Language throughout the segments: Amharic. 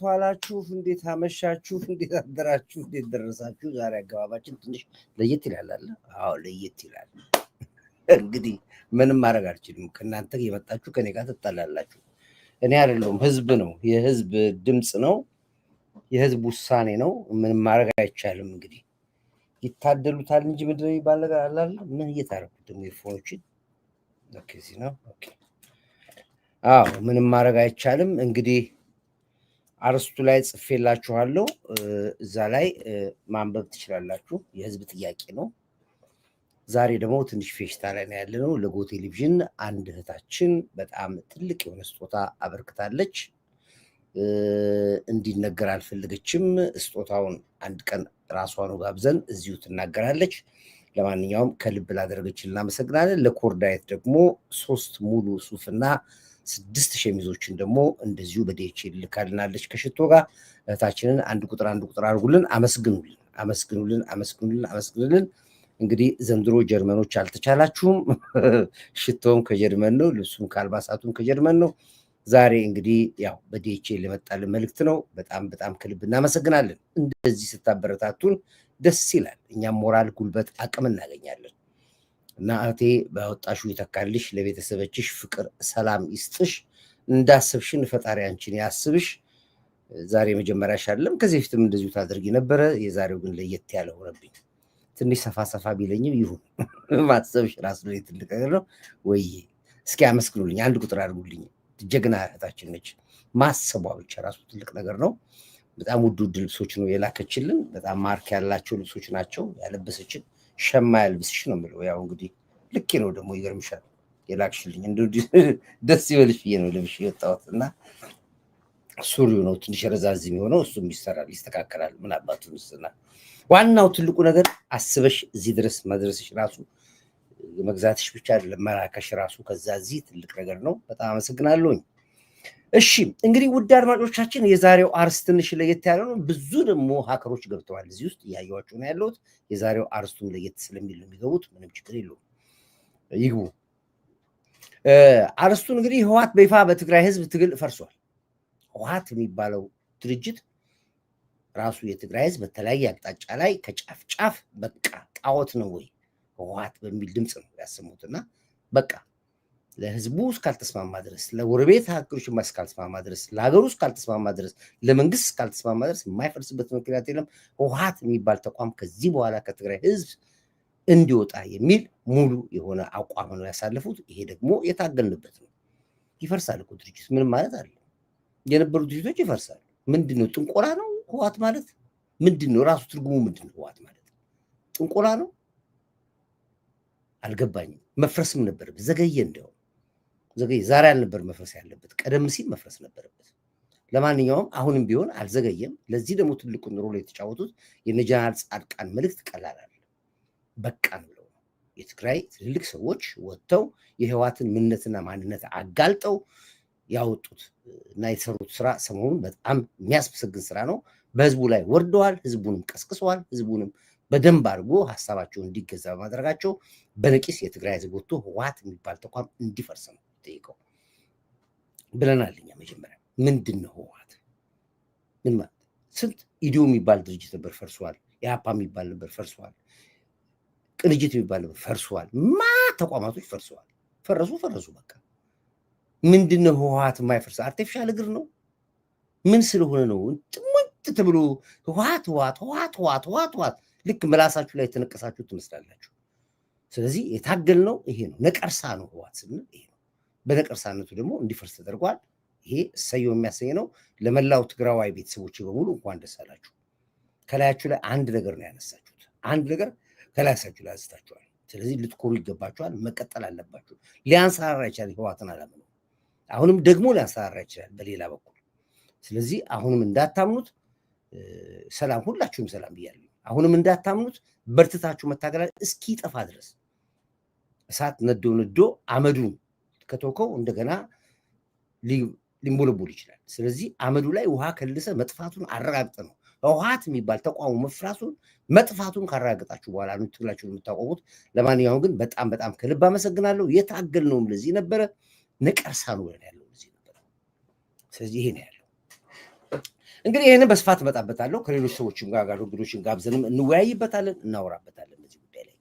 ዋላችሁ? እንዴት አመሻችሁ? እንዴት አደራችሁ? እንዴት ደረሳችሁ? ዛሬ አገባባችን ትንሽ ለየት ይላል አለ። አዎ ለየት ይላል። እንግዲህ ምንም ማድረግ አልችልም። ከእናንተ የመጣችሁ ከኔ ጋር ትጣላላችሁ። እኔ አይደለሁም፣ ህዝብ ነው። የህዝብ ድምፅ ነው፣ የህዝብ ውሳኔ ነው። ምንም ማድረግ አይቻልም። እንግዲህ ይታደሉታል እንጂ ምንድን ነው የሚባል ነገር አለ። ምን እየታረኩት ደግሞ ኤርፎኖችን እዚህ ነው። ኦኬ አዎ ምንም ማድረግ አይቻልም። እንግዲህ አርስቱ ላይ ጽፌላችኋለሁ፣ እዛ ላይ ማንበብ ትችላላችሁ። የህዝብ ጥያቄ ነው። ዛሬ ደግሞ ትንሽ ፌሽታ ላይ ነው ያለነው። ለጎ ቴሌቪዥን አንድ እህታችን በጣም ትልቅ የሆነ ስጦታ አበርክታለች። እንዲነገር አልፈለገችም። ስጦታውን አንድ ቀን ራሷን ጋብዘን እዚሁ ትናገራለች። ለማንኛውም ከልብ ላደረገችን እናመሰግናለን። ለኮርዳይት ደግሞ 3 ሙሉ ሱፍና 6 ሸሚዞችን ደግሞ እንደዚሁ በዲኤችኤል ልካልናለች ከሽቶ ጋር። እህታችንን አንድ ቁጥር አድርጉልን። አመስግኑልን። እንግዲህ ዘንድሮ ጀርመኖች አልተቻላችሁም። ሽቶውም ከጀርመን ነው፣ ልብሱም ከአልባሳቱም ከጀርመን ነው። ዛሬ እንግዲህ ያው በዲኤችኤል የመጣልን መልእክት ነው። በጣም ከልብ እናመሰግናለን። እንደዚህ ስታበረታቱን ደስ ይላል። እኛም ሞራል፣ ጉልበት፣ አቅም እናገኛለን። እና እህቴ ባወጣሹ ይተካልሽ፣ ለቤተሰቦችሽ ፍቅር፣ ሰላም ይስጥሽ። እንዳሰብሽን ፈጣሪ አንቺን ያስብሽ። ዛሬ መጀመሪያሽ አይደለም፣ ከዚህ በፊትም እንደዚሁ ታደርጊ ነበረ። የዛሬው ግን ለየት ያለ ሆነብኝ። ትንሽ ሰፋ ቢለኝም ይሁን። ማሰብሽ ራሱ ላይ ትልቅ ነገር ነው። ወይ እስኪ አመስግኑልኝ፣ አንድ ቁጥር አድርጉልኝ። ጀግና እህታችን ነች። ማሰቧ ብቻ ራሱ ትልቅ ነገር ነው። በጣም ውድ ልብሶች ነው የላከችልን። በጣም ማርክ ያላቸው ልብሶች ናቸው ያለበሰችን። ሸማ ያልብስሽ ነው የምለው። ያው እንግዲህ ልክ ነው ደግሞ ይገርምሻል። የላክሽልኝ ደስ ይበልሽ ብዬ ነው ልብሽ የወጣሁት። እና ሱሪው ነው ትንሽ ረዛዝም የሆነው፣ እሱም ይሰራል ይስተካከላል። ምን አባቱ ምስና ዋናው ትልቁ ነገር አስበሽ እዚህ ድረስ መድረስሽ ራሱ መግዛትሽ ብቻ አይደለም፣ መራከሽ ራሱ ከዛ እዚህ ትልቅ ነገር ነው። በጣም አመሰግናለሁኝ። እሺ እንግዲህ ውድ አድማጮቻችን የዛሬው አርስት ትንሽ ለየት ያለ ነው። ብዙ ደግሞ ሀከሮች ገብተዋል እዚህ ውስጥ እያየኋቸው ነው ያለሁት። የዛሬው አርስቱን ለየት ስለሚል ነው የሚገቡት። ምንም ችግር የለውም ይግቡ። አርስቱን እንግዲህ ህወሓት በይፋ በትግራይ ህዝብ ትግል ፈርሷል። ህወሓት የሚባለው ድርጅት ራሱ የትግራይ ህዝብ በተለያየ አቅጣጫ ላይ ከጫፍ ጫፍ በቃ ጣዖት ነው ወይ ህወሓት በሚል ድምፅ ነው ያሰሙትና በቃ ለህዝቡ እስካልተስማማ ድረስ፣ ለጎረቤት ሀገሮች እስካልተስማማ ድረስ፣ ለሀገሩ እስካልተስማማ ድረስ፣ ለመንግስት እስካልተስማማ ድረስ የማይፈርስበት ምክንያት የለም። ህወሓት የሚባል ተቋም ከዚህ በኋላ ከትግራይ ህዝብ እንዲወጣ የሚል ሙሉ የሆነ አቋም ነው ያሳለፉት። ይሄ ደግሞ የታገልንበት ነው። ይፈርሳል እኮ ድርጅት ምንም ማለት አለ። የነበሩ ድርጅቶች ይፈርሳሉ። ምንድነው? ጥንቆላ ነው ህወሓት ማለት ምንድነው? ራሱ ትርጉሙ ምንድነው? ህወሓት ማለት ጥንቆላ ነው? አልገባኝም። መፍረስም ነበረበት። ዘገየ። እንደው ዘገየ። ዛሬ አልነበር መፍረስ ያለበት፣ ቀደም ሲል መፍረስ ነበረበት። ለማንኛውም አሁንም ቢሆን አልዘገየም። ለዚህ ደግሞ ትልቁን ሮል የተጫወቱት የነ ጀነራል ጻድቃን መልእክት ቀላል አለ። በቃን ብለው የትግራይ ትልልቅ ሰዎች ወጥተው የህወሓትን ምንነትና ማንነት አጋልጠው ያወጡት እና የተሰሩት ስራ ሰሞኑን በጣም የሚያስመሰግን ስራ ነው። በህዝቡ ላይ ወርደዋል። ህዝቡንም ቀስቅሰዋል። ህዝቡንም በደንብ አድርጎ ሀሳባቸውን እንዲገዛ በማድረጋቸው በነቂስ የትግራይ ህዝብ ወጥቶ ህወሓት የሚባል ተቋም እንዲፈርስ ነው ጠይቀው ብለናል። እኛ መጀመሪያ ምንድን ነው ህወሓት? ምን ማለት? ስንት ኢዲዮ የሚባል ድርጅት ነበር ፈርሷል። ኢህአፓ የሚባል ነበር ፈርሷል። ቅንጅት የሚባል ነበር ፈርሷል። ተቋማቶች ፈርሰዋል። ፈረሱ በቃ። ምንድን ነው ህወሓት የማይፈርስ? አርቲፊሻል እግር ነው? ምን ስለሆነ ነው ጥሙጥ ተብሎ ህወሓት ልክ ምላሳችሁ ላይ የተነቀሳችሁ ትመስላላችሁ። ስለዚህ የታገልነው ይሄ ነው። ነቀርሳ ነው ህወሓት ስንል ይሄ ነው። በነቀርሳነቱ ደግሞ እንዲፈርስ ተደርጓል። ይሄ እሰየው የሚያሰኝ ነው። ለመላው ትግራዋይ ቤተሰቦች በሙሉ እንኳን ደስ አላችሁ። ከላያችሁ ላይ አንድ ነገር ነው ያነሳችሁት። አንድ ነገር ከላያችሁ ላይ አንስታችኋል። ስለዚህ ልትኮሩ ይገባችኋል። መቀጠል አለባችሁ። ሊያንሰራራ ይችላል ህወሓትን አላማ ነው። አሁንም ደግሞ ሊያንሰራራ ይችላል በሌላ በኩል። ስለዚህ አሁንም እንዳታምኑት። ሰላም፣ ሁላችሁም ሰላም ብያለሁ። አሁንም እንዳታምኑት። በርትታችሁ መታገል እስኪጠፋ ድረስ እሳት ነዶ አመዱን ከተወከው እንደገና ሊንቦለቦል ይችላል። ስለዚህ አመዱ ላይ ውሃ ከልሰ መጥፋቱን አረጋግጠ ነው ህወሓት የሚባል ተቋሙ መፍራሱን መጥፋቱን ካረጋገጣችሁ በኋላ ነው ትግላችሁን የምታቆሙት። ለማንኛውም ግን በጣም ከልብ አመሰግናለሁ። የታገልነውም ለዚህ ነበረ። ነቀርሳ ነው ብለን ያለው ለዚህ ነበረ። ስለዚህ ይሄ ነው ያለው። እንግዲህ ይሄንን በስፋት መጣበታለሁ ከሌሎች ሰዎችም ጋር እንግዶችን ጋብዘንም እንወያይበታለን እናወራበታለን በዚህ ጉዳይ ላይ።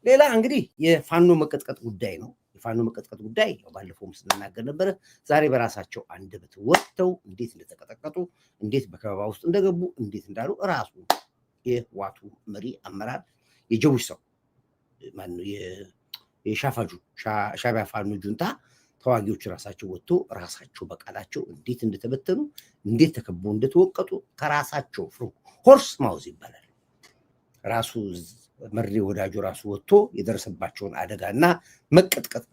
ሌላ እንግዲህ የፋኖ መቀጥቀጥ ጉዳይ ነው። የፋኖ መቀጥቀጥ ጉዳይ ባለፈውም ስንናገር ነበር። ዛሬ በራሳቸው አንደበት ወጥተው እንዴት እንደተቀጠቀጡ እንዴት በከበባ ውስጥ እንደገቡ እንዴት እንዳሉ ራሱ የህዋቱ መሪ አመራር የጀውሽ ሰው ማነው የሻፋጁ ሻቢያ ፋኖ ጁንታ ተዋጊዎች ራሳቸው ወጥቶ ራሳቸው በቃላቸው እንዴት እንደተበተኑ እንዴት ተከበው እንደተወቀጡ ከራሳቸው ሆርስ ማውዝ ይባላል ራሱ መሪ ወዳጁ ራሱ ወጥቶ የደረሰባቸውን አደጋና መቀጥቀጥ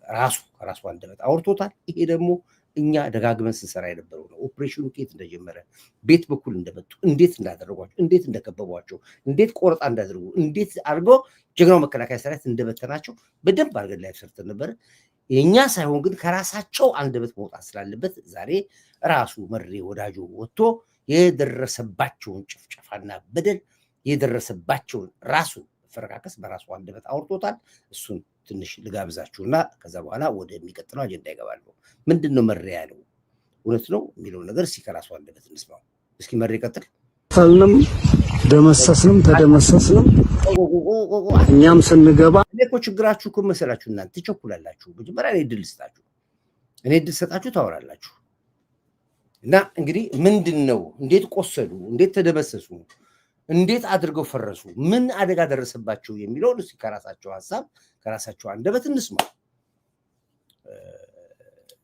ራሱ አንደበት አውርቶታል። ይሄ ደግሞ እኛ ደጋግመን ስንሰራ የነበረው ነው። ኦፕሬሽኑ ከየት እንደጀመረ ቤት በኩል እንደመጡ እንዴት እንዳደረጓቸው እንዴት እንደከበቧቸው እንዴት ቆርጣ እንዳደረጉ እንዴት አድርገው ጀግናው መከላከያ ሰራዊት እንደበተናቸው በደንብ አድርገን ላይ ሰርተን ነበር። የኛ ሳይሆን ግን ከራሳቸው አንደበት መውጣት ስላለበት ዛሬ ራሱ መሪ ወዳጁ ወጥቶ የደረሰባቸውን ጭፍጨፋና በደል የደረሰባቸውን ራሱ ፈረካከስ በራሱ አንደበት አውርቶታል። እሱን ትንሽ ልጋብዛችሁና ከዛ በኋላ ወደሚቀጥለው አጀንዳ ይገባሉ። ምንድነው መሪ ያለው እውነት ነው የሚለው ነገር እስኪ ከራሱ አንደበት እንስማው። እስኪ መሪ ቀጥል። ፈልንም ደመሰስንም ተደመሰስንም እኛም ስንገባ እኮ ችግራችሁ እኮ መሰላችሁ እናንተ ትቸኩላላችሁ። መጀመሪያ እኔ ድል ስጣችሁ እኔ ድል ሰጣችሁ ታወራላችሁ። እና እንግዲህ ምንድነው እንዴት ቆሰሉ እንዴት ተደመሰሱ እንዴት አድርገው ፈረሱ ምን አደጋ ደረሰባቸው የሚለውን እስኪ ከራሳቸው ሐሳብ ከራሳቸው አንደበት እንስማ።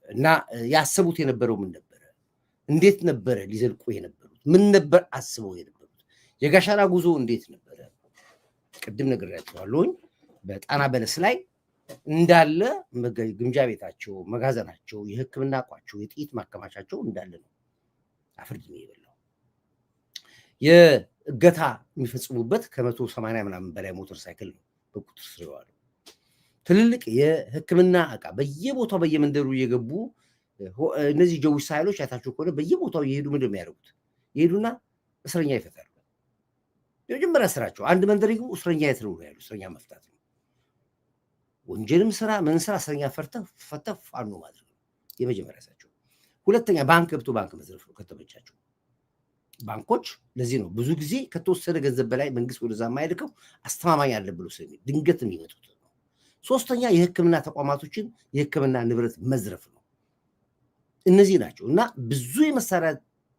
እና ያሰቡት የነበረው ምን ነበር? እንዴት ነበር ሊዘልቁ የነበሩት? ምን ነበር አስበው የነበሩት? የጋሻና ጉዞ እንዴት ነበር? ቅድም ነግሬያችኋለሁ። በጣና በለስ ላይ እንዳለ ግምጃ ቤታቸው መጋዘናቸው የሕክምና ቋቸው የጥይት ማከማቻቸው እንዳለ ነው አፍርድ ነው የበላው። የእገታ የሚፈጽሙበት ከ180 ምናምን በላይ ሞተር ሳይክል ነው በቁጥር ስር የዋለው። ትልልቅ የሕክምና ዕቃ በየቦታው በየመንደሩ እየገቡ እነዚህ ጀውሽ ኃይሎች አይታችሁ ከሆነ በየቦታው እየሄዱ ምንድን ነው የሚያደርጉት? ይሄዱና እስረኛ ይፈታሉ። የመጀመሪያ ስራቸው አንድ መንደር ይግቡ እስረኛ የት ነው ያሉ እስረኛ መፍታት ነው። ወንጀልም ስራ ምን ስራ እስረኛ ፈተህ ፋኖ ማድረግ ነው የመጀመሪያ ስራቸው። ሁለተኛ ባንክ ገብቶ ባንክ መዝረፍ ነው ከተመቻቸው። ባንኮች ለዚህ ነው ብዙ ጊዜ ከተወሰነ ገንዘብ በላይ መንግስት ወደዛ የማይልከው አስተማማኝ አለ ብሎ ስለሚል ድንገት የሚመጡት ነው። ሶስተኛ የሕክምና ተቋማቶችን የሕክምና ንብረት መዝረፍ ነው። እነዚህ ናቸው እና ብዙ የመሳሪያ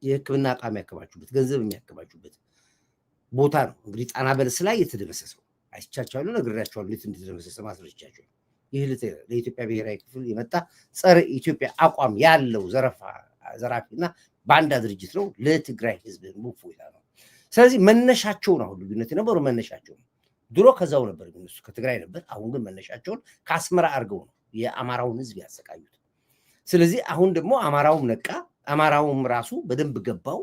የሕክምና ዕቃ የሚያከማቹበት ገንዘብ የሚያከማቹበት ቦታ ነው። እንግዲህ ጣና በለስ ላይ የተደመሰሰው አይቻቻለሁ ነግሬያቸዋለሁ እንዴት እንደተደመሰሰ ማስረጃቸው። ይህ ለኢትዮጵያ ብሔራዊ ክፍል የመጣ ጸረ ኢትዮጵያ አቋም ያለው ዘራፊና ባንዳ ድርጅት ነው። ለትግራይ ህዝብ ሙፎይታ ነው። ስለዚህ መነሻቸው ነው ልዩነት የነበረው መነሻቸው ነው። ድሮ ከዛው ነበር ግን እሱ ከትግራይ ነበር። አሁን ግን መነሻቸውን ከአስመራ አድርገው ነው የአማራውን ህዝብ ያሰቃዩት። ስለዚህ አሁን ደግሞ አማራውም ነቃ፣ አማራውም ራሱ በደንብ ገባው።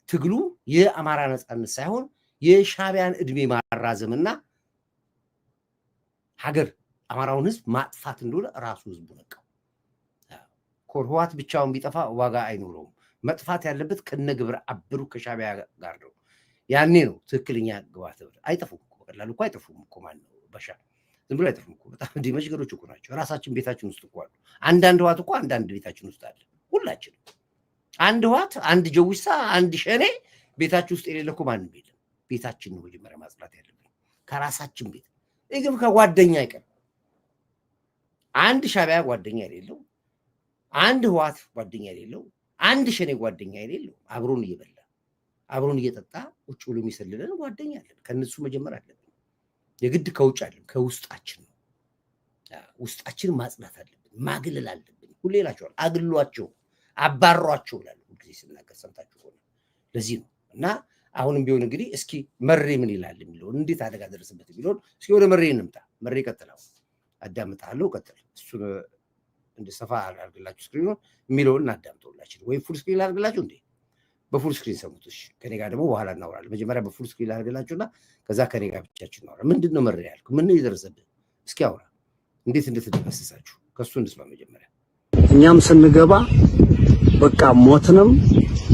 ትግሉ የአማራ ነፃነት ሳይሆን የሻቢያን እድሜ ማራዘምና ሀገር አማራውን ህዝብ ማጥፋት እንደሆነ ራሱ ህዝቡ ነቃው። ህወሓት ብቻውን ቢጠፋ ዋጋ አይኖረውም። መጥፋት ያለበት ከነግብረ አብሩ ከሻቢያ ጋር ነው። ያኔ ነው ትክክለኛ ግባት። አይጠፉም እኮ ቀላል እኮ አይጠፉም እኮ ማን ነው በሻ ዝም ብሎ አይጠፉም እኮ በጣም መሽገሮች እኮ ናቸው። ራሳችን ቤታችን ውስጥ እኮ አሉ። አንዳንድ ህወሓት እኮ አንዳንድ ቤታችን ውስጥ አለ። ሁላችን አንድ ህወሓት አንድ ጀውሳ አንድ ሸኔ ቤታችን ውስጥ የሌለ እኮ ማንም የለም። ቤታችን ነው መጀመሪያ ማጽዳት ያለብን ከራሳችን ቤት። ይግብ ከጓደኛ አይቀር አንድ ሻቢያ ጓደኛ የሌለው አንድ ህወሓት ጓደኛ የሌለው አንድ ሸኔ ጓደኛ የሌለው አብሮን እየበላ አብሮን እየጠጣ ውጭ ብሎ የሚሰልለን ጓደኛ አለን። ከነሱ መጀመር አለብን። የግድ ከውጭ አይደለም ከውስጣችን ነው። ውስጣችን ማጽዳት አለብን፣ ማግለል አለብን። ሁሌ እላቸዋለሁ አግሏቸው፣ አባሯቸው እላለሁ ሁልጊዜ ስናገር ሰምታችሁ ሆነ። ለዚህ ነው እና አሁንም ቢሆን እንግዲህ እስኪ መሬ ምን ይላል የሚለውን እንዴት አደጋ ደረሰበት የሚለውን እስኪ ወደ መሬ እንምጣ። መሬ ቀጥላው አዳምጣለሁ። ቀጥል እሱን እንደ ሰፋ አድርግላችሁ ስክሪኑን የሚለውን እናዳምጠውላችሁ ወይ ፉል ስክሪን አድርግላችሁ እንዴ በፉል ስክሪን ሰሙት። እሺ ከኔ ጋር ደግሞ በኋላ እናወራለን። መጀመሪያ በፉል ስክሪን አድርግላችሁና ከዛ ከኔ ጋር ብቻችን እናወራ። ምንድነው መሬ ያልኩ ምን ይደረሰብህ እስኪ አውራ። እንዴት እንደተደመሰሳችሁ ከሱ እንስማ መጀመሪያ። እኛም ስንገባ በቃ ሞትንም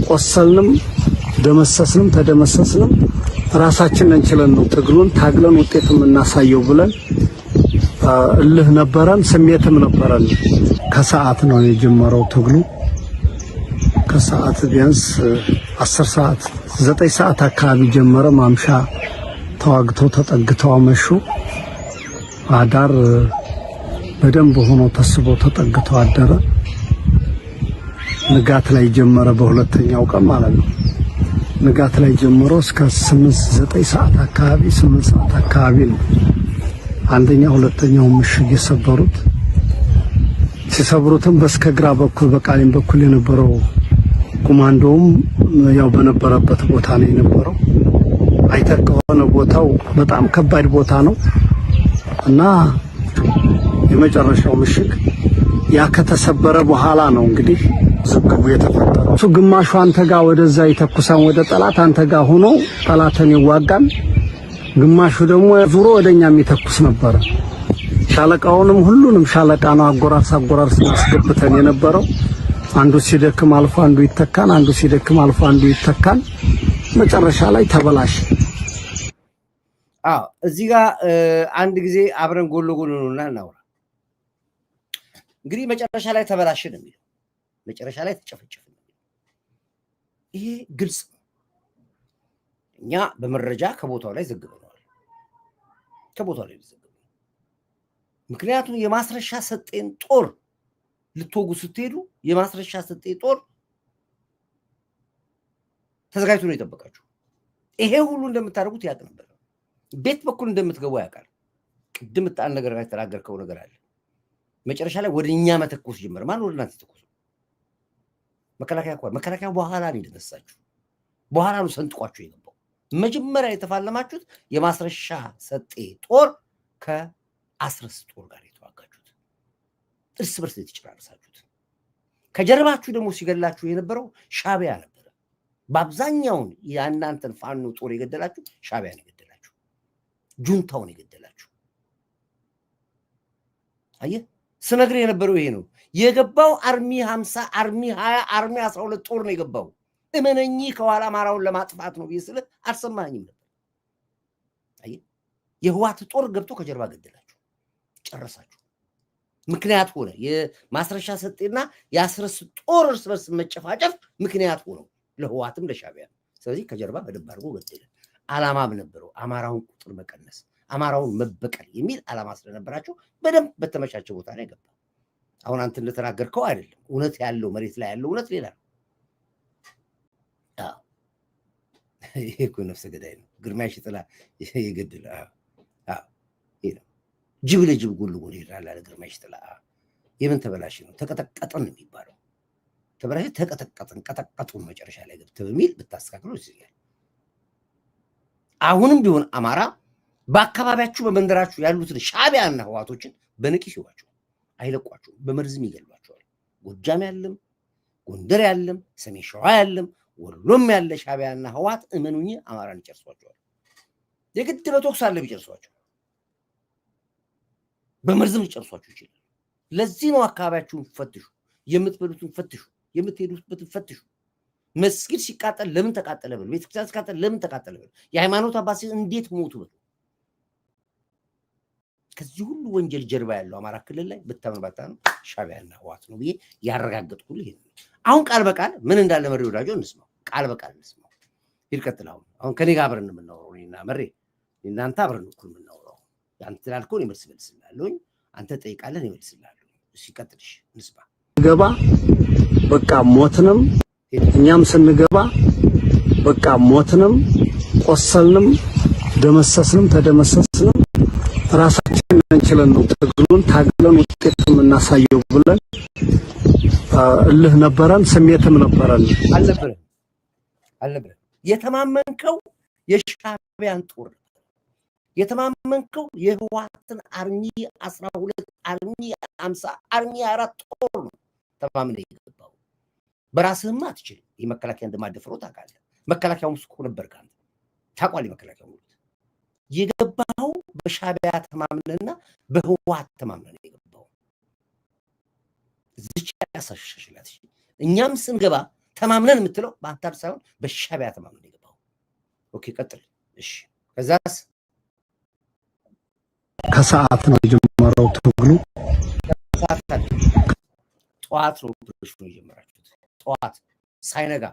ቆሰልንም ደመሰስንም ተደመሰስንም ራሳችንን እንችለን ነው ትግሉን ታግለን ውጤት የምናሳየው ብለን እልህ ነበረን፣ ስሜትም ነበረን። ከሰዓት ነው የጀመረው ትግሉ። ከሰዓት ቢያንስ 10 ሰዓት 9 ሰዓት አካባቢ ጀመረ ማምሻ ተዋግተው ተጠግተው አመሹ። አዳር በደንብ ሆኖ ተስቦ ተጠግተው አደረ። ንጋት ላይ ጀመረ በሁለተኛው ቀን ማለት ነው። ንጋት ላይ ጀምሮ እስከ 8-9 ሰዓት አካባቢ 8 ሰዓት አካባቢ ነው አንደኛ ሁለተኛው ምሽግ የሰበሩት። ሲሰብሩትም በስከግራ በኩል በቃሊም በኩል የነበረው ኮማንዶም ያው በነበረበት ቦታ ነው የነበረው። አይተህ ከሆነ ቦታው በጣም ከባድ ቦታ ነው እና የመጨረሻው ምሽግ ያ ከተሰበረ በኋላ ነው እንግዲህ ዝግቡ የተፈጠረው። እሱ ግማሹ አንተ ጋር ወደዛ ይተኩሳን ወደ ጠላት አንተ ጋር ሆኖ ጠላትን ይዋጋል፣ ግማሹ ደግሞ ዙሮ ወደኛ የሚተኩስ ነበር። ሻለቃውንም ሁሉንም ሻለቃ ነው አጎራርስ አስገብተን የነበረው። አንዱ ሲደክም አልፎ አንዱ ይተካን፣ አንዱ ሲደክም አልፎ አንዱ ይተካን። መጨረሻ ላይ ተበላሽ። እዚህ ጋር አንድ ጊዜ አብረን ጎን ለጎን ነውና እናውራ። እንግዲህ መጨረሻ ላይ ተበላሽ ነው የሚለው፣ መጨረሻ ላይ ተጨፈጨፈ ነው። ይሄ ግልጽ ነው። እኛ በመረጃ ከቦታው ላይ ዘግበናል፣ ከቦታው ላይ ዘግበናል። ምክንያቱም የማስረሻ ሰጤን ጦር ልትወጉ ስትሄዱ የማስረሻ ሰጤ ጦር ተዘጋጅቶ ነው የጠበቃችሁ። ይሄ ሁሉ እንደምታደርጉት ያውቅ ነበር። ቤት በኩል እንደምትገቡ ያውቃል። ቅድም ጣል ነገር ላይ ተናገርከው ነገር አለ። መጨረሻ ላይ ወደኛ መተኮስ ጀመረ። ማን ወደ እናንተ ተኮሱ? መከላከያ በኋላ ነው የተነሳችሁ። በኋላ ነው ሰንጥቋችሁ የገባው። መጀመሪያ የተፋለማችሁት የማስረሻ ሰጤ ጦር ከአስረስ ጦር ጋር የተዋጋችሁት፣ እርስ በርስ የተጨራረሳችሁት። ከጀርባችሁ ደግሞ ሲገላችሁ የነበረው ሻቢያ ነበረ። በአብዛኛውን የእናንተን ፋኖ ጦር የገደላችሁ ሻቢያ ነው የገደላችሁ፣ ጁንታውን የገደላችሁ። አየህ፣ ስነግርህ የነበረው ይሄ ነው። የገባው አርሚ 50 አርሚ 20 አርሚ 12 ጦር ነው የገባው። እመነኝ ከኋላ አማራውን ለማጥፋት ነው ብዬ አልሰማኝም ነበር። አየህ፣ የህዋት ጦር ገብቶ ከጀርባ ገደላችሁ፣ ጨረሳችሁ። ምክንያት ሆነ የማስረሻ ሰጤና የአስረስ ጦር እርስ በርስ መጨፋጨፍ ምክንያት ሆነው ለህዋትም ለሻቢያ። ስለዚህ ከጀርባ በደንብ አድርጎ ገደለ። ዓላማም ነበረው፣ አማራውን ቁጥር መቀነስ፣ አማራውን መበቀል የሚል ዓላማ ስለነበራቸው በደንብ በተመቻቸ ቦታ ላይ ገባ። አሁን አንተ እንደተናገርከው አይደለም። እውነት ያለው መሬት ላይ ያለው እውነት ሌላ ነው። ይሄ እኮ ነፍሰ ገዳይ ነው። ግርማይ ሽጥላ የገደለ ይሄ ነው። ጅብ ለጅብ ጎን ለጎን ይሄዳል አለ ግርማይ ሽጥላ። የምን ተበላሽ ነው? ተቀጠቀጠን ነው የሚባለው። ተበላሽ ተቀጠቀጠን፣ ቀጠቀጡን መጨረሻ ላይ ገብተህ በሚል ብታስተካክለው ይችላል። አሁንም ቢሆን አማራ በአካባቢያችሁ በመንደራችሁ ያሉትን ሻቢያና ህዋቶችን በንቂስ ይዋቸው፣ አይለቋቸውም፣ በመርዝም ይገሏቸዋል። ጎጃም ያለም ጎንደር ያለም ሰሜን ሸዋ ያለም ወሎም ያለ ሻቢያና ህዋት እመኑኝ አማራን ይጨርሷቸዋል። የግድ በተኩስ አለ ቢጨርሷቸው፣ በመርዝም ሊጨርሷቸው ይችላል። ለዚህ ነው አካባቢያችሁን ፈትሹ፣ የምትበሉትን ፈትሹ፣ የምትሄዱበትን ፈትሹ። መስጊድ ሲቃጠል ለምን ተቃጠለ በሉ፣ ቤተክርስቲያን ሲቃጠል ለምን ተቃጠለ በሉ፣ የሃይማኖት አባት እንዴት ሞቱ በሉ። ከዚህ ሁሉ ወንጀል ጀርባ ያለው አማራ ክልል ላይ በተመባታ ነው ሻቢያና ህዋት ነው ብዬ ያረጋግጥኩልህ ይሄ ነው። አሁን ቃል በቃል ምን እንዳለ መሬ ወዳጆ እንስማው፣ ቃል በቃል እንስማው። ይልቀጥል። አሁን ከኔ ጋር አብረን የምናወራው እኔና መሬ እናንተ አብረን እኩል የምናወራው ያንተ ላልከው እኔ መልስ መልስልሃለሁ፣ አንተ ጠይቃለህ እኔ መልስልሃለሁ። ሲቀጥልሽ እንስማ። ገባ በቃ ሞትንም እኛም ስንገባ በቃ ሞትንም ቆሰልንም ደመሰስንም ተደመሰስንም ራሳችንን እንችለን ነው ትግሉን ታግለን ውጤት የምናሳየው ብለን እልህ ነበረን፣ ስሜትም ነበረን። አልነበረም። የተማመንከው የሻቢያን ጦር፣ የተማመንከው የህዋትን አርሚ 12 አርሚ 50 አርሚ 4 ጦር ነው ተማምነህ የገባው። በራስህማ አትችልም። ይህ መከላከያ እንደማደፍረው ታውቃለህ። መከላከያው ውስጥ እኮ ነበር ካንተ ታውቃለህ። መከላከያው የገባው በሻቢያ ተማምነና በህዋት ተማምነን የገባው እዚች ያሳሽሽላት። እኛም ስንገባ ተማምነን የምትለው በአንተ ሳይሆን በሻቢያ ተማምነን የገባው። ኦኬ ቀጥል። እሺ ከዛስ ከሰዓት ነው የጀመረው ትግሉ። ጠዋት ነው ብለሽ ነው የጀመራችሁት? ጠዋት ሳይነጋ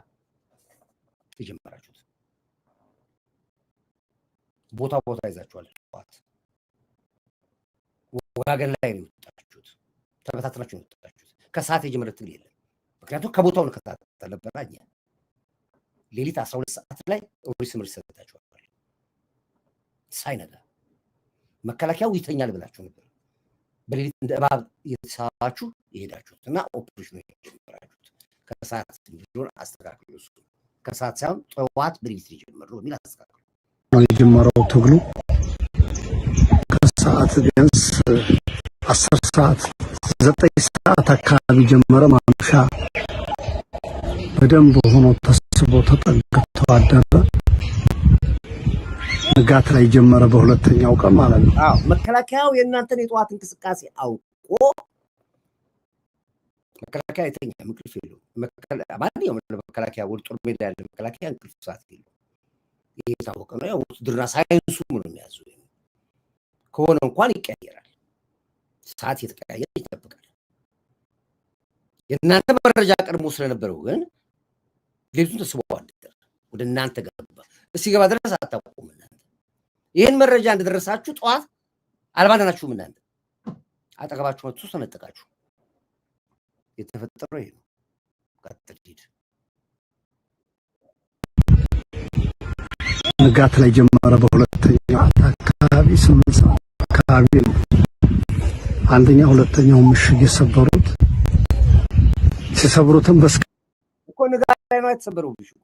የጀመራችሁት ቦታ ይዛችኋል። ጠዋት ወጋገን ላይ ነው የወጣችሁት፣ ተበታትናችሁ ነው የወጣችሁት። ከሰዓት የጀመረ ትግል የለም። ምክንያቱም ከቦታው ነው ከታተለ ነበር። እኛ ሌሊት 12 ሰዓት ላይ ኦሪስ ምርስ ሰጥታችኋል። ሳይነጋ መከላከያው ይተኛል ብላችሁ ነበር። በሌሊት እንደ እባብ እየተሳባችሁ የሄዳችሁት እና ኦፕሬሽኑ የጀመራችሁት ከሰዓት ቢሆን አስተካክሉ። እሱ ከሰዓት ሳይሆን ጠዋት በሌሊት የጀመረው የሚል አስተካክሉ ነው የጀመረው ትግሉ። ከሰዓት ቢያንስ 10 ሰዓት 9 ሰዓት አካባቢ ጀመረ። ማምሻ በደንብ ሆኖ ተስቦ ተጠግቶ አደረ። ንጋት ላይ ጀመረ፣ በሁለተኛው ቀን ማለት ነው። አዎ መከላከያው የእናንተን የጠዋት እንቅስቃሴ አውቆ መከላከያ የተኛ እንቅልፍ የለውም። ማንኛውም መከላከያ ወደ ጦር ሜዳ ያለ መከላከያ እንቅልፍ ሰዓት የለውም። ይሄ የታወቀ ነው። ያው ውትድርና ሳይንሱ ነው የሚያዘው። ከሆነ እንኳን ይቀያየራል፣ ሰዓት የተቀያየረ ይጠብቃል። የእናንተ መረጃ ቀድሞ ስለነበረው ግን ሌሊቱን ተስበዋል። ወደ እናንተ ገባ። እስኪገባ ድረስ አታውቁም። እናንተ ይህን መረጃ እንደደረሳችሁ ጠዋት አልባናችሁም። እናንተ አጠገባችሁ መጥቶ ሰነጠቃችሁ። የተፈጠረው ይሄ ነው። ቀጥል ሂድ። ንጋት ላይ ጀመረ። በሁለተኛው አካባቢ 8 ሰዓት አካባቢ ነው አንደኛ ሁለተኛው ምሽግ የሰበሩት። ሲሰብሩትም እኮ ንጋት ላይ ነው የተሰበረው። ምሽጉ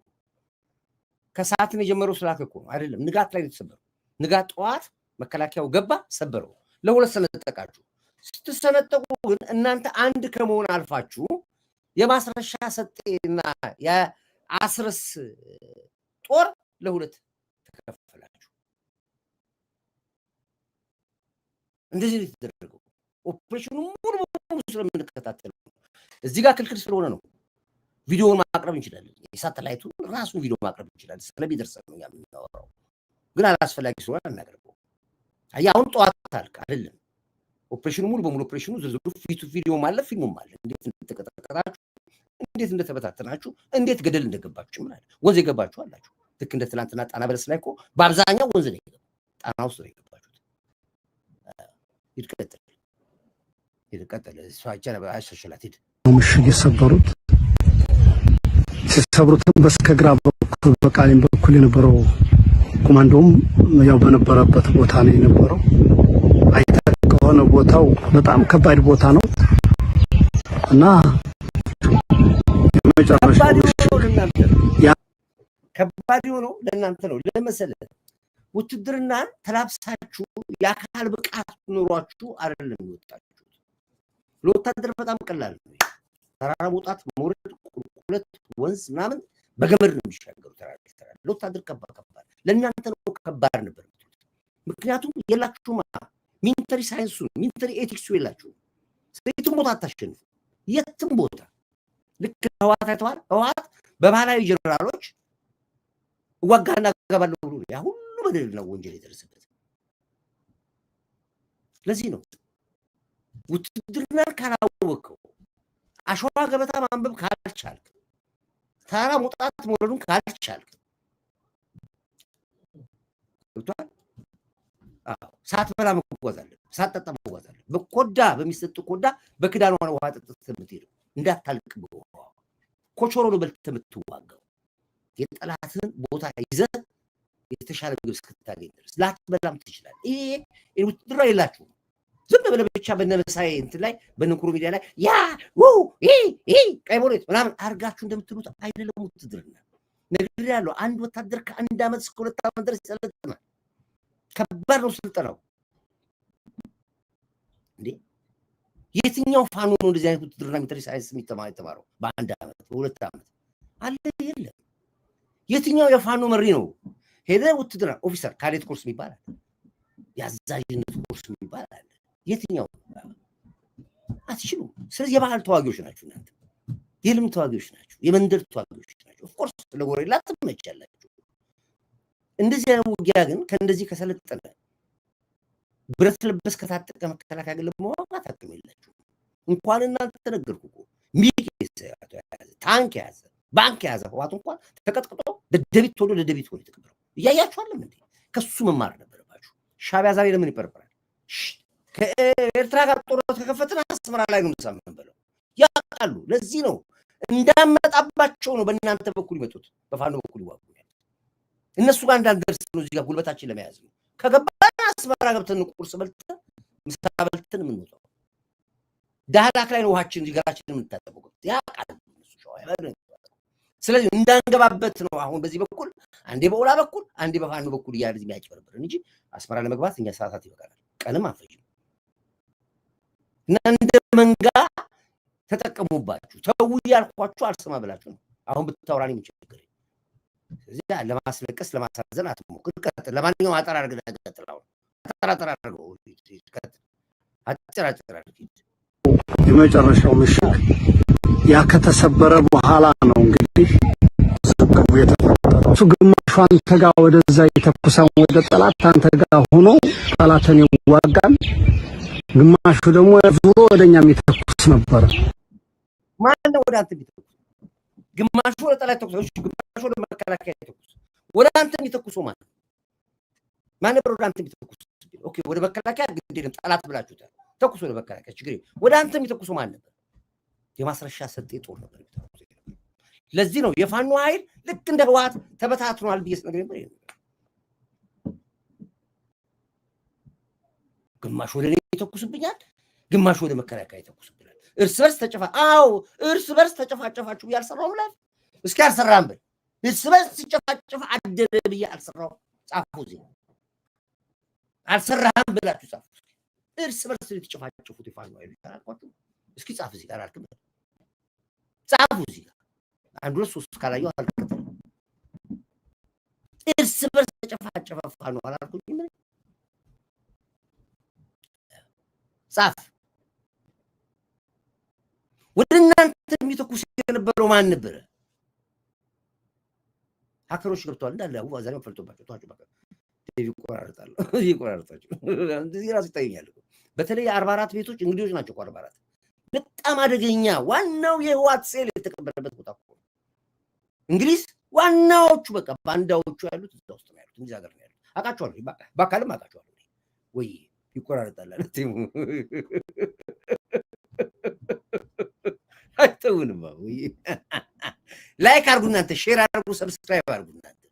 ከሰዓት ነው የጀመረው ስላከ እኮ አይደለም፣ ንጋት ላይ ነው የተሰበረው። ንጋት ጠዋት መከላከያው ገባ፣ ሰበረው። ለሁለት ሰነጠቃችሁ። ስትሰነጠቁ ግን እናንተ አንድ ከመሆን አልፋችሁ የማስረሻ ሰጤና የአስረስ ጦር ለሁለት ተከፈላችሁ። እንደዚህ ነው የተደረገው። ኦፕሬሽኑ ሙሉ በሙሉ ስለምንከታተል እዚህ ጋር ክልክል ስለሆነ ነው። ቪዲዮውን ማቅረብ እንችላለን። የሳተላይቱ ራሱን ቪዲዮ ማቅረብ እንችላለን። ስለሚደርሰን ነው የምናወራው፣ ግን አላስፈላጊ ስለሆነ አናቀርበው። አሁን ጠዋት አልክ አይደለም። ኦፕሬሽኑ ሙሉ በሙሉ ኦፕሬሽኑ ዝርዝሩ ቪዲዮም አለ፣ ፊልሙም አለ። እንዴት እንደተቀጠቀጣችሁ፣ እንዴት እንደተበታተናችሁ፣ እንዴት ገደል እንደገባችሁ ማለት ወንዝ የገባችሁ አላችሁ። ልክ እንደ ትናንትና ጣና በለስ ላይ እኮ በአብዛኛው ወንዝ ነው የገባው፣ ጣና ውስጥ ነው የገባችሁት። ይቀጥል እሷ አሸሸላት ሂድ። ምሽግ የሰበሩት ሲሰብሩትም በስተግራ በኩል በቃሊም በኩል የነበረው ኮማንዶም ያው በነበረበት ቦታ ነው የነበረው። አይተህ ከሆነ ቦታው በጣም ከባድ ቦታ ነው እና የመጨረሻው ከባድ ነው ለእናንተ ነው ለመሰለህ። ውትድርና ተላብሳችሁ የአካል ብቃት ኑሯችሁ አይደለም የወጣችሁት። ለወታደር በጣም ቀላል ነው። ተራራ መውጣት፣ መውረድ፣ ቁልቁለት፣ ወንዝ ምናምን በገመድ ነው የሚሻገሩ። ተራራ ለወታደር ከባድ ለእናንተ ነው ከባድ ነበር። ምክንያቱም የላችሁም ሚሊተሪ ሳይንሱን ሚሊተሪ ኤቲክሱ የላችሁም። የትም ቦታ አታሸንፉ። የትም ቦታ ልክ ህወሓት አይተዋል። ህወሓት በባህላዊ ጀነራሎች እዋጋና እገባለሁ ብሎ ያ ሁሉ በደልና ወንጀል የደረሰበት። ለዚህ ነው ውትድርና ካላወቀው፣ አሸዋ ገበታ ማንበብ ካልቻልክ፣ ተራራ መውጣት መውረዱን ካልቻልክ ሳትበላ መጓዝ አለብህ፣ ሳትጠጣ መጓዝ አለብህ። በኮዳ በሚሰጥ ኮዳ በክዳኗ ውሃ ጠጥተህ የምትሄደው እንዳታልቅ። ኮቾሮ ነው በልተህ የምትዋጋው። የጠላትን ቦታ ይዘህ የተሻለ ምግብ እስክታገኝ ድረስ ላትበላም ትችላለህ። ይሄ ውትድርና የላችሁም። ዝም ብለህ ብቻ በነመሳይ እንትን ላይ በነኩሩ ሚዲያ ላይ ያ ቀይ ቦሌት ምናምን አድርጋችሁ እንደምትሉት አይደለም ውትድርና። ነግሬሃለሁ። አንድ ወታደር ከ1 ዓመት እስከ 2 ዓመት ድረስ ይሰለጥናል። ከባድ ነው ስልጠናው። እንዴ የትኛው ፋኖ ነው እንደዚህ አይነት ውትድርና ሚሊተሪ ሳይንስ የተማረው በ1 ዓመት በ2 ዓመት አለ? የለም። የትኛው የፋኖ መሪ ነው ሄደ ውትድርና ኦፊሰር ካዴት ኮርስ የሚባል አለ፣ የአዛዥነት ኮርስ የሚባል አለ። የትኛው? አትችሉም። ስለዚህ የባህል ተዋጊዎች ናችሁ እናንተ፣ የልም ተዋጊዎች ናችሁ፣ የመንደር ተዋጊዎች ናችሁ። ኦፍኮርስ ለጎሬላ ትመቻላችሁ። እንደዚህ አይነት ውጊያ ግን ከእንደዚህ ከሰለጠነ ብረት ለበስ ከታጠቀ መከላከያ ግን ለመዋጋት አቅም የላችሁ። እንኳን እናንተ ተነገርኩ እኮ ሚግ የያዘ ታንክ የያዘ ባንክ ያዘ ህዋት እንኳን ተቀጥቅጦ ደደቢት ቶሎ ደደቢት ሆኖ የተቀበረው እያያችኋለም እንዴ? ከሱ መማር ነበረባችሁ። ሻቢያ ዛሬ ለምን ይበረበራል? ከኤርትራ ጋር ጦርነት ከከፈትን አስመራ ላይ ነው የምንሳምን ብለው ያውቃሉ። ለዚህ ነው እንዳመጣባቸው ነው በእናንተ በኩል ይመጡት፣ በፋኖ በኩል ይዋጉ። እነሱ ጋር እንዳንደርስ ነው እዚህ ጋር ጉልበታችን ለመያዝ ነው። ከገባን አስመራ ገብተን ቁርስ በልተን ምሳ በልተን የምንወጣው ዳህላክ ላይ ነው ውሃችን ሊገራችን የምንታጠበው ያውቃሉ እነሱ ሸዋ። ስለዚህ እንዳንገባበት ነው አሁን በዚህ በኩል አንዴ በኦላ በኩል አንዴ በፋኖ በኩል እያለ የሚያጭበረብረን እንጂ አስመራ ለመግባት እኛ ሰዓታት ይበቃናል፣ ቀንም አንፈጅም። እና እንደ መንጋ ተጠቀሙባችሁ። ተው ያልኳችሁ አልሰማ ብላችሁ ነው አሁን ብታወራኝ ምን ችግር? ስለዚህ ለማስለቀስ ለማሳዘን አትሞክር። ቀጥል። ለማንኛውም አጠር አድርገህ ቀጥል። አሁን አጠር አድርገው ቀጥል። አጠር አድርገህ የመጨረሻው ምሽግ ያ ከተሰበረ በኋላ ነው እንግዲህ ዝግቡ የተፈጠረው። እሱ ግማሹ አንተ ጋር ወደዛ የተኩሳን ወደ ጠላት አንተ ጋር ሆኖ ጠላትን ይዋጋል፣ ግማሹ ደግሞ ዙሮ ወደኛ የሚተኩስ ነበር። ማን ነው ወደ አንተ የሚተኩስ? ግማሹ ወደ ጠላት ተኩስ፣ ግማሹ ወደ መከላከያ ተኩስ። ወደ አንተ የሚተኩሰው ማን ነበር? ወደ አንተ የሚተኩስ ኦኬ፣ ወደ መከላከያ ግዴለም ጠላት ብላችሁታል። ተኩስ ወደ መከላከያ ችግር። ወደ አንተ የሚተኩሰው ማን ነበር? የማስረሻ ሰጤ ጦር ነበር የሚተኩሰው። ለዚህ ነው የፋኖ ኃይል ልክ እንደ ህወሓት ተበታትኗል ብዬ ስነግርህ ነበር። ግማሹ ወደ እኔ ይተኩስብኛል፣ ግማሹ ወደ መከላከያ ይተኩስብኛል። እርስ በርስ ተጨፋጨፋችሁ ብዬ አልሰራሁም። ላይ እስኪ አልሰራም ብል እርስ በርስ ሲጨፋጨፍ አደረ ብዬ አልሰራሁም። ጻፉ እዚህ አልሰራህም ብላችሁ ጻፉ። እርስ በርስ የተጨፋጨፉት የፋኖ ኃይሎች አላልኳችሁም? እስኪ ጻፍ እዚህ ጋር አልክም ጻፉ እዚህ ጋር አንድ ሁለት ሶስት ካላየሁ አልከተለም። እርስ በርስ ተጨፋጨፈ ፋኖ አላልኩኝም? ጻፍ። ወደ እናንተ የሚተኩስ የነበረው ማን ነበረ? ሀከሮች ገብተዋል እንዳለ አዛሬም ፈልቶባቸው ተዋቸው። በቃ ይቆራርጣቸው እንደዚህ ራሱ ይታየኛል። በተለይ 44 ቤቶች እንግዲዎች ናቸው። 44 በጣም አደገኛ ዋናው የህወሓት ሴል የተቀበረበት ቦታ እኮ እንግሊዝ ዋናዎቹ በቃ ባንዳዎቹ ያሉት እዛ ውስጥ ነው ያሉት። እንግሊዝ ሀገር ነው ያሉት። አውቃቸዋለሁ፣ በአካልም አውቃቸዋለሁ። ወይ ይቆራርጣል አለቴሙ አይተውንም። ወይ ላይክ አድርጉ እናንተ፣ ሼር አድርጉ፣ ሰብስክራይብ አድርጉ እናንተ።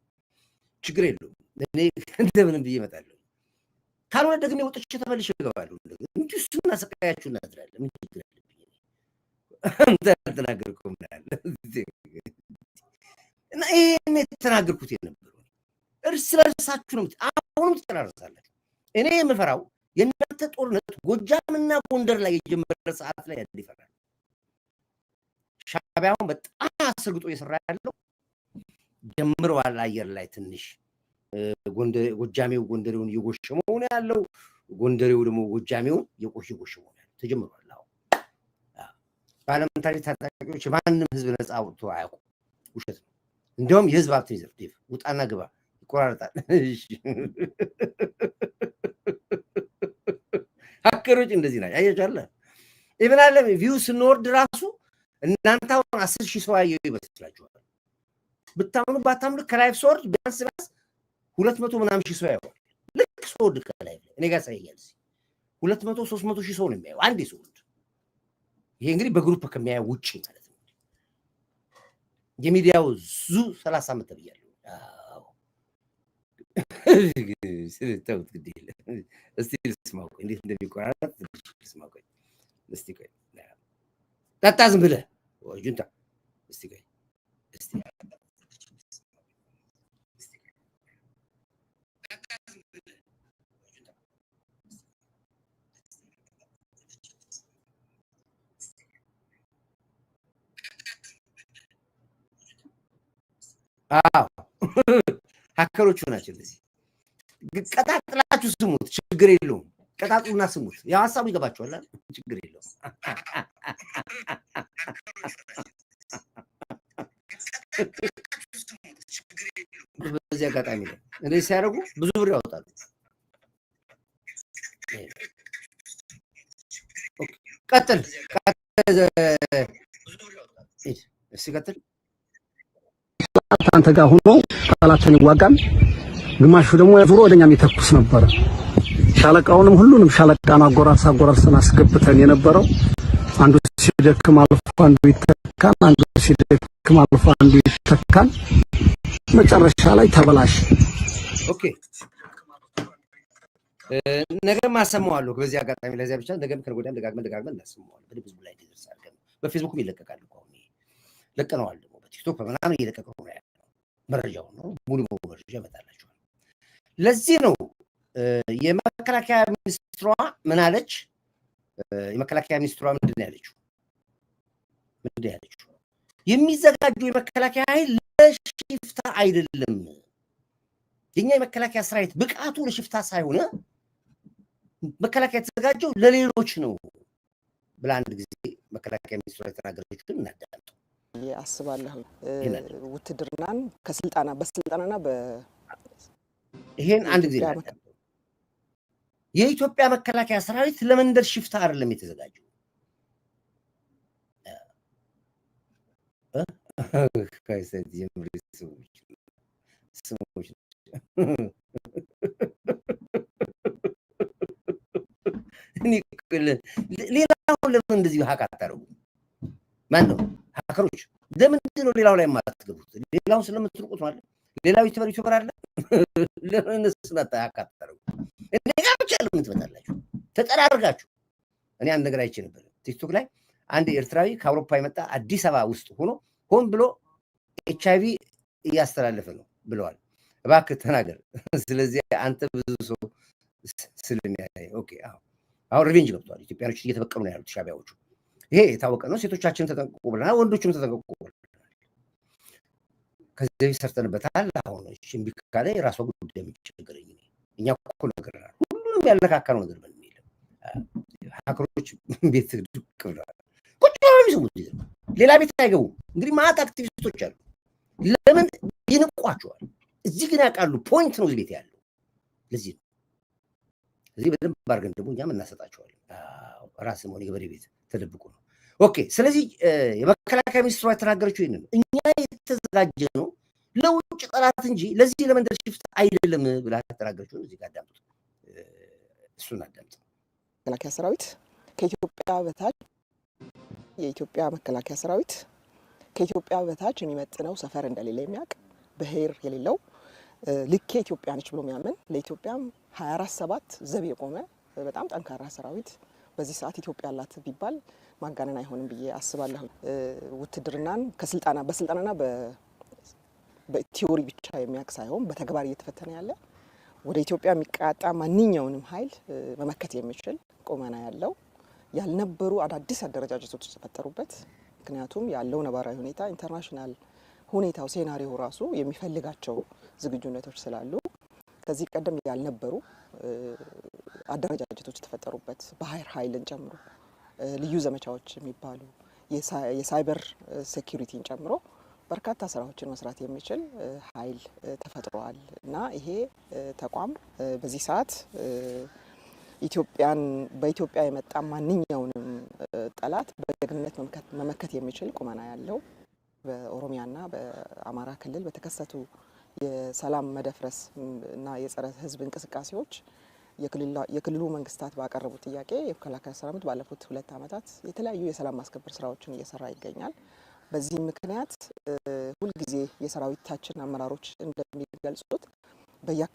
ችግር የለውም። እኔ እንደምንም ብዬ እመጣለሁ። ካልሆነ ደግሜ ወጥቼ ተመልሼ እገባለሁ። እንዲሁ እሱን አሰቃያችሁ እናድራለን። ምን ችግር አለብኝ? አንተ አልተናገርኩም ምናለ እና ይሄን የተናገርኩት የነበረው እርስ በርሳችሁ ነው። አሁንም ትጨራርሳላችሁ። እኔ የምፈራው የእናንተ ጦርነት ጎጃምና ጎንደር ላይ የጀመረ ሰዓት ላይ ይፈራል። ሻቢያውን በጣም አስርግጦ እየሰራ ያለው ጀምረዋል። አየር ላይ ትንሽ ጎጃሜው ጎንደሬውን እየጎሸመው ነው ያለው። ጎንደሬው ደግሞ ጎጃሜውን እየጎሸመው ነው ያለው። ተጀምሯል። አሁን ፓርላሜንታሪ ታጣቂዎች ማንም ህዝብ ነፃ አውጥቶ አያውቁም። ውሸት ነው። እንደውም የህዝብ ሀብት ይዘርፍ ውጣና ግባ ይቆራርጣል። ሀከሮች እንደዚህ ናቸው። አያችኋል። ኢቭን አለ ቪው ስንወርድ ራሱ እናንተ አሁን 10,000 ሰው ያየው ይመስላችኋል። ብታምኑ ባታምኑ ከላይፍ ስወርድ ቢያንስ 200 ምናምን ሺህ ሰው ያየዋል። ልክ ስወርድ ከላይፍ እኔ ጋር ሳይያል 200 300 ሺህ ሰው ነው የሚያየው አንዴ ስወርድ። ይሄ እንግዲህ በግሩፕ ከሚያየው ውጪ ማለት ነው። የሚዲያው ዙ 30 ዓመት ተብያለሁ። አዎ ስለተውት ግድ የለም። እስቲ ልስማው እንዴት እንደሚቆራረጥ ልስማው። እስቲ ቆይ ጠጣ ዝም ብለህ ጁንታ። እስቲ ቆይ እስቲ ሀከሮቹ ናቸው እንደዚህ። ቀጣጥላችሁ ስሙት፣ ችግር የለውም። ቀጣጥሉና ስሙት። ያው ሀሳቡ ይገባችኋል፣ ችግር የለውም። በዚህ አጋጣሚ ነው እንደዚህ ሲያደርጉ ብዙ ብር ያወጣሉ። ቀጥል እስኪ ቀጥል ጠላት አንተ ጋር ሆኖ ጠላትን ይዋጋል፣ ግማሹ ደግሞ ዙሮ ወደኛም ይተኩስ ነበር። ሻለቃውንም ሁሉንም ሻለቃን አጎራርሰን አስገብተን የነበረው አንዱ ሲደክም አልፎ አንዱ ይተካል፣ አንዱ ሲደክም አልፎ አንዱ ይተካል። መጨረሻ ላይ ተበላሽ። ኦኬ ነገም አሰማዋለሁ። በዚህ አጋጣሚ ለዚያ ብቻ ነገም ከነገወዲያም ደጋግመን እናሰማዋለን። በህዝቡ ላይ እንዲደርስ አድርገን በፌስቡክም ይለቀቃል እኮ አሁን ለቀነዋል። ደግሞ በቲክቶክ በምናምን እየለቀቀው ነው ያለው መረጃው ነው። ሙሉ መረጃ ይመጣላችኋል። ለዚህ ነው የመከላከያ ሚኒስትሯ ምን አለች? የመከላከያ ሚኒስትሯ ምንድን ያለችው? የሚዘጋጁ የመከላከያ ኃይል ለሽፍታ አይደለም። የኛ የመከላከያ ሰራዊት ብቃቱ ለሽፍታ ሳይሆን መከላከያ የተዘጋጀው ለሌሎች ነው ብላ አንድ ጊዜ መከላከያ ሚኒስትሯ የተናገረችውን እናዳምጠው አስባለሁ። ውትድርናን በስልጣናና ይሄን አንድ ጊዜ የኢትዮጵያ መከላከያ ሰራዊት ለመንደር ሽፍታ አይደለም የተዘጋጀው። ካይሰት ስሞች ሌላውን ለምን እንደዚህ ሀቅ አታደርጉ? ማን ነው ሀከሮች? ለምንድን ነው ሌላው ላይ የማትገቡት? ሌላውን ስለምትርቁት ማለት ሌላው ዩቲዩበር አለ። ለምን ስለታ ሀቅ አታደርጉ? እኔ ጋር ብቻ ለምን ትመጣላችሁ? ተጠራርጋችሁ። እኔ አንድ ነገር አይቼ ነበር ቲክቶክ ላይ አንድ ኤርትራዊ ከአውሮፓ የመጣ አዲስ አበባ ውስጥ ሆኖ ሆን ብሎ ኤችአይቪ እያስተላለፈ ነው ብለዋል። እባክህ ተናገር። ስለዚህ አንተ ብዙ ሰው ስለሚያይ ኦኬ አሁን ሪቬንጅ ገብቷል። ኢትዮጵያኖች እየተበቀሉ ነው ያሉት ሻቢያዎቹ። ይሄ የታወቀ ነው። ሴቶቻችንን ተጠንቀቁ ብለናል፣ ወንዶችም ተጠንቀቁ ብለናል። ከዚህ ሰርተንበታል። አሁን እምቢ ካለ የራሷ ጉዳይ የሚቸገረኝ እኛ እኮ ነግረናል። ሁሉንም ያለካከለው ነገር ምን የሚል ሀከሮች ቤት ድቅ ብለዋል። ቁጭ ብለው የሚሰሙት ሌላ ቤት አይገቡም። እንግዲህ ማት አክቲቪስቶች አሉ። ለምን ይንቋቸዋል? እዚህ ግን ያውቃሉ። ፖይንት ነው እዚህ ቤት ያለው። ለዚህ ነው እዚህ በደንብ አድርገን ደግሞ እኛም እናሰጣቸዋለን። ራስም ሆነ የገበሬ ቤት ተደብቆ ነው። ኦኬ። ስለዚህ የመከላከያ ሚኒስትሯ የተናገረችው ይህንን እኛ የተዘጋጀ ነው ለውጭ ጠላት እንጂ ለዚህ ለመንደር ሽፍታ አይደለም ብላ ተናገረችው። እዚህ ጋር አዳምጡ፣ እሱን አዳምጡ። መከላከያ ሰራዊት ከኢትዮጵያ በታች የኢትዮጵያ መከላከያ ሰራዊት ከኢትዮጵያ በታች የሚመጥነው ሰፈር እንደሌለ የሚያውቅ ብሔር የሌለው ልኬ ኢትዮጵያ ነች ብሎ የሚያምን ለኢትዮጵያም 24/7 ዘብ የቆመ በጣም ጠንካራ ሰራዊት በዚህ ሰዓት ኢትዮጵያ አላት ቢባል ማጋነን አይሆንም ብዬ አስባለሁ። ውትድርናን በስልጣናና በቲዮሪ ብቻ የሚያውቅ ሳይሆን በተግባር እየተፈተነ ያለ ወደ ኢትዮጵያ የሚቃጣ ማንኛውንም ኃይል መመከት የሚችል ቁመና ያለው ያልነበሩ አዳዲስ አደረጃጀቶች የተፈጠሩበት ምክንያቱም ያለው ነባራዊ ሁኔታ ኢንተርናሽናል ሁኔታው ሴናሪዮ ራሱ የሚፈልጋቸው ዝግጁነቶች ስላሉ ከዚህ ቀደም ያልነበሩ አደረጃጀቶች የተፈጠሩበት ባህር ኃይልን ጨምሮ ልዩ ዘመቻዎች የሚባሉ የሳይበር ሴኩሪቲን ጨምሮ በርካታ ስራዎችን መስራት የሚችል ኃይል ተፈጥሯል እና ይሄ ተቋም በዚህ ሰዓት በኢትዮጵያ የመጣ ማንኛውንም ጠላት በጀግንነት መመከት የሚችል ቁመና ያለው በኦሮሚያና በአማራ ክልል በተከሰቱ የሰላም መደፍረስ እና የጸረ ሕዝብ እንቅስቃሴዎች የክልሉ መንግስታት ባቀረቡት ጥያቄ የመከላከያ ሰራዊት ባለፉት 2 ዓመታት የተለያዩ የሰላም ማስከበር ስራዎችን እየሰራ ይገኛል። በዚህ ምክንያት ሁልጊዜ የሰራዊታችን አመራሮች እንደሚገልጹት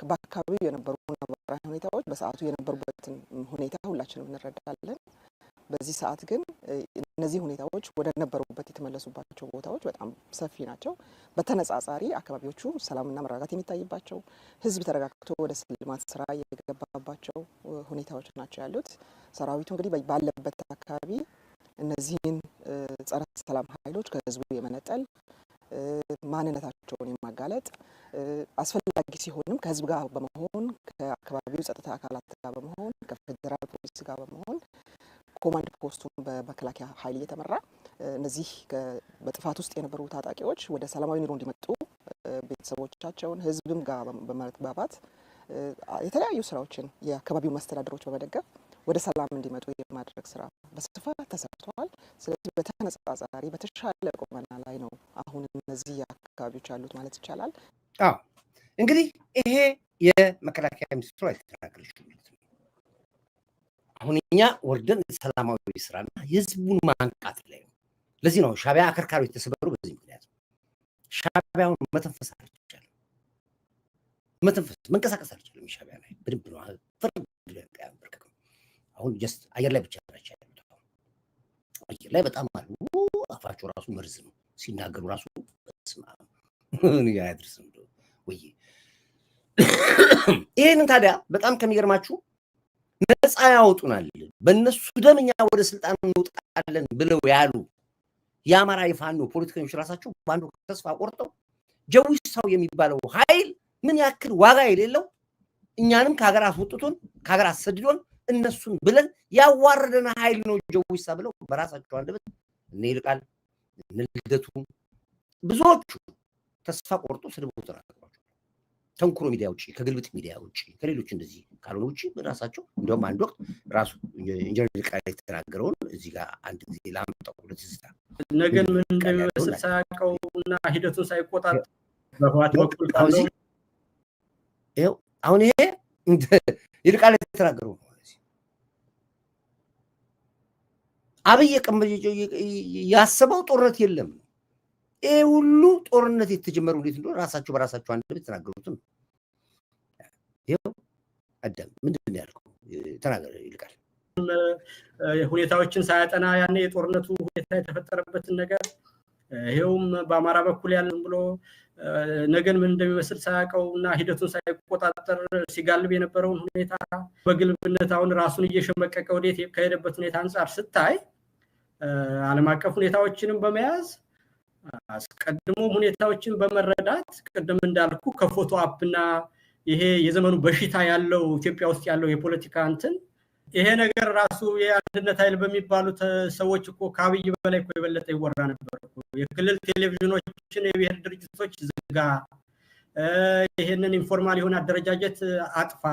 በአካባቢው የነበሩ ነባራዊ ሁኔታዎች በሰዓቱ የነበሩበትን ሁኔታ ሁላችንም እንረዳለን። በዚህ ሰዓት ግን እነዚህ ሁኔታዎች ወደ ነበሩበት የተመለሱባቸው ቦታዎች በጣም ሰፊ ናቸው። በተነጻጻሪ አካባቢዎቹ ሰላምና መረጋጋት የሚታይባቸው ህዝብ ተረጋግቶ ወደ ልማት ስራ የገባባቸው ሁኔታዎች ናቸው ያሉት። ሰራዊቱ እንግዲህ ባለበት አካባቢ እነዚህን ጸረ ሰላም ኃይሎች ከህዝቡ የመነጠል ማንነታቸውን የማጋለጥ አስፈላጊ ሲሆንም ከህዝብ ጋር በመሆን ከአካባቢው ጸጥታ አካላት ጋር በመሆን ከፌዴራል ፖሊስ ጋር በመሆን ኮማንድ ፖስቱን በመከላከያ ኃይል እየተመራ እነዚህ በጥፋት ውስጥ የነበሩ ታጣቂዎች ወደ ሰላማዊ ኑሮ እንዲመጡ ቤተሰቦቻቸውን ህዝብም ጋር በመግባባት የተለያዩ ስራዎችን የአካባቢው መስተዳድሮች በመደገፍ ወደ ሰላም እንዲመጡ የማድረግ ስራ በስፋት ተሰርቷል። ስለዚህ በተነጻጻሪ በተሻለ ቁመና ላይ ነው አሁን እነዚህ አካባቢዎች ያሉት ማለት ይቻላል። አዎ እንግዲህ ይሄ የመከላከያ ሚኒስትሩ አይተናገረችው ማለት ነው። አሁን እኛ ወርደን ሰላማዊ ስራና የህዝቡን ማንቃት ላይ ነው። ለዚህ ነው ሻዕቢያ አከርካሪዎች የተሰበሩ በዚህ ምክንያት ነው። ሻዕቢያውን መተንፈስ አልቻለም። መንቀሳቀስ አልቻለም። ሻዕቢያ ላይ በደንብ ነው ፍርድ ያንበርከከው። አሁን ጀስት አየር ላይ ብቻ ናቸው ያሉት። አየር ላይ በጣም አሉ። አፋቸው ራሱ መርዝ ነው ሲናገሩ ራሱ በስማ ያድርስም ወይ። ይሄንን ታዲያ በጣም ከሚገርማችሁ ነፃ ያወጡናል በእነሱ ደም እኛ ወደ ስልጣን እንወጣለን ብለው ያሉ የአማራ የፋኖ ፖለቲከኞች ራሳቸው በአንድ ወቅት ተስፋ ቆርጠው ጀዊሳው የሚባለው ኃይል ምን ያክል ዋጋ የሌለው እኛንም ከሀገር አስወጥቶን ከሀገር አሰድዶን እነሱን ብለን ያዋረደን ኃይል ነው ጀዊሳ ብለው በራሳቸው አንደበት እነ ይልቃል እነ ልደቱ ብዙዎቹ ተስፋ ቆርጦ ስድቦ ተናግረዋል። ተንኩሮ ሚዲያ ውጪ ከግልብጥ ሚዲያ ውጪ ከሌሎች እንደዚህ ካልሆነ ውጪ በራሳቸው እንደውም አንድ ወቅት ራሱ ኢንጂነር ይልቃል የተናገረውን እዚህ ጋር አንድ ጊዜ ላምጣው ለትዝታ ነገን ምን እንደሚመስል ሳያውቀውና ሂደቱን ሳይቆጣጠር በህወሓት በኩል ይኸው አሁን ይሄ ይልቃል የተናገረው ነው። አብይ ያሰበው ጦርነት የለም። ይሄ ሁሉ ጦርነት የተጀመረው እንዴት እንደሆነ ራሳቸው በራሳቸው አንደበት የተናገሩትም ይኸው አዳም ምንድን ያልከው ተናገረ ይልቃል። ሁኔታዎችን ሳያጠና ያኔ የጦርነቱ ሁኔታ የተፈጠረበትን ነገር ይሄውም በአማራ በኩል ያለን ብሎ ነገን ምን እንደሚመስል ሳያውቀውና ሂደቱን ሳይቆጣጠር ሲጋልብ የነበረውን ሁኔታ በግልብነት አሁን ራሱን እየሸመቀቀ ወዴት ከሄደበት ሁኔታ አንጻር ስታይ ዓለም አቀፍ ሁኔታዎችንም በመያዝ አስቀድሞ ሁኔታዎችን በመረዳት ቅድም እንዳልኩ ከፎቶ አፕና ይሄ የዘመኑ በሽታ ያለው ኢትዮጵያ ውስጥ ያለው የፖለቲካ እንትን ይሄ ነገር ራሱ የአንድነት ኃይል በሚባሉት ሰዎች እኮ ከአብይ በላይ እኮ የበለጠ ይወራ ነበር እኮ። የክልል ቴሌቪዥኖችን የብሔር ድርጅቶች ዝጋ፣ ይሄንን ኢንፎርማል የሆነ አደረጃጀት አጥፋ፣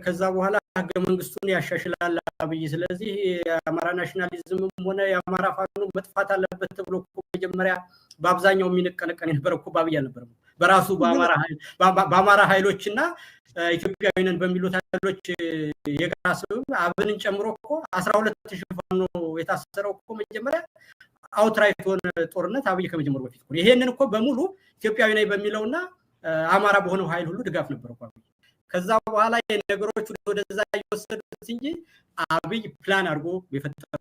ከዛ በኋላ ህገ መንግስቱን ያሻሽላል አብይ። ስለዚህ የአማራ ናሽናሊዝምም ሆነ የአማራ ፋኖ መጥፋት አለበት ተብሎ እኮ መጀመሪያ በአብዛኛው የሚነቀነቀን የነበረ እኮ በአብይ አልነበረም። በራሱ በአማራ ኃይሎችና ኢትዮጵያዊንን በሚሉት ኃይሎች የጋራ ስብብ አብንን ጨምሮ እኮ 12000 ፋኖ የታሰረው እኮ መጀመሪያ አውትራይት ሆነ ጦርነት አብይ ከመጀመሩ በፊት እኮ። ይሄንን እኮ በሙሉ ኢትዮጵያዊ ነኝ በሚለውና አማራ በሆነው ኃይል ሁሉ ድጋፍ ነበር እኮ አብይ። ከዛ በኋላ የነገሮች ወደዛ እየወሰዱት እንጂ አብይ ፕላን አድርጎ የፈጠረው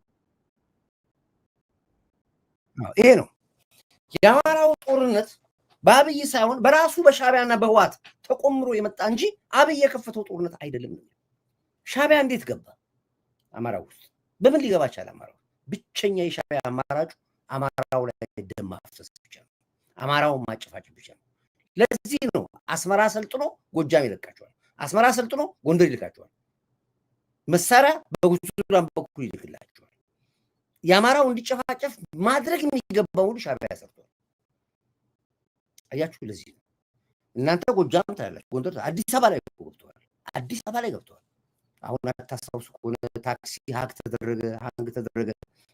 ይሄ ነው። የአማራው ጦርነት በአብይ ሳይሆን በራሱ በሻዕቢያና በህወሓት ተቆምሮ የመጣ እንጂ አብይ የከፈተው ጦርነት አይደለም። ሻዕቢያ እንዴት ገባ አማራው ውስጥ? በምን ሊገባ ቻለ? አማራው ብቸኛ የሻዕቢያ አማራጩ አማራው ላይ ደም ማፍሰስ ብቻ ነው። አማራውን ማጨፋጨፍ ብቻ ነው። ለዚህ ነው አስመራ ሰልጥኖ ጎጃም ይለቃቸዋል። አስመራ ሰልጥኖ ጎንደር ይልካቸዋል። መሳሪያ በጉዙላን በኩል ይልክላቸዋል። የአማራው እንዲጨፋጨፍ ማድረግ የሚገባው ሁሉ ሻዕቢያ ሰርቷል። አያችሁ፣ ለዚህ ነው እናንተ ጎጃም ታያላችሁ፣ ጎንደር፣ አዲስ አበባ ላይ ገብተዋል። አዲስ አበባ ላይ ገብተዋል። አሁን አታስታውሱ ከሆነ ታክሲ ሀክ ተደረገ፣ ሀንግ ተደረገ፣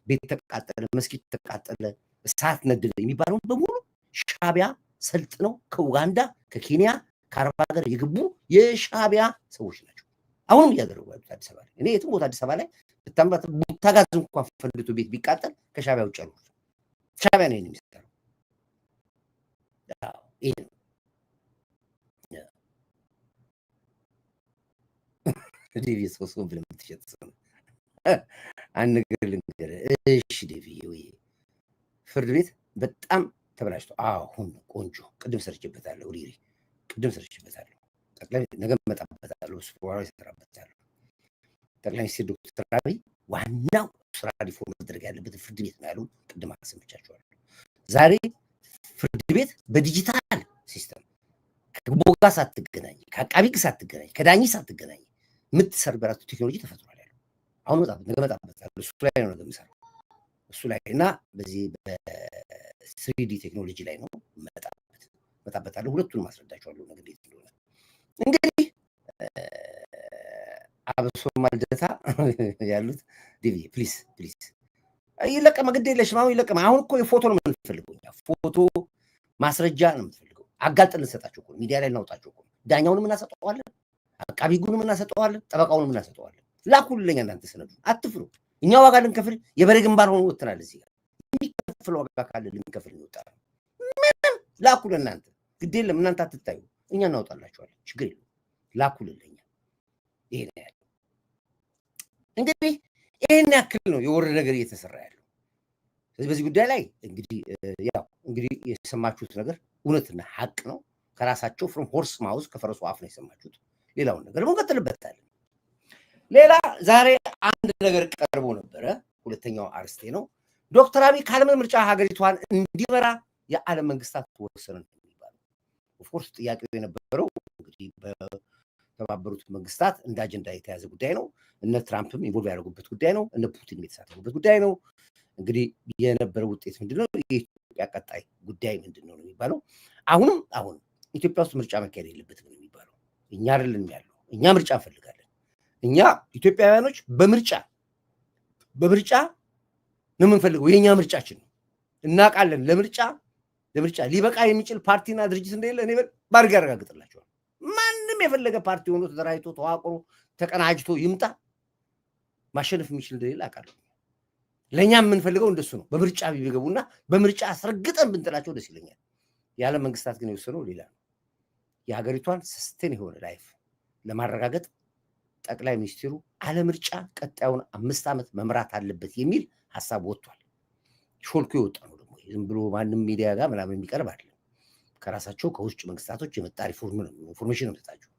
ቤት ተቃጠለ፣ መስጊድ ተቃጠለ፣ እሳት ነደደ የሚባለውን በሙሉ ሻዕቢያ ሰልጥነው ከኡጋንዳ ከኬንያ ከአረብ ሀገር የገቡ የሻዕቢያ ሰዎች ናቸው። አሁንም እያደረጉ ያሉት አዲስ አበባ ላይ። እኔ የትም ቦታ አዲስ አበባ ላይ ቡታጋዝ እንኳን ፈንድቶ ቤት ቢቃጠል ከሻዕቢያ ውጭ ያሉ ሻዕቢያ ነው የሚሰራው። ይሄ ነው ዴቪ ሶስኮን ብለህ የምትሸጥ ሰው ነው። አንድ ነገር ልንገርህ። እሺ ዴቪ፣ ወይ ፍርድ ቤት በጣም ተበላሽቶ አሁን ቆንጆ ቅድም ሰርችበታለሁ። ሪሪ ቅድም ሰርችበታለሁ። ጠቅላይ ነገ መጣበታለሁ። ስፖራ ይሰራበታለሁ። ጠቅላይ ሚኒስትር ዶክተር አብይ ዋናው ስራ ሪፎርም መደረግ ያለበት ፍርድ ቤት ነው ያሉ ቅድም አሰምቻቸዋለሁ። ዛሬ ፍርድ ቤት በዲጂታል ሲስተም ከቦጋ ሳትገናኝ ከአቃቢ ሕግ ሳትገናኝ ከዳኝ ሳትገናኝ የምትሰርበራት ቴክኖሎጂ ተፈጥሯል ያለው። አሁን ነገ መጣበታለሁ። እሱ ላይ ነው ነገ የምሰራው እሱ ላይ እና በዚህ በስሪዲ ቴክኖሎጂ ላይ ነው መጣበታለሁ። ሁለቱን ማስረዳቸዋለሁ ነገ እንዴት እንደሆነ። እንግዲህ በሶማል ደታ ያሉት ዲቪ ፕሊዝ ይለቀም ግድ የለሽም አሁን ይለቀም አሁን እኮ የፎቶ ነው የምንፈልገው ፎቶ ማስረጃ ነው የምንፈልገው አጋልጠን እንሰጣቸው እኮ ሚዲያ ላይ እናውጣቸው እኮ ዳኛውንም እናሰጠዋለን አቃቢ ጉንም እናሰጠዋለን ጠበቃውንም እናሰጠዋለን ላኩልኝ እናንተ ሰነዱ አትፍሩ እኛ ዋጋ ልንከፍል የበሬ ግንባር ሆኖ ወጥተናል እዚህ ጋር የሚከፍል ዋጋ ካለ ልንከፍል እንወጣለን ምንም ላኩልን እናንተ ግድ የለም እናንተ አትታዩ እኛ እናውጣላችኋለን ችግር የለም ላኩልኝ ይሄ ነው ያለው እንግዲህ ይሄን ያክል ነው የወረደ ነገር እየተሰራ ያለው በዚህ ጉዳይ ላይ እንግዲህ የሰማችሁት ነገር እውነትና ሐቅ ነው ከራሳቸው ፍሮም ሆርስ ማውዝ ከፈረሱ አፍ ነው የሰማችሁት ሌላውን ነገር ደግሞ እንቀጥልበታለን ሌላ ዛሬ አንድ ነገር ቀርቦ ነበረ ሁለተኛው አርስቴ ነው ዶክተር አብይ ካለምን ምርጫ ሀገሪቷን እንዲመራ የዓለም መንግስታት ወሰኑ የሚባለው ኦፍ ኮርስ ጥያቄው የነበረው እንግዲህ በተባበሩት መንግስታት እንደ አጀንዳ የተያዘ ጉዳይ ነው እነ ትራምፕም ኢንቮልቭ ያደረጉበት ጉዳይ ነው እነ ፑቲን የተሳተፉበት ጉዳይ ነው እንግዲህ የነበረው ውጤት ምንድነው የኢትዮጵያ ቀጣይ ጉዳይ ምንድነው ነው የሚባለው አሁን ኢትዮጵያ ውስጥ ምርጫ መካሄድ የለበትም ነው የሚባለው እኛ አይደለም ያለው እኛ ምርጫ እንፈልጋለን እኛ ኢትዮጵያውያኖች በምርጫ ነው የምንፈልገው የኛ ምርጫችን ነው እናውቃለን ለምርጫ ሊበቃ የሚችል ፓርቲና ድርጅት እንደሌለ እኔ ባርጋ ያረጋግጥላችኋል ማንም የፈለገ ፓርቲ ሆኖ ተደራጅቶ ተዋቅሮ ተቀናጅቶ ይምጣ ማሸነፍ የሚችል እንደሌለ አውቃለሁ ለኛ የምንፈልገው እንደሱ ነው በምርጫ ቢገቡና በምርጫ አስረግጠን ብንጥላቸው ደስ ይለኛል የዓለም መንግስታት ግን የወሰነው ሌላ ነው የሀገሪቷን ሰስቴን የሆነ ላይፍ ለማረጋገጥ ጠቅላይ ሚኒስትሩ አለምርጫ ቀጣዩን 5 ዓመት መምራት አለበት የሚል ሐሳብ ወጥቷል ሾልኮ የወጣ ነው ደግሞ ዝም ብሎ ማንም ሚዲያ ጋር ምናምን የሚቀርብ አይደለም ከራሳቸው ከውጭ መንግስታቶች የመጣ ኢንፎርሜሽን ነው ተጣጣው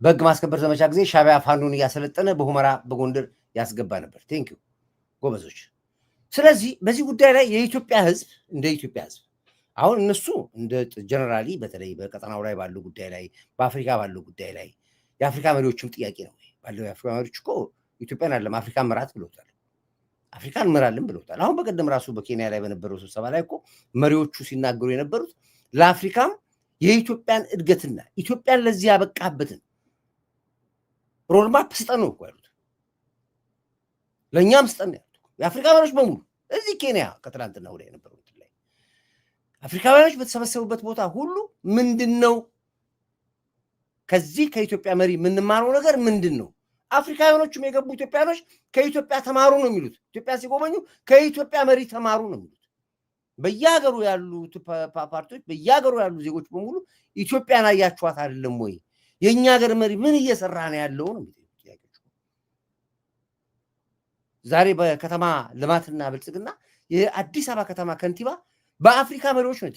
በግ ማስከበር ዘመቻ ጊዜ ሻዕቢያ ፋኖን እያሰለጠነ በሁመራ በጎንደር ያስገባ ነበር ቴንኪው ጎበዞች ስለዚህ በዚህ ጉዳይ ላይ የኢትዮጵያ ህዝብ እንደ ኢትዮጵያ ህዝብ አሁን እነሱ እንደ ጀነራሊ በተለይ በቀጠናው ላይ ባለው ጉዳይ ላይ በአፍሪካ ባለው ጉዳይ ላይ የአፍሪካ መሪዎችም ጥያቄ ነው ባለው የአፍሪካ መሪዎች እኮ ኢትዮጵያን አይደለም አፍሪካን መራት ብለውታል አፍሪካን መራልን ብለውታል አሁን በቀደም ራሱ በኬንያ ላይ በነበረው ስብሰባ ላይ እኮ መሪዎቹ ሲናገሩ የነበሩት ለአፍሪካም የኢትዮጵያን እድገትና ኢትዮጵያን ለዚህ ያበቃበትን ሮድማፕ ስጠን ነው እኮ ያሉት ለእኛም ስጠን ያሉት የአፍሪካ መሪዎች በሙሉ እዚህ ኬንያ ከትላንትና ወዲያ የነበሩት ላይ አፍሪካውያኖች በተሰበሰቡበት ቦታ ሁሉ ምንድነው ከዚህ ከኢትዮጵያ መሪ የምንማረው ነገር ምንድነው አፍሪካውያኖችም የገቡ ኢትዮጵያኖች ከኢትዮጵያ ተማሩ ነው የሚሉት ኢትዮጵያ ሲጎበኙ ከኢትዮጵያ መሪ ተማሩ ነው የሚሉት በየሀገሩ ያሉ ፓርቲዎች በየሀገሩ ያሉ ዜጎች በሙሉ ኢትዮጵያን አያችኋት አይደለም ወይ የኛ ሀገር መሪ ምን እየሰራ ነው ያለው ነው ጥያቄው ዛሬ በከተማ ልማትና ብልጽግና የአዲስ አበባ ከተማ ከንቲባ በአፍሪካ መሪዎች ነው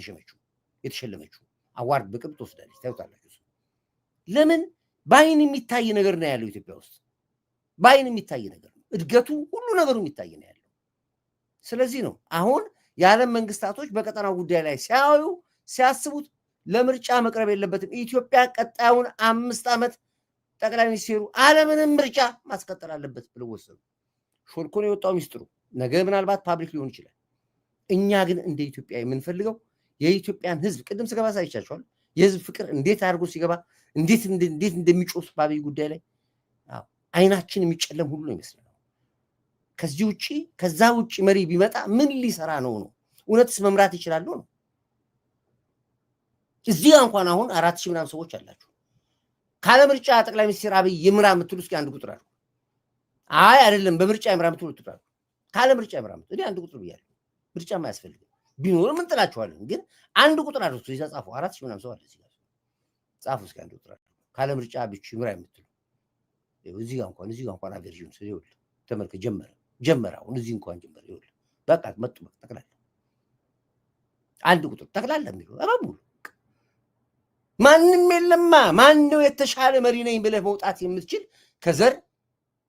የተሸለመችው አዋርድ በቅብ ተወስዳለች ታዩታላችሁ ለምን ባይን የሚታይ ነገር ነው ያለው ኢትዮጵያ ውስጥ ባይን የሚታይ ነገር ነው እድገቱ ሁሉ ነገሩ የሚታይ ነው ያለው ስለዚህ ነው አሁን የዓለም መንግስታቶች በቀጠናው ጉዳይ ላይ ሲያስቡት ለምርጫ መቅረብ የለበትም ኢትዮጵያ ቀጣዩን 5 ዓመት ጠቅላይ ሚኒስትሩ ዓለምንም ምርጫ ማስቀጠል አለበት ብለው ወሰኑ ሾልኮ ነው የወጣው ሚስጥሩ ነገ ምናልባት ፓብሊክ ሊሆን ይችላል እኛ ግን እንደ ኢትዮጵያ የምንፈልገው የኢትዮጵያን ህዝብ ቅድም ስገባ ሳይቻችኋል የህዝብ ፍቅር እንዴት አድርጎ ሲገባ እንዴት እንደሚጮስ ባብይ ጉዳይ ላይ አይናችን የሚጨለም ሁሉ ይመስላል ከዛ ውጪ መሪ ቢመጣ ምን ሊሰራ ነው እውነትስ መምራት ይችላል ነው እዚህ እንኳን አሁን 4000 ምናምን ሰዎች አላችሁ ካለ ምርጫ ጠቅላይ ሚኒስትር አብይ ይምራ የምትሉ እስኪ አንድ ቁጥር አሉ አይ አይደለም በምርጫ ይምራ የምትሉ ትጥራሉ ካለ ምርጫ ይምራ እኔ አንድ ቁጥር ብያለሁ ምርጫ ማያስፈልግ ቢኖር ምን ጥላችኋለን ግን አንድ ቁጥር አድርጉት ይጻፉ 4000 ምናምን ሰው አለ እዚህ ጋር ጻፉ እስኪ አንድ ቁጥር ካለ ምርጫ ብቻ ይምራ የምትሉ እዚህ እንኳን አቨርጂን ሲሆን ተመልከ ጀመረው እዚህ እንኳን ጀመረ ይሁን በቃ መጡ ተከላለ አንድ ቁጥር ተከላለ የሚሉ አባቡ ማንም የለማ ማንነው የተሻለ መሪ ነኝ ብለህ መውጣት የምትችል ከዘር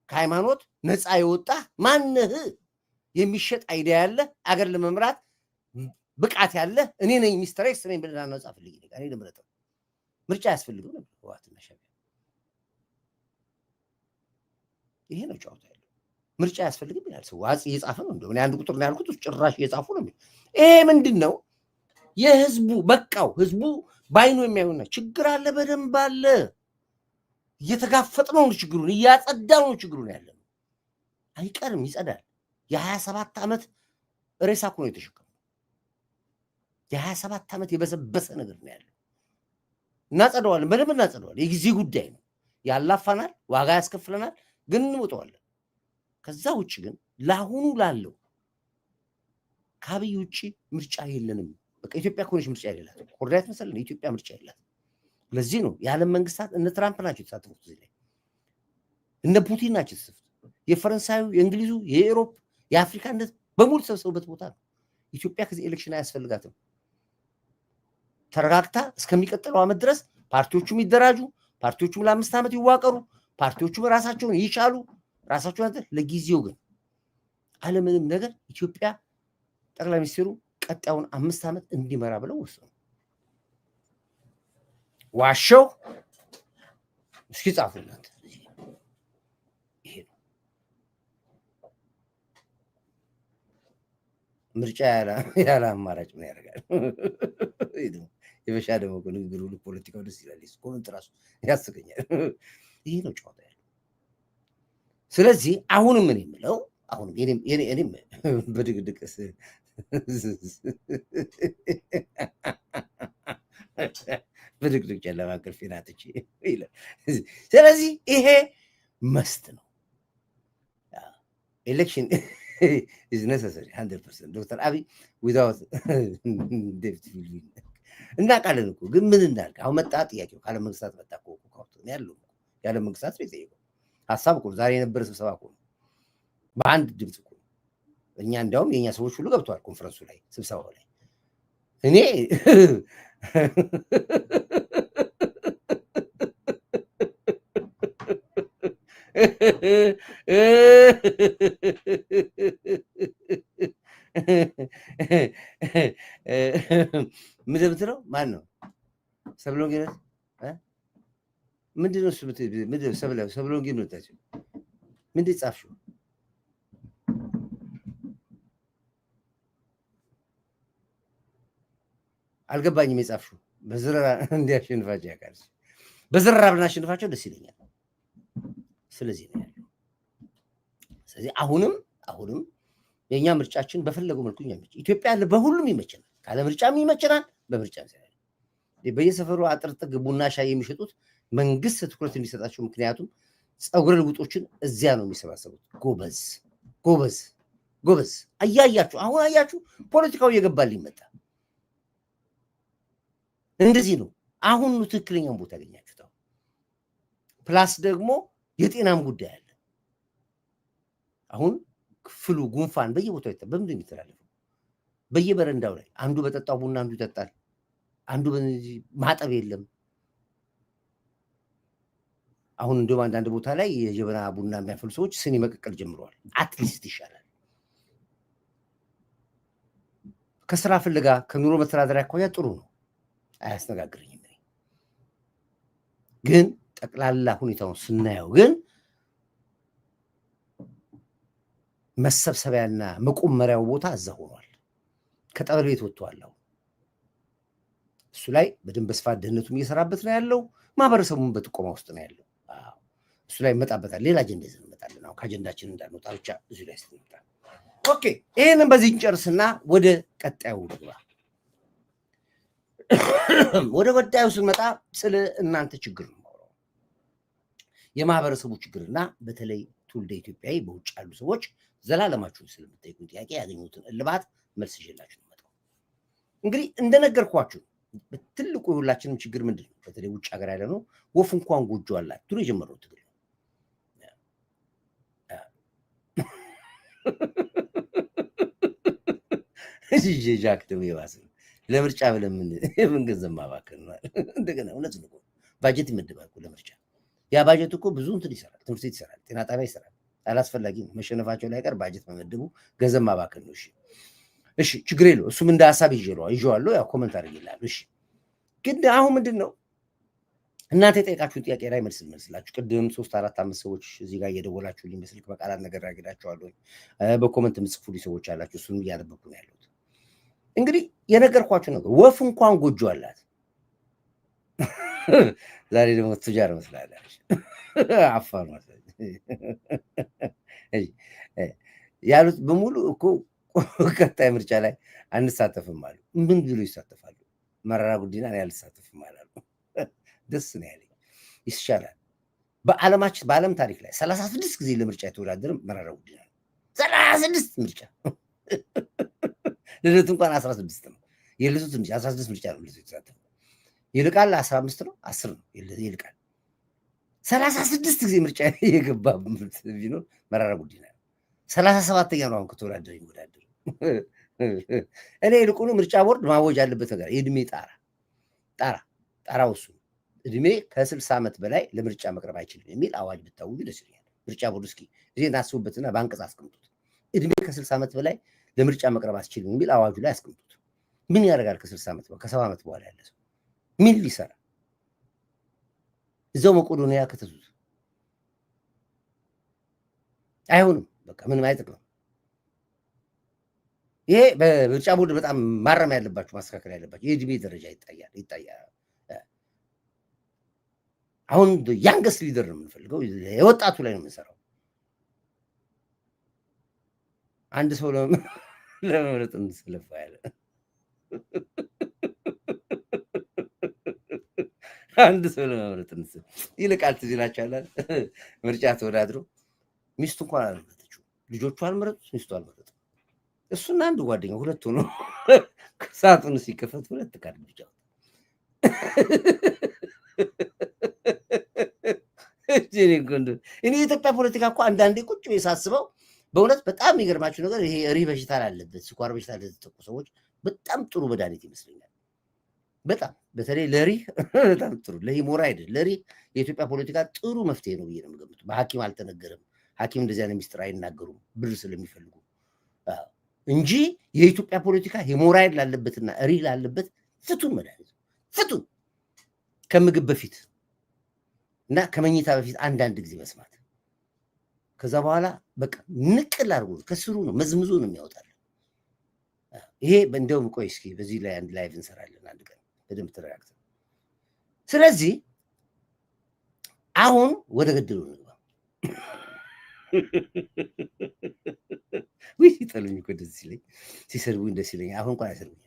ከሃይማኖት ነፃ የወጣ ማንነህ የሚሸጥ አይዲያ ያለ አገር ለመምራት ብቃት ያለ እኔ ነኝ ሚስተር ኤክስ ነኝ ብለህ ነፃ ፈልግ እኔ ለምረጠው ምርጫ ያስፈልገው ነው ዋትና ሻቢያ ይሄ ነው ጫውታ ያለው ምርጫ ያስፈልግም ይላል ሰው ዋጽ እየጻፈ ነው እንደው እኔ አንድ ቁጥር ነው ያልኩት ጭራሽ እየጻፉ ነው ይሄ ምንድነው የህዝቡ በቃው ህዝቡ ባይኑ የሚያዩና ችግር አለ በደንብ አለ እየተጋፈጥነው ነው ችግሩን፣ እያጸዳው ነው ችግሩን ያለው። አይቀርም ይጸዳል። የ27 ዓመት ሬሳ እኮ ነው የተሸከመው። የ27 ዓመት የበሰበሰ ነገር ነው ያለው። እናጸደዋለን፣ በደንብ እናጸደዋለን። የጊዜ ጉዳይ ነው። ያላፋናል፣ ዋጋ ያስከፍለናል፣ ግን እንወጣዋለን። ከዛ ውጭ ግን ለአሁኑ ላለው ከአብይ ውጭ ምርጫ የለንም። በቃ ኢትዮጵያ ከሆነች ምርጫ የሌላት ኮርዳት መሰለን ኢትዮጵያ ምርጫ የላት። ለዚህ ነው የዓለም መንግስታት እነ ትራምፕ ናቸው የተሳተፉት እዚህ ላይ፣ እነ ፑቲን ናቸው የተሳተፉት። የፈረንሳዩ፣ የእንግሊዙ፣ የአውሮፓ፣ የአፍሪካ እንደት በሙሉ ተሰብስበውበት ቦታ ነው። ኢትዮጵያ ከዚህ ኤሌክሽን አያስፈልጋትም። ተረጋግታ እስከሚቀጥለው ዓመት ድረስ ፓርቲዎቹም ይደራጁ፣ ፓርቲዎቹም ለ5 ዓመት ይዋቀሩ፣ ፓርቲዎቹም ራሳቸውን ይቻሉ፣ ራሳቸውን ለጊዜው ግን አለምንም ነገር ኢትዮጵያ ጠቅላይ ሚኒስትሩ ቀጣዩን 5 ዓመት እንዲመራ ብለው ወሰኑ። ዋሸው? እስኪ ጻፉ እናንተ። ይሄ ነው ምርጫ ያለ አማራጭ ምን ያደርጋል? የበሻ ደግሞ ንግግሩ ፖለቲካው ደስ ይላል። ኮመንት ራሱ ያስገኛል። ይሄ ነው ጨዋታ ያለው። ስለዚህ አሁንም ምን የምለው አሁንም እኔም በድቅድቅስ በድቅድቅ ጨለማ እንቅልፍ ናትቼ ይላል። ስለዚህ ይሄ መስት ነው። ኤሌክሽን ኢዝ ነሰሰሪ 100%። ዶክተር አብይ ዊዛውት ዴቪድ ፊልድ እናውቃለን እኮ ግን ምን እናድርግ? አሁን መጣ ጥያቄው። ካለ መንግስታት መጣ እኮ ያለው ያለ መንግስታት ነው የጠየቀው ሀሳብ እኮ ዛሬ የነበረ ስብሰባ እኮ ነው። በአንድ ድምፅ እኮ እኛ እንዲያውም የእኛ ሰዎች ሁሉ ገብተዋል ኮንፈረንሱ ላይ ስብሰባው ላይ እኔ ምንድን ምትለው ማን ነው? ሰብሎንጌነት ምንድን ነው እሱ? ሰብሎንጌነት ምንድን ጻፍሽው? አልገባኝም። የጻፍሽው በዝረራ እንዲያሸንፋቸው ያውቃል። በዝረራ ብናሸንፋቸው ደስ ይለኛል። ስለዚህ ነው ያለው። ስለዚህ አሁንም የእኛ ምርጫችን በፈለገው መልኩ ኢትዮጵያ በሁሉም ይመቸናል። ካለ ምርጫም ይመቸናል፣ በምርጫ ይመቸናል። በየሰፈሩ አጥር ጥግ ቡና ሻይ የሚሸጡት መንግስት ትኩረት የሚሰጣቸው ምክንያቱም ፀጉረ ልውጦችን እዚያ ነው የሚሰባሰቡት። ጎበዝ አያያችሁ። አሁን አያችሁ ፖለቲካው እየገባልኝ መጣ። እንደዚህ ነው። አሁን ትክክለኛውን ቦታ ያገኛችሁት። ፕላስ ደግሞ የጤናም ጉዳይ አለ። አሁን ፍሉ ጉንፋን በየቦታው ይጣ በምንድን የሚተላለፈው? በየበረንዳው ላይ አንዱ በጠጣው ቡና አንዱ ይጠጣል። አንዱ ማጠብ የለም። አሁን እንደውም አንዳንድ ቦታ ላይ የጀበና ቡና የሚያፈሉ ሰዎች ስኒ መቀቀል ጀምረዋል። አትሊስት ይሻላል። ከስራ ፍለጋ ከኑሮ መተዳደሪያ አኳያ ጥሩ ነው፣ አያስነጋግረኝም። ግን ጠቅላላ ሁኔታውን ስናየው ግን መሰብሰቢያና መቆመሪያው ቦታ እዛ ሆኗል። ከጠበል ቤት ወጥቷል። እሱ ላይ በደንብ በስፋት ደህንነቱም እየሰራበት ነው ያለው። ማህበረሰቡም በጥቆማ ውስጥ ነው ያለው። እሱ ላይ እንመጣበታል። ሌላ አጀንዳ ይዘን እንመጣለን። አሁን ከአጀንዳችን እንዳንወጣ ብቻ እዚሁ ላይ ስትመጣ ኦኬ። ይህንን በዚህ እንጨርስና ወደ ቀጣዩ ልግባ። ወደ ቀጣዩ ስንመጣ ስለ እናንተ ችግር ነው የማወራው። የማህበረሰቡ ችግርና በተለይ ትውልደ ኢትዮጵያዊ በውጭ ያሉ ሰዎች ዘላለማችሁን ስለምጠይቁ ጥያቄ ያገኙትን እልባት መልስ ይዤላችሁ መጣሁ። እንግዲህ እንደነገርኳችሁ ትልቁ የሁላችንም ችግር ምንድን ነው? በተለይ ውጭ ሀገር ያለ ነው። ወፍ እንኳን ጎጆ አላት። ድሮ የጀመረው ትግል ነው። ጃክ ደግሞ የባሰ ነው። ለምርጫ ብለን ምን ገንዘብ ማባከን ነው? እንደገና እውነት ነው። ባጀት ይመደባል ለምርጫ። ያ ባጀት እኮ ብዙ እንትን ይሰራል። ትምህርት ቤት ይሰራል፣ ጤና ጣቢያ ይሰራል። አላስፈላጊ ነው። መሸነፋቸው ላይ ቀር ባጀት መመደቡ ገንዘብ ማባከን ነው። እሺ ችግር የለው። እሱም እንደ ሀሳብ ይዤዋለሁ። ያው ኮመንት አድርጌላለሁ። እሺ ግን አሁን ምንድን ነው እናንተ የጠየቃችሁን ጥያቄ ላይ መልስ ልመልስላችሁ። ቅድም 3 4 5 ሰዎች እዚህ ጋር እየደወላችሁልኝ በስልክ በቃላት ነገር ያገዳቸዋለሁ። በኮመንት የምጽፉልኝ ሰዎች አላችሁ። እሱንም እያነበብኩ ነው ያለሁት። እንግዲህ የነገርኳችሁ ነገር ወፍ እንኳን ጎጆ አላት። ዛሬ ደግሞ ቱጃር መስላለች። አፋር መስላለች ያሉት በሙሉ እኮ ቀጣይ ምርጫ ላይ አንሳተፍም አሉ። ምን ብሎ ይሳተፋሉ? መረራ ጉዲና እኔ አልሳተፍም አላሉ። ደስ ነው ያለኝ። ይሻላል። በዓለማችን በዓለም ታሪክ ላይ 36 ጊዜ ለምርጫ የተወዳደርም መረራ ጉዲና ነው። 36 ምርጫ ልደቱ እንኳን 16 ነው። የልደቱ ትንሽ 16 ምርጫ ነው ልደቱ የተሳተፈው። ይልቃል 15 ነው 10 ነው ይልቃል። 36 ጊዜ ምርጫ የገባ ቢኖር መረራ ጉዲና ነው። 37ኛ ነው አሁን ከተወዳደረ የሚወዳደር። እኔ ይልቁኑ ምርጫ ቦርድ ማወጅ ያለበት ነገር የእድሜ ጣራው እሱ እድሜ ከ60 ዓመት በላይ ለምርጫ መቅረብ አይችልም የሚል አዋጅ ብታውጁ ደስ ይለኛል። ምርጫ ቦርድ እስኪ እዚህ ታስቡበትና በአንቀጽ አስቀምጡት። እድሜ ከ60 ዓመት በላይ ለምርጫ መቅረብ አስችልም የሚል አዋጁ ላይ አስቀምጡት። ምን ያደርጋል ከ60 ዓመት ከ70 ዓመት በኋላ ያለ ሰው ምን ሊሰራ? እዛው መቄዶንያ ከተቱት። አይሆንም። በቃ ምንም አይጠቅምም። ይሄ በምርጫ ቦርድ በጣም ማረም ያለባቸው ማስተካከል ያለባቸው የእድሜ ደረጃ ይታያል። አሁን ያንገስ ሊደር ነው የምንፈልገው፣ የወጣቱ ላይ ነው የምንሰራው። አንድ ሰው ለመምረጥ እንስለፋ ያለ አንድ ሰው ለመምረጥ ይልቃል። ትዝ ይላችኋል። ምርጫ ተወዳድሮ ሚስቱ እንኳን አልመረጠችው፣ ልጆቹ አልመረጡት፣ ሚስቱ አልመረጡት። እሱና አንድ ጓደኛ ሁለት ሆኖ ሳጥኑ ሲከፈት ሁለት ካርድ ብቻ። እኔ የኢትዮጵያ ፖለቲካ እኮ አንዳንዴ ቁጭ ሳስበው በእውነት በጣም የሚገርማችሁ ነገር ይሄ ሪህ በሽታ ላለበት ስኳር በሽታ ለተጠቁ ሰዎች በጣም ጥሩ መድኃኒት ይመስለኛል። በጣም በተለይ ለሪህ በጣም ጥሩ ለሂሞራይድ ለሪህ የኢትዮጵያ ፖለቲካ ጥሩ መፍትሄ ነው ብዬ ነው የምገምቱ። በሐኪም አልተነገረም። ሐኪም እንደዚህ አይነት ሚስጥር አይናገሩም ብር ስለሚፈልጉ እንጂ የኢትዮጵያ ፖለቲካ ሂሞራይድ ላለበትና ሪህ ላለበት ፍቱን መድኃኒት ፍቱን ከምግብ በፊት እና ከመኝታ በፊት አንዳንድ ጊዜ መስማት፣ ከዛ በኋላ በቃ ንቅል አድርጎ ከስሩ ነው መዝምዞ ነው የሚያወጣል። ይሄ እንደውም ቆይ እስኪ በዚህ ላይ አንድ ላይቭ እንሰራለን አንድ ቀን በደንብ ተረጋግተን። ስለዚህ አሁን ወደ ገደሉ እንግባ። ወይ ሲጠሉኝ እኮ ደስ ይለኝ፣ ሲሰርቡኝ ደስ ይለኝ። አሁን እንኳን አይሰርቡኝ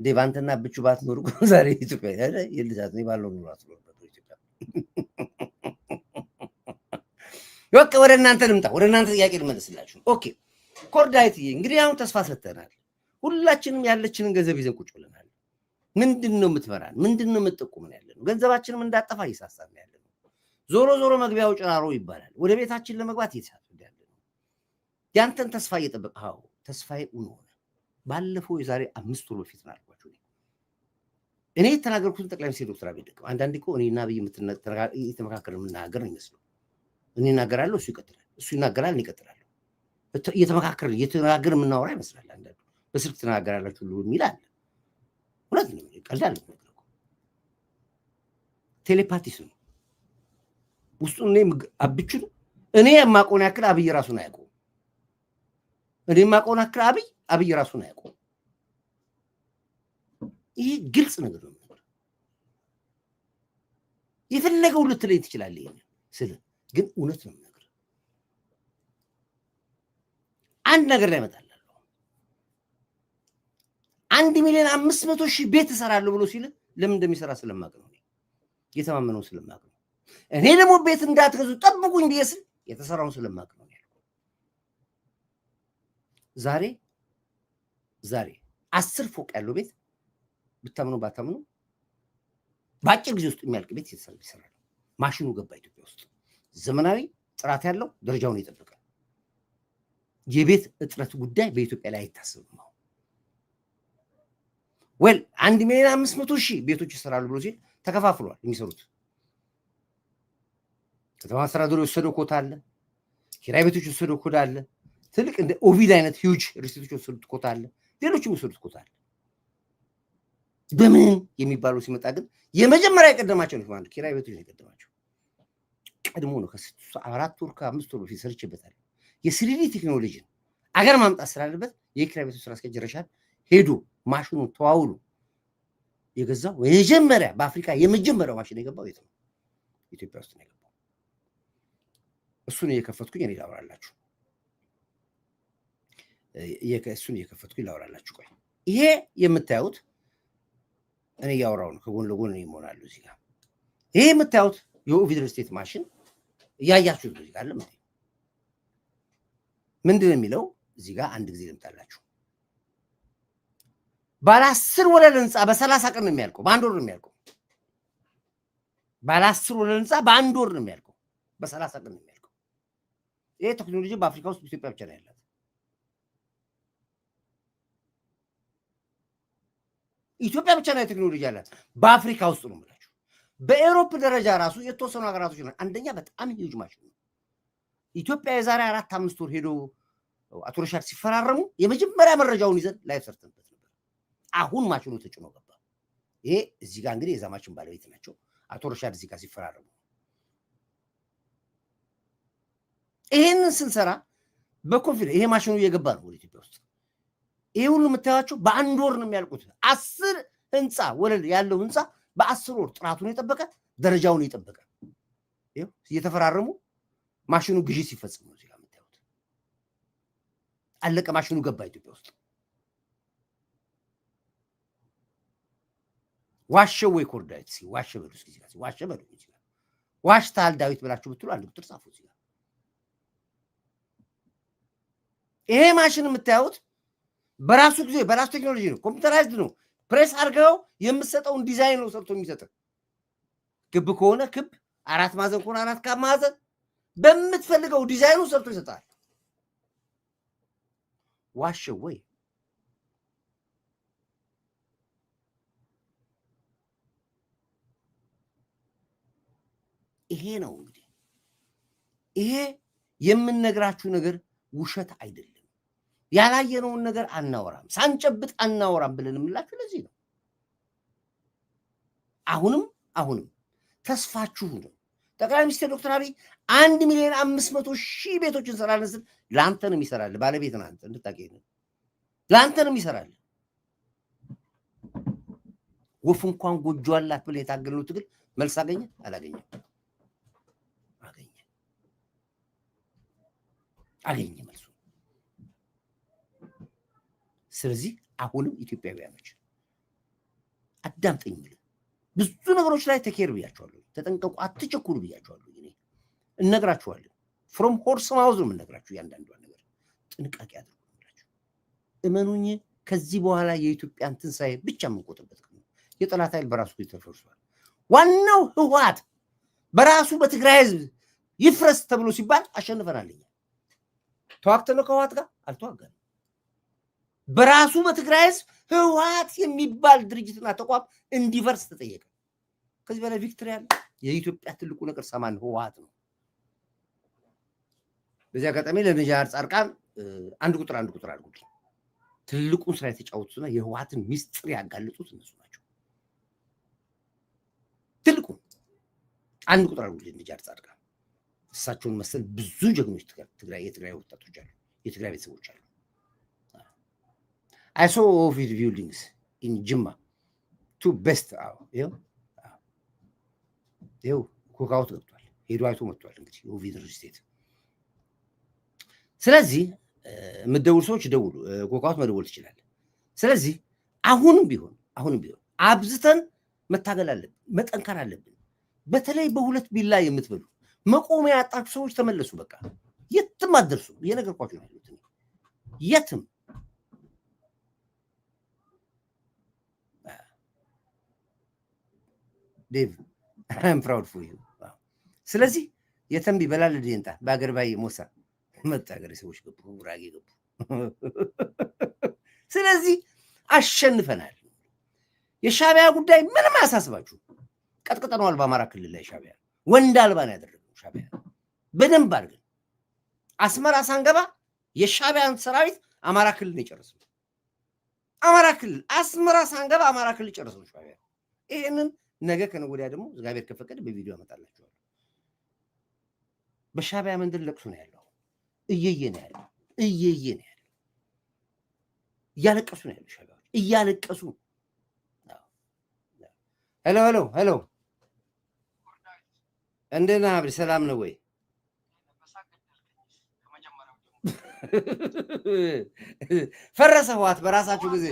እንዴ ባንተና ብቹ ባትኖር እኮ ዛሬ ኢትዮጵያ የልዛት ነው ባለው ኑሮ አትኖር ኢትዮጵያ። በቃ ወደ እናንተ ልምጣ፣ ወደ እናንተ ጥያቄ ልመልስላችሁ። ኦኬ ኮርዳይትዬ፣ እንግዲህ አሁን ተስፋ ሰጥተናል። ሁላችንም ያለችንን ገንዘብ ይዘን ቁጭ ብለናል። ምንድን ነው የምትመራን? ምንድን ነው የምትጠቁመን? ያለ ነው ገንዘባችንም እንዳጠፋ እየሳሳን ያለ ነው። ዞሮ ዞሮ መግቢያው ጭራሮ ይባላል። ወደ ቤታችን ለመግባት እየተሳሰብ ያለ ነው። ያንተን ተስፋ እየጠበቅ ተስፋዬ እውን ሆነ። ባለፈው የዛሬ 5 ወር በፊት ነው አልኳችሁ። እኔ የተናገርኩትን ጠቅላይ ሚኒስትር ዶክተር አብይ ደቅም አንዳንዴ እኮ እኔና አብይ እየተመካከርን የምናገር ነው ይመስለው። እኔ እናገራለሁ፣ እሱ ይቀጥላል፣ እሱ ይናገራል፣ እኔ እቀጥላለሁ። እየተመካከርን እየተናገርን የምናወራ ይመስላል። አንዳንዱ በስልክ ትናገራላችሁ ሁሉ የሚል አለ። እውነት ነው፣ ቀልዳለ። ቴሌፓቲስ ነው ውስጡ። እኔ አብቹን እኔ የማውቀውን ያክል አብይ ራሱን አያውቀውም። እኔ የማውቀውን ያክል አብይ ራሱን አያውቀውም። ይሄ ግልጽ ነገር ነው። የፈለገው ልትለኝ ትችላለህ። ይሄን ስለ ግን እውነት ነው ነገር አንድ ነገር ላይ እመጣለሁ። 1,500,000 ቤት እሰራለሁ ብሎ ሲል ለምን እንደሚሰራ ስለማቅ ነው። የተማመነው ስለማቅ ነው። እኔ ደግሞ ቤት እንዳትገዙ ጠብቁኝ ብዬ ስል የተሰራውን ስለማቅ ነው። ዛሬ 10 ፎቅ ያለው ቤት ብታምኑ ባታምኑ በአጭር ጊዜ ውስጥ የሚያልቅ ቤት ይሰራል። ማሽኑ ገባ ኢትዮጵያ ውስጥ ዘመናዊ ጥራት ያለው ደረጃውን ይጠብቃል። የቤት እጥረት ጉዳይ በኢትዮጵያ ላይ አይታሰብም። ወል 1,500,000 ቤቶች ይሰራሉ ብሎ ሲል ተከፋፍሏል። የሚሰሩት ከተማ አስተዳደሩ የወሰደው ኮታ አለ፣ ኪራይ ቤቶች የወሰደው ኮታ አለ፣ ትልቅ እንደ ኦቪድ አይነት ሂውጅ ሪስቶች የወሰዱት ኮታ አለ፣ ሌሎችም የወሰዱት ኮታ አለ። በምን የሚባለው ሲመጣ ግን የመጀመሪያ የቀደማቸው ነው። ኪራይ ቤቶች ነው የቀደማቸው። ቀድሞ ነው ከ4 ወር ከ5 ወር በፊት ሰርቼበታል። የስሪዲ ቴክኖሎጂን አገር ማምጣት ስላለበት የኪራይ ቤቶች ስራ አስኪያጅ ረሻድ ሄዶ ማሽኑን ተዋውሉ የገዛው የመጀመሪያ በአፍሪካ የመጀመሪያው ማሽን የገባው የት ነው? ኢትዮጵያ ውስጥ ነው የገባው። እሱን እየከፈትኩኝ እኔ ላወራላችሁ ቆይ ይሄ የምታዩት እኔ ያወራው ነው። ከጎን ለጎን ነው ይሞላሉ እዚህ ጋር ይሄ የምታዩት የኦቪድ ስቴት ማሽን ያያችሁት እዚህ ጋር ለምን ምንድነው የሚለው እዚህ ጋር አንድ ጊዜ ልምጣላችሁ። ባለ 10 ወለል ህንጻ በ30 ቀን ነው የሚያልቀው፣ በአንድ ወር ነው የሚያልቀው። ባለ 10 ወለል ህንጻ በአንድ ወር ነው የሚያልቀው፣ በ30 ቀን ነው የሚያልቀው። ይሄ ቴክኖሎጂ በአፍሪካ ውስጥ ኢትዮጵያ ብቻ ነው ያላት። ኢትዮጵያ ብቻ ነው ቴክኖሎጂ ያላት በአፍሪካ ውስጥ ነው የምላችሁ። በአውሮፓ ደረጃ ራሱ የተወሰኑ ሀገራቶች ነው። አንደኛ በጣም ሂውጅ ማሽን ነው። ኢትዮጵያ የዛሬ 4-5 ወር ሄዶ አቶ ረሻድ ሲፈራረሙ የመጀመሪያ መረጃውን ይዘን ላይፍ ሰርተንበት ነበር። አሁን ማሽኑ ተጭኖ ገባ። ይሄ እዚህ ጋር እንግዲህ የዛ ማሽን ባለቤት ናቸው አቶ ረሻድ እዚህ ጋር ሲፈራረሙ። ይሄንን ስንሰራ በኮንፊደንስ ይሄ ማሽኑ እየገባ ነው ወደ ኢትዮጵያ ውስጥ። ይሄ ሁሉ የምታያቸው በአንድ ወር ነው የሚያልቁት። 10 ህንፃ ወለል ያለው ህንፃ በ10 ወር ጥራቱን የጠበቀ ደረጃውን የጠበቀ ይሄው እየተፈራረሙ ማሽኑ ግዢ ሲፈጽም ነው እዚህ ጋር የምታዩት። አለቀ። ማሽኑ ገባ ኢትዮጵያ ውስጥ። ዋሸው ወይ ኮርዳይት ዋሸ በሉ እስኪ እዚህ ጋር ዋሸ በሉ እዚህ ጋር ዋሽታል ዳዊት ብላችሁ ብትሉ አንድ ቁጥር ጻፉ እዚህ ጋር። ይሄ ማሽን የምታዩት በራሱ ጊዜ በራሱ ቴክኖሎጂ ነው፣ ኮምፒውተራይዝድ ነው። ፕሬስ አድርገው የምትሰጠውን ዲዛይን ነው ሰርቶ የሚሰጠው። ክብ ከሆነ ክብ፣ 4 ማዕዘን ከሆነ 4 ማዕዘን በምትፈልገው ዲዛይኑ ሰርቶ ይሰጣል። ዋሸው ወይ? ይሄ ነው እንግዲህ። ይሄ የምንነግራችሁ ነገር ውሸት አይደለም። ያላየነውን ነገር አናወራም፣ ሳንጨብጥ አናወራም ብለን የምላችሁ ለዚህ ነው። አሁንም ተስፋችሁ ነው። ጠቅላይ ሚኒስትር ዶክተር አብይ 1,500,000 ቤቶችን እንሰራለን ስል ለአንተ ነው የሚሰራል። ባለቤት ነህ አንተ እንድታውቅ ነው። ለአንተ ነው የሚሰራል። ወፍ እንኳን ጎጆ አላት ብለህ የታገልነው ትግል መልስ አገኘ አላገኘም? አገኘ መልሱ። ስለዚህ አሁንም ኢትዮጵያውያኖች አዳምጠኝ። ብዙ ነገሮች ላይ ተኬር ብያቸዋለሁ። ተጠንቀቁ፣ አትቸኩሉ ብያቸዋለሁ። እኔ እነግራችኋለሁ። ፍሮም ሆርስ ማውዝ ነው የምነግራችሁ። እያንዳንዷን ነገር ጥንቃቄ አድርጉላችሁ። እመኑኝ፣ ከዚህ በኋላ የኢትዮጵያን ትንሣኤ ብቻ የምንቆጥርበት ነው። የጠላት ኃይል በራሱ ተፈርሷል። ዋናው ህወሓት በራሱ በትግራይ ህዝብ ይፍረስ ተብሎ ሲባል አሸንፈናል። ተዋግተን ከህወሓት ጋር አልተዋጋንም። በራሱ በትግራይ ህዝብ ህወሓት የሚባል ድርጅትና ተቋም እንዲፈርስ ተጠየቀ። ከዚህ በላይ ቪክቶሪ ያለ የኢትዮጵያ ትልቁ ነገር ሰማን ህወሓት ነው። በዚህ አጋጣሚ ለነጃር ጻድቃን አንድ ቁጥር አድርጉልኝ። ትልቁን ስራ የተጫወቱትና የህወሓትን ሚስጥር ያጋለጡት እነሱ ናቸው። ትልቁን አንድ ቁጥር አድርጉልኝ ነጃር ጻድቃን። እሳቸውን መሰል ብዙ ጀግኖች የትግራይ ወጣቶች አሉ፣ የትግራይ ቤተሰቦች አሉ። I saw Ovid buildings in Jimma, 2 best. ይኸው ኮካውት ገብቷል፣ ሄዶ አይቶ መጥቷል። እንግዲህ ኦቪድ ስቴት። ስለዚህ የምትደውሉ ሰዎች ደውሉ፣ ኮካውት መደወል ትችላለህ። ስለዚህ አሁንም ቢሆን አብዝተን መታገል አለብን፣ መጠንከር አለብን። በተለይ በሁለት ቢላ የምትበሉ መቆሚያ ያጣችሁ ሰዎች ተመለሱ። በቃ የትም አትደርሱ። እየነገርኳችሁ ነው ያሉት። የትም ዴቭ I'm proud for you። ስለዚህ የተንቢ በላል ዲንታ በአገር ባይ ሞሳ መጣ ሀገር ሰዎች ገቡ፣ ጉራጌ ገቡ። ስለዚህ አሸንፈናል። የሻዕቢያ ጉዳይ ምንም አያሳስባችሁ። ቀጥቅጠነዋል። በአማራ ክልል ላይ ሻዕቢያ ወንድ አልባ ነው ያደረገው። ሻዕቢያ በደንብ አድርገን አስመራ ሳንገባ የሻዕቢያን ሰራዊት አማራ ክልል ነው የጨረሰው። አስመራ ሳንገባ አማራ ክልል ጨረሰው ሻዕቢያ። ይሄንን ነገ ከነገ ወዲያ ደግሞ እግዚአብሔር ከፈቀደ በቪዲዮ አመጣላችኋለሁ። በሻዕቢያ መንደር ለቅሶ ነው ያለው፣ እየየ ነው ያለው። እያለቀሱ ነው ያለው ሻዕቢያዎች እያለቀሱ። ሄሎ እንደና አብሪ ሰላም ነው ወይ? ፈረሰ ህወሓት በራሳችሁ ጊዜ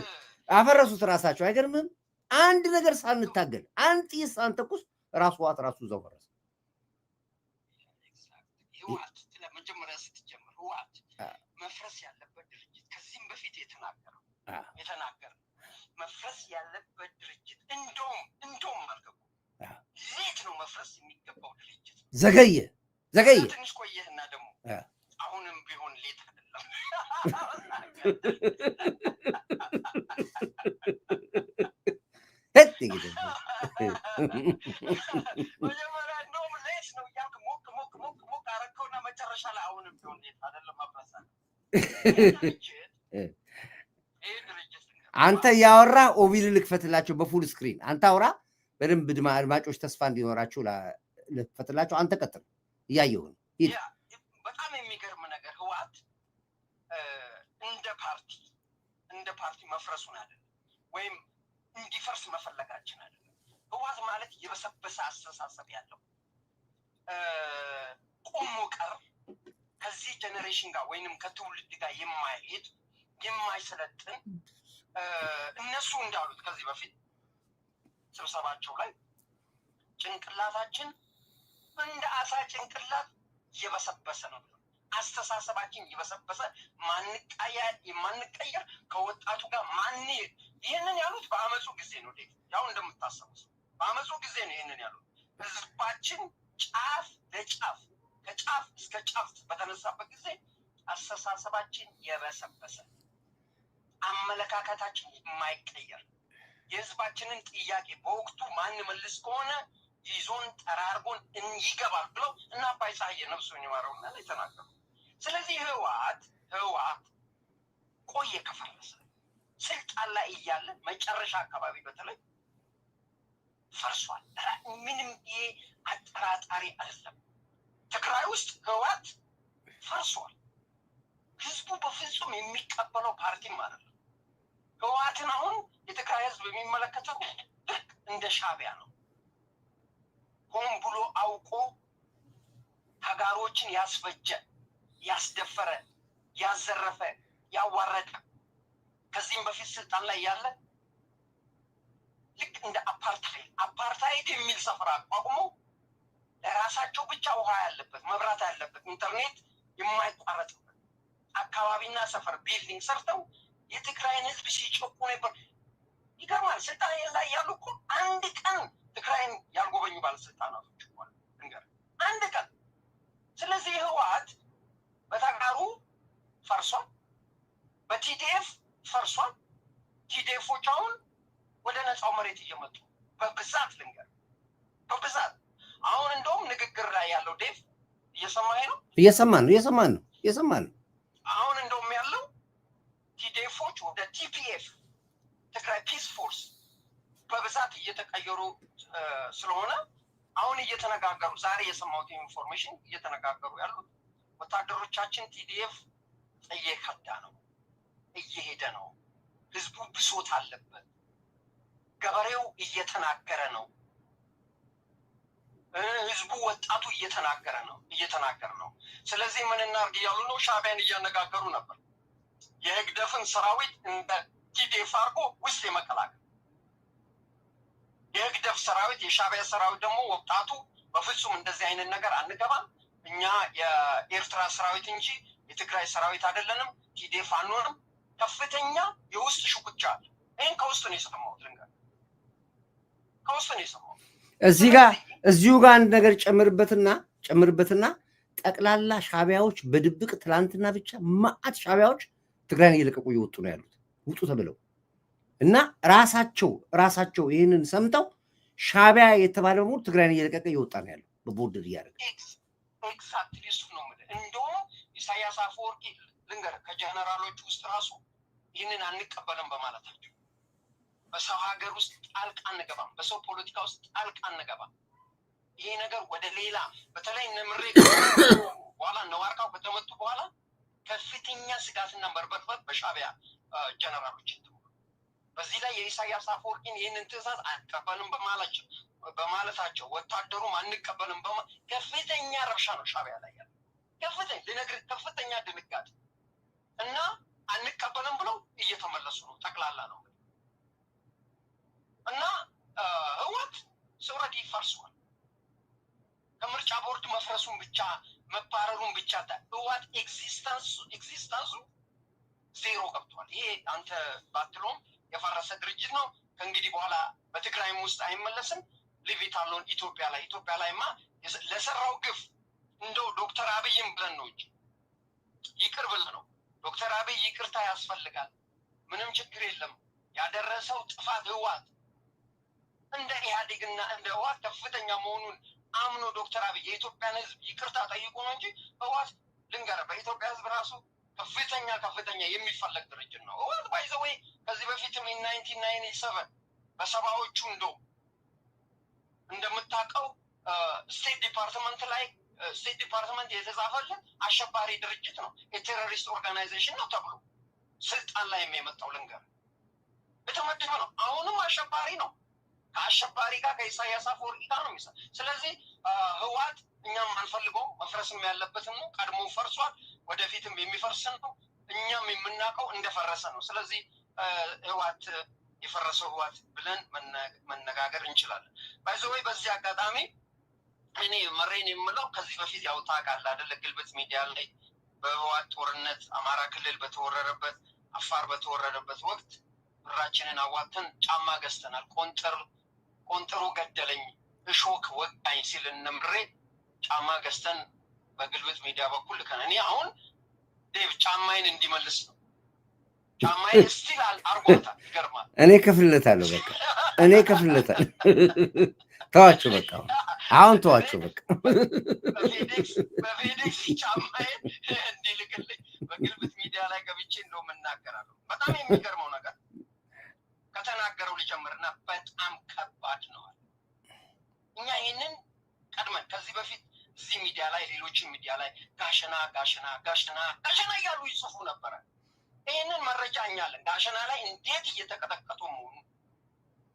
አፈረሱት ራሳችሁ። አይገርምም? አንድ ነገር ሳንታገል አንድ ጥይት ሳንተኩስ ራሱ ህወሓት ራሱ እዛው ፈረሰ። ህወሓት ለመጀመሪያ ስትጀምር ህወሓት መፍረስ ያለበት ድርጅት ከዚህም በፊት የተናገረ መፍረስ ያለበት ድርጅት እንደውም አልገቡ ሌት ነው መፍረስ የሚገባው ድርጅት ዘገየ ትንሽ ቆየህና ደግሞ አሁንም ቢሆን ሌት አይደለም። መጀመሪያ እንደውም ሌት ነው እያልክ ሞቅ አረከውና መጨረሻ ላይ አሁንም ቢሆን ሌት አይደለም መፍረስ አለ። አንተ ያወራ ኦቪል ልክፈትላቸው በፉል ስክሪን አንተ አውራ በደንብ አድማጮች ተስፋ እንዲኖራቸው ልክፈትላቸው። አንተ ቀጥል እያየሁ ነው። በጣም የሚገርም ነገር ህወሓት እንደ ፓርቲ መፍረሱን አይደለም ወይም እንዲፈርስ መፈለጋችን አይደለም። ህወሓት ማለት የበሰበሰ አስተሳሰብ ያለው ቆሞ ቀር ከዚህ ጀኔሬሽን ጋር ወይንም ከትውልድ ጋር የማይሄድ የማይሰለጥን እነሱ እንዳሉት ከዚህ በፊት ስብሰባቸው ላይ ጭንቅላታችን እንደ አሳ ጭንቅላት የበሰበሰ ነው። አስተሳሰባችን የበሰበሰ ማንቀየር ከወጣቱ ጋር ይህንን ያሉት በአመፁ ጊዜ ነው። ያው እንደምታስታውሱ በአመፁ ጊዜ ነው ይህንን ያሉት። ህዝባችን ጫፍ ለጫፍ ከጫፍ እስከ ጫፍ በተነሳበት ጊዜ አስተሳሰባችን የበሰበሰ አመለካከታችን የማይቀየር የህዝባችንን ጥያቄ በወቅቱ ማን መልስ ከሆነ ይዞን ጠራርጎን ይገባል ብለው እና አባይ ፀሐዬ ነፍሱን ይማረውና የተናገሩ። ስለዚህ ህወሓት ቆየ ከፈረሰ ስልጣን ላይ እያለ መጨረሻ አካባቢ በተለይ ፈርሷል። ምንም ይሄ አጠራጣሪ አይደለም። ትግራይ ውስጥ ህወሓት ፈርሷል። ህዝቡ በፍጹም የሚቀበለው ፓርቲም አይደለም። ህወሓትን አሁን የትግራይ ህዝብ የሚመለከተው እንደ ሻዕቢያ ነው። ሆን ብሎ አውቆ ተጋሮችን ያስፈጀ፣ ያስደፈረ፣ ያዘረፈ፣ ያዋረደ ከዚህም በፊት ስልጣን ላይ ያለ ልክ እንደ አፓርታይድ የሚል ሰፈር አቋቁሞ ለራሳቸው ብቻ ውሃ ያለበት፣ መብራት ያለበት፣ ኢንተርኔት የማይቋረጥበት አካባቢና ሰፈር ቢልዲንግ ሰርተው የትግራይን ህዝብ ሲጨቁ ነበር። ይገርማል። ስልጣን ላይ ያሉ እኮ አንድ ቀን ትግራይን ያልጎበኙ ባለስልጣናቶች እንኳን እንገር አንድ ቀን። ስለዚህ ህወሓት በተጋሩ ፈርሷል፣ በቲዲኤፍ ፈርሷል። ቲዲኤፎች አሁን ወደ ነፃው መሬት እየመጡ በብዛት ልንገር በብዛት አሁን እንደውም ንግግር ላይ ያለው ዴቭ እየሰማኝ ነው? እየሰማን ነው። አሁን እንደውም ያለው ቲዲኤፎች ወደ ቲፒኤፍ ትግራይ ፒስ ፎርስ በብዛት እየተቀየሩ ስለሆነ አሁን እየተነጋገሩ ዛሬ የሰማሁት ኢንፎርሜሽን እየተነጋገሩ ያሉት ወታደሮቻችን ቲዲኤፍ እየከዳ ነው፣ እየሄደ ነው፣ ህዝቡ ብሶት አለበት፣ ገበሬው እየተናገረ ነው፣ ህዝቡ ወጣቱ እየተናገረ ነው። ስለዚህ ምን እናድርግ እያሉ ነው። ሻዕቢያን እያነጋገሩ ነበር። የህግደፍን ሰራዊት እንደ ቲዲኤፍ አድርጎ ውስጥ የመቀላቀል የህግደፍ ሰራዊት የሻዕቢያ ሰራዊት ደግሞ ወጣቱ በፍጹም እንደዚህ አይነት ነገር አንገባም፣ እኛ የኤርትራ ሰራዊት እንጂ የትግራይ ሰራዊት አይደለንም፣ ቲዲኤፍ አንሆንም። ከፍተኛ የውስጥ ሽኩቻ አለ። ይህን ከውስጥ ነው የሰማሁት። ከውስጥ ነው የሰማሁት። እዚሁ ጋር አንድ ነገር ጨምርበትና ጠቅላላ ሻዕቢያዎች በድብቅ ትላንትና ብቻ ማአት ሻዕቢያዎች ትግራይን እየለቀቁ እየወጡ ነው ያሉት፣ ውጡ ተብለው እና ራሳቸው ይህንን ሰምተው ሻዕቢያ የተባለ በሙሉ ትግራይን እየለቀቀ እየወጣ ነው ያለው በቦርደር እያደረገ። ኤግዛክትሊ እሱ ነው የምልህ። እንደውም ኢሳያስ አፈወርቂ ልንገርህ ከጀነራሎች ውስጥ ራሱ ይህንን አንቀበልም በማለታቸው በሰው ሀገር ውስጥ ጣልቃ አንገባም፣ በሰው ፖለቲካ ውስጥ ጣልቃ አንገባም፣ ይሄ ነገር ወደ ሌላ በተለይ ነምሬ በኋላ ነዋርካው ከተመቱ በኋላ ከፍተኛ ስጋትና መርበትበት በሻዕቢያ ጀነራሎች በዚህ ላይ የኢሳያስ አፈወርቂን ይህንን ትዕዛዝ አንቀበልም በማለታቸው ወታደሩም አንቀበልም ከፍተኛ ረብሻ ነው ሻዕቢያ ላይ ያለ ከፍተኛ ድንጋጤ እና አንቀበልም ብለው እየተመለሱ ነው። ጠቅላላ ነው እና ህወሓት ኦልሬዲ ፈርሷል። ከምርጫ ቦርድ መፍረሱን ብቻ መባረሩን ብቻ ህወሓት ኤግዚስተንሱ ዜሮ ገብቷል። ይሄ አንተ ባትሎም የፈረሰ ድርጅት ነው። ከእንግዲህ በኋላ በትግራይም ውስጥ አይመለስም። ሊቪታሎን ኢትዮጵያ ላይማ ለሰራው ግፍ እንደው ዶክተር አብይም ብለን ነው እንጂ ይቅር ብለን ነው። ዶክተር አብይ ይቅርታ ያስፈልጋል። ምንም ችግር የለም። ያደረሰው ጥፋት ህወሓት እንደ ኢህአዴግና እንደ ህወሓት ከፍተኛ መሆኑን አምኖ ዶክተር አብይ የኢትዮጵያን ህዝብ ይቅርታ ጠይቁ ነው እንጂ ህወሓት ልንገርህ በኢትዮጵያ ህዝብ ራሱ ከፍተኛ የሚፈለግ ድርጅት ነው። ህወሓት ባይ ዘ ዌይ ከዚህ በፊትም 1997 በሰባዎቹ እንደምታውቀው ስቴት ዲፓርትመንት የተጻፈልን አሸባሪ ድርጅት ነው፣ የቴሮሪስት ኦርጋናይዜሽን ነው ተብሎ ስልጣን ላይ የመጣው ልንገርህ የተመደበ ነው። አሁንም አሸባሪ ነው። ከአሸባሪ ጋር ከኢሳያስ አፈወርቂ ጋር ነው የሚሰራ። ስለዚህ ህወሓት እኛም አንፈልገውም፣ መፍረስም ያለበትም ነው። ቀድሞ ፈርሷል፣ ወደፊትም የሚፈርስ ነው። እኛም የምናውቀው እንደፈረሰ ነው። ስለዚህ ህወሓት የፈረሰው ህወሓት ብለን መነጋገር እንችላለን። ባይዘወይ በዚህ አጋጣሚ እኔ መሬን የምለው ከዚህ በፊት ያው ታውቃለህ አይደለ? ግልብጥ ሚዲያ ላይ በህወሓት ጦርነት አማራ ክልል በተወረረበት አፋር በተወረረበት ወቅት ብራችንን አዋጥተን ጫማ ገዝተናል። ቆንጥሩ ገደለኝ እሾክ ወጋኝ ሲል እነምሬ ጫማ ገዝተን በግልብጥ ሚዲያ በኩል ልከን እኔ አሁን ዴቭ ጫማዬን እንዲመልስ ነው። ጫማዬን ስቲል አርጎታል። ይገርማል። እኔ ከፍለታለሁ። በቃ እኔ ከፍለታለሁ። ተዋቸው በቃ አሁን ተዋቸው በቃ በፌዴክስ ጫማዬን እንዲልክልኝ በግልብጥ ሚዲያ ላይ ገብቼ እንደውም እናገራለሁ። በጣም የሚገርመው ነገር ከተናገረው ልጀምርና በጣም ከባድ ነው። እኛ ይህንን ቀድመን ከዚህ በፊት እዚህ ሚዲያ ላይ ሌሎችን ሚዲያ ላይ ጋሸና እያሉ ይጽፉ ነበረ። ይህንን መረጃ እኛለን ጋሸና ላይ እንዴት እየተቀጠቀጡ መሆኑ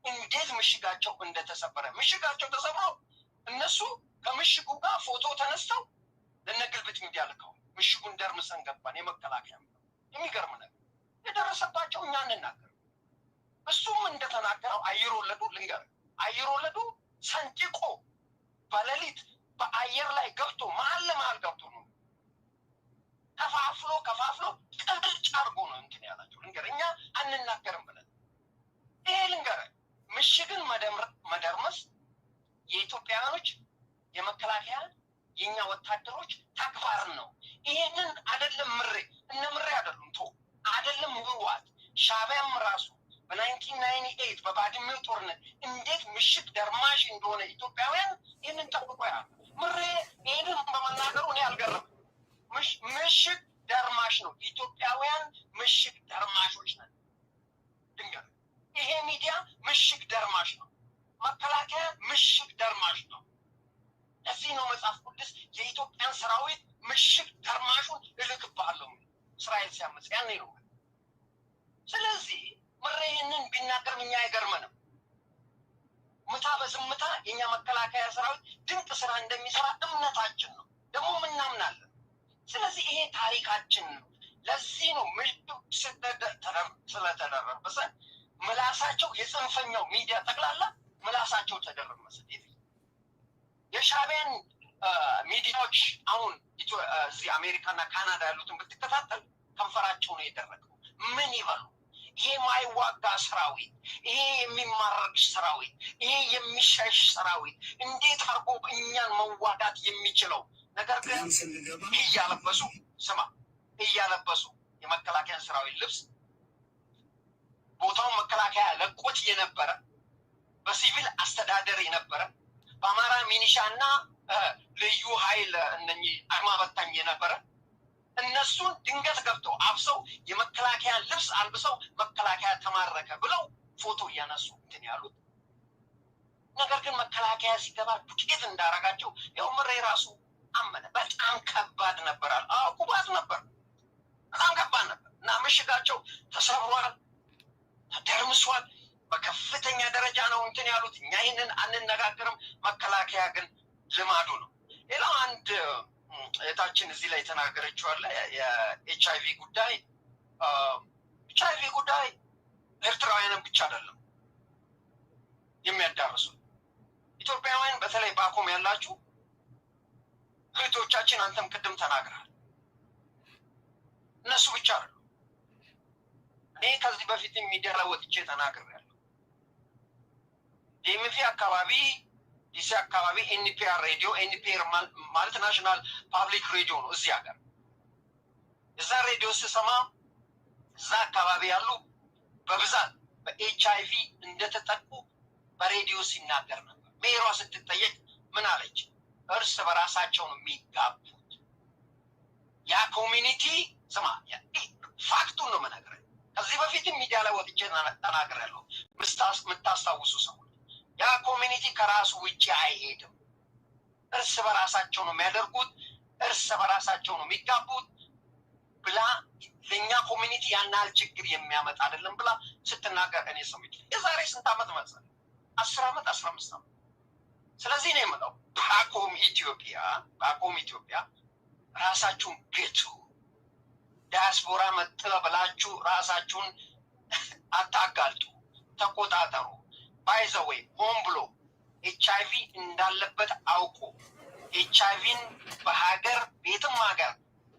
እንዴት ምሽጋቸው እንደተሰበረ ምሽጋቸው ተሰብሮ እነሱ ከምሽጉ ጋር ፎቶ ተነስተው ለነግልብጥ ሚዲያ ልከው ምሽጉን ደርምሰን ገባን። የመከላከያ የሚገርም ነገር የደረሰባቸው እኛ እንናገር። እሱም እንደተናገረው አየር ወለዱ ሰንጥቆ በሌሊት በአየር ላይ ገብቶ መሀል ለመሀል ገብቶ ነው ከፋፍሎ ቅርጭ አድርጎ ነው እንትን ያላቸው። ልንገር እኛ አንናገርም ብለን ይሄ ልንገር ምሽግን መደርመስ የኢትዮጵያውያኖች የመከላከያ የኛ ወታደሮች ተግባር ነው። ይሄንን አይደለም ምሬ አይደሉም አይደለም ህወሓት ሻዕቢያም ራሱ በ1998 በባድሜው ጦርነት እንዴት ምሽግ ደርማሽ እንደሆነ ኢትዮጵያውያን ይህንን ጠብቆ ምሬ ይህንን በመናገሩ እኔ አልገረም። ምሽግ ደርማሽ ነው። ኢትዮጵያውያን ምሽግ ደርማሾች ነን። ድንገት ይሄ ሚዲያ ምሽግ ደርማሽ ነው። መከላከያ ምሽግ ደርማሽ ነው። እዚህ ነው መጽሐፍ ቅዱስ የኢትዮጵያን ሰራዊት ምሽግ ደርማሹን እልክብሃለሁ እስራኤል ሲያመጽ ያኔ ነው። ስለዚህ ምሬ ይህንን ቢናገር እኛ አይገርመንም። ምታ በዝምታ የኛ መከላከያ ሰራዊት ድንቅ ስራ እንደሚሰራ እምነታችን ነው፣ ደግሞ እናምናለን። ስለዚህ ይሄ ታሪካችን ነው። ለዚህ ነው ምሽግ ስለተደረመሰ ምላሳቸው የጽንፈኛው ሚዲያ ጠቅላላ ምላሳቸው ተደረመሰ። የሻዕቢያን ሚዲያዎች አሁን እዚህ አሜሪካና ካናዳ ያሉትን ብትከታተል ከንፈራቸው ነው የደረገው። ምን ይበሉ? ይሄ ማይዋጋ ሰራዊት፣ ይሄ የሚማረክ ሰራዊት፣ ይሄ የሚሸሽ ሰራዊት እንዴት አድርጎ እኛን መዋጋት የሚችለው? ነገር ግን እያለበሱ የመከላከያን ሰራዊት ልብስ ቦታውን መከላከያ ለቆት የነበረ በሲቪል አስተዳደር የነበረ በአማራ ሚኒሻና ልዩ ኃይል እነኚህ አድማ በታኝ የነበረ እነሱን ድንገት ገብተው አብሰው የመከላከያ ልብስ አልብሰው መከላከያ ተማረከ ብለው ፎቶ እያነሱ እንትን ያሉት። ነገር ግን መከላከያ ሲገባ ዱቄት እንዳረጋቸው ያው ምሬ ራሱ አመነ። በጣም ከባድ ነበራል። ኩባት ነበር፣ በጣም ከባድ ነበር እና ምሽጋቸው ተሰብሯል። ተደርምሷል። በከፍተኛ ደረጃ ነው እንትን ያሉት። እኛ ይህንን አንነጋገርም። መከላከያ ግን ልማዱ ነው። ሌላው አንድ እህታችን እዚህ ላይ ተናገረችው አለ የኤችአይቪ ጉዳይ። ኤችአይቪ ጉዳይ ኤርትራውያንን ብቻ አይደለም የሚያዳርሱ ኢትዮጵያውያን፣ በተለይ ባኮም ያላችሁ እህቶቻችን፣ አንተም ቅድም ተናግረሃል። እነሱ ብቻ አይደሉም። እኔ ከዚህ በፊት ሚዲያ ላይ ወጥቼ ተናግሬያለሁ። ዲኤምቪ አካባቢ፣ ዲሲ አካባቢ ኤንፒአር ሬዲዮ፣ ኤንፒአር ማለት ናሽናል ፓብሊክ ሬዲዮ ነው እዚህ ሀገር። እዛ ሬዲዮ ስሰማ እዛ አካባቢ ያሉ በብዛት በኤችአይቪ እንደተጠቁ በሬዲዮ ሲናገር ነበር። ሜሯ ስትጠየቅ ምን አለች? እርስ በራሳቸው ነው የሚጋቡት። ያ ኮሚኒቲ ስማ፣ ፋክቱን ነው የምነግርህ። ከዚህ በፊትም ሚዲያ ላይ ወጥቼ ተናግሬያለሁ። የምታስታውሱ ሰዎች ያ ኮሚኒቲ ከራሱ ውጭ አይሄድም። እርስ በራሳቸው ነው የሚያደርጉት፣ እርስ በራሳቸው ነው የሚጋቡት ብላ ለእኛ ኮሚኒቲ ያን ያህል ችግር የሚያመጣ አይደለም ብላ ስትናገር እኔ ሰምቼ የዛሬ ስንት ዓመት መሰለህ? 10 ዓመት 15 ዓመት። ስለዚህ ነው የምለው ባኮም ኢትዮጵያ ራሳችሁን ቤቱ ዲያስፖራ መጥ ብላችሁ ራሳችሁን አታጋልጡ፣ ተቆጣጠሩ። ባይዘወይ ሆን ብሎ ኤችአይቪ እንዳለበት አውቆ ኤችአይቪን በሀገር ቤትም ሀገር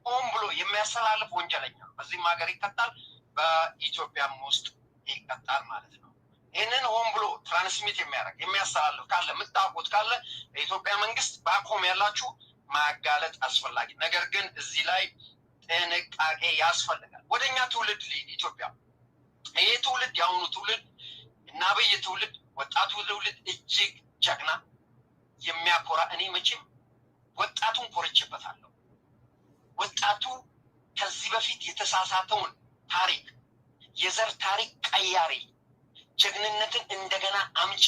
ሆን ብሎ የሚያስተላልፍ ወንጀለኛ በዚህም ሀገር ይቀጣል፣ በኢትዮጵያም ውስጥ ይቀጣል ማለት ነው። ይህንን ሆን ብሎ ትራንስሚት የሚያስተላልፍ ካለ የምታውቁት ካለ የኢትዮጵያ መንግስት ባኮም ያላችሁ ማጋለጥ አስፈላጊ። ነገር ግን እዚህ ላይ ጥንቃቄ ያስፈልጋል። ወደኛ ትውልድ ሊድ ኢትዮጵያ ይሄ ትውልድ የአሁኑ ትውልድ እና አብይ ትውልድ ወጣቱ ትውልድ እጅግ ጀግና የሚያኮራ፣ እኔ መቼም ወጣቱን ኮርቼበታለሁ። ወጣቱ ከዚህ በፊት የተሳሳተውን ታሪክ የዘር ታሪክ ቀያሪ፣ ጀግንነትን እንደገና አምጪ፣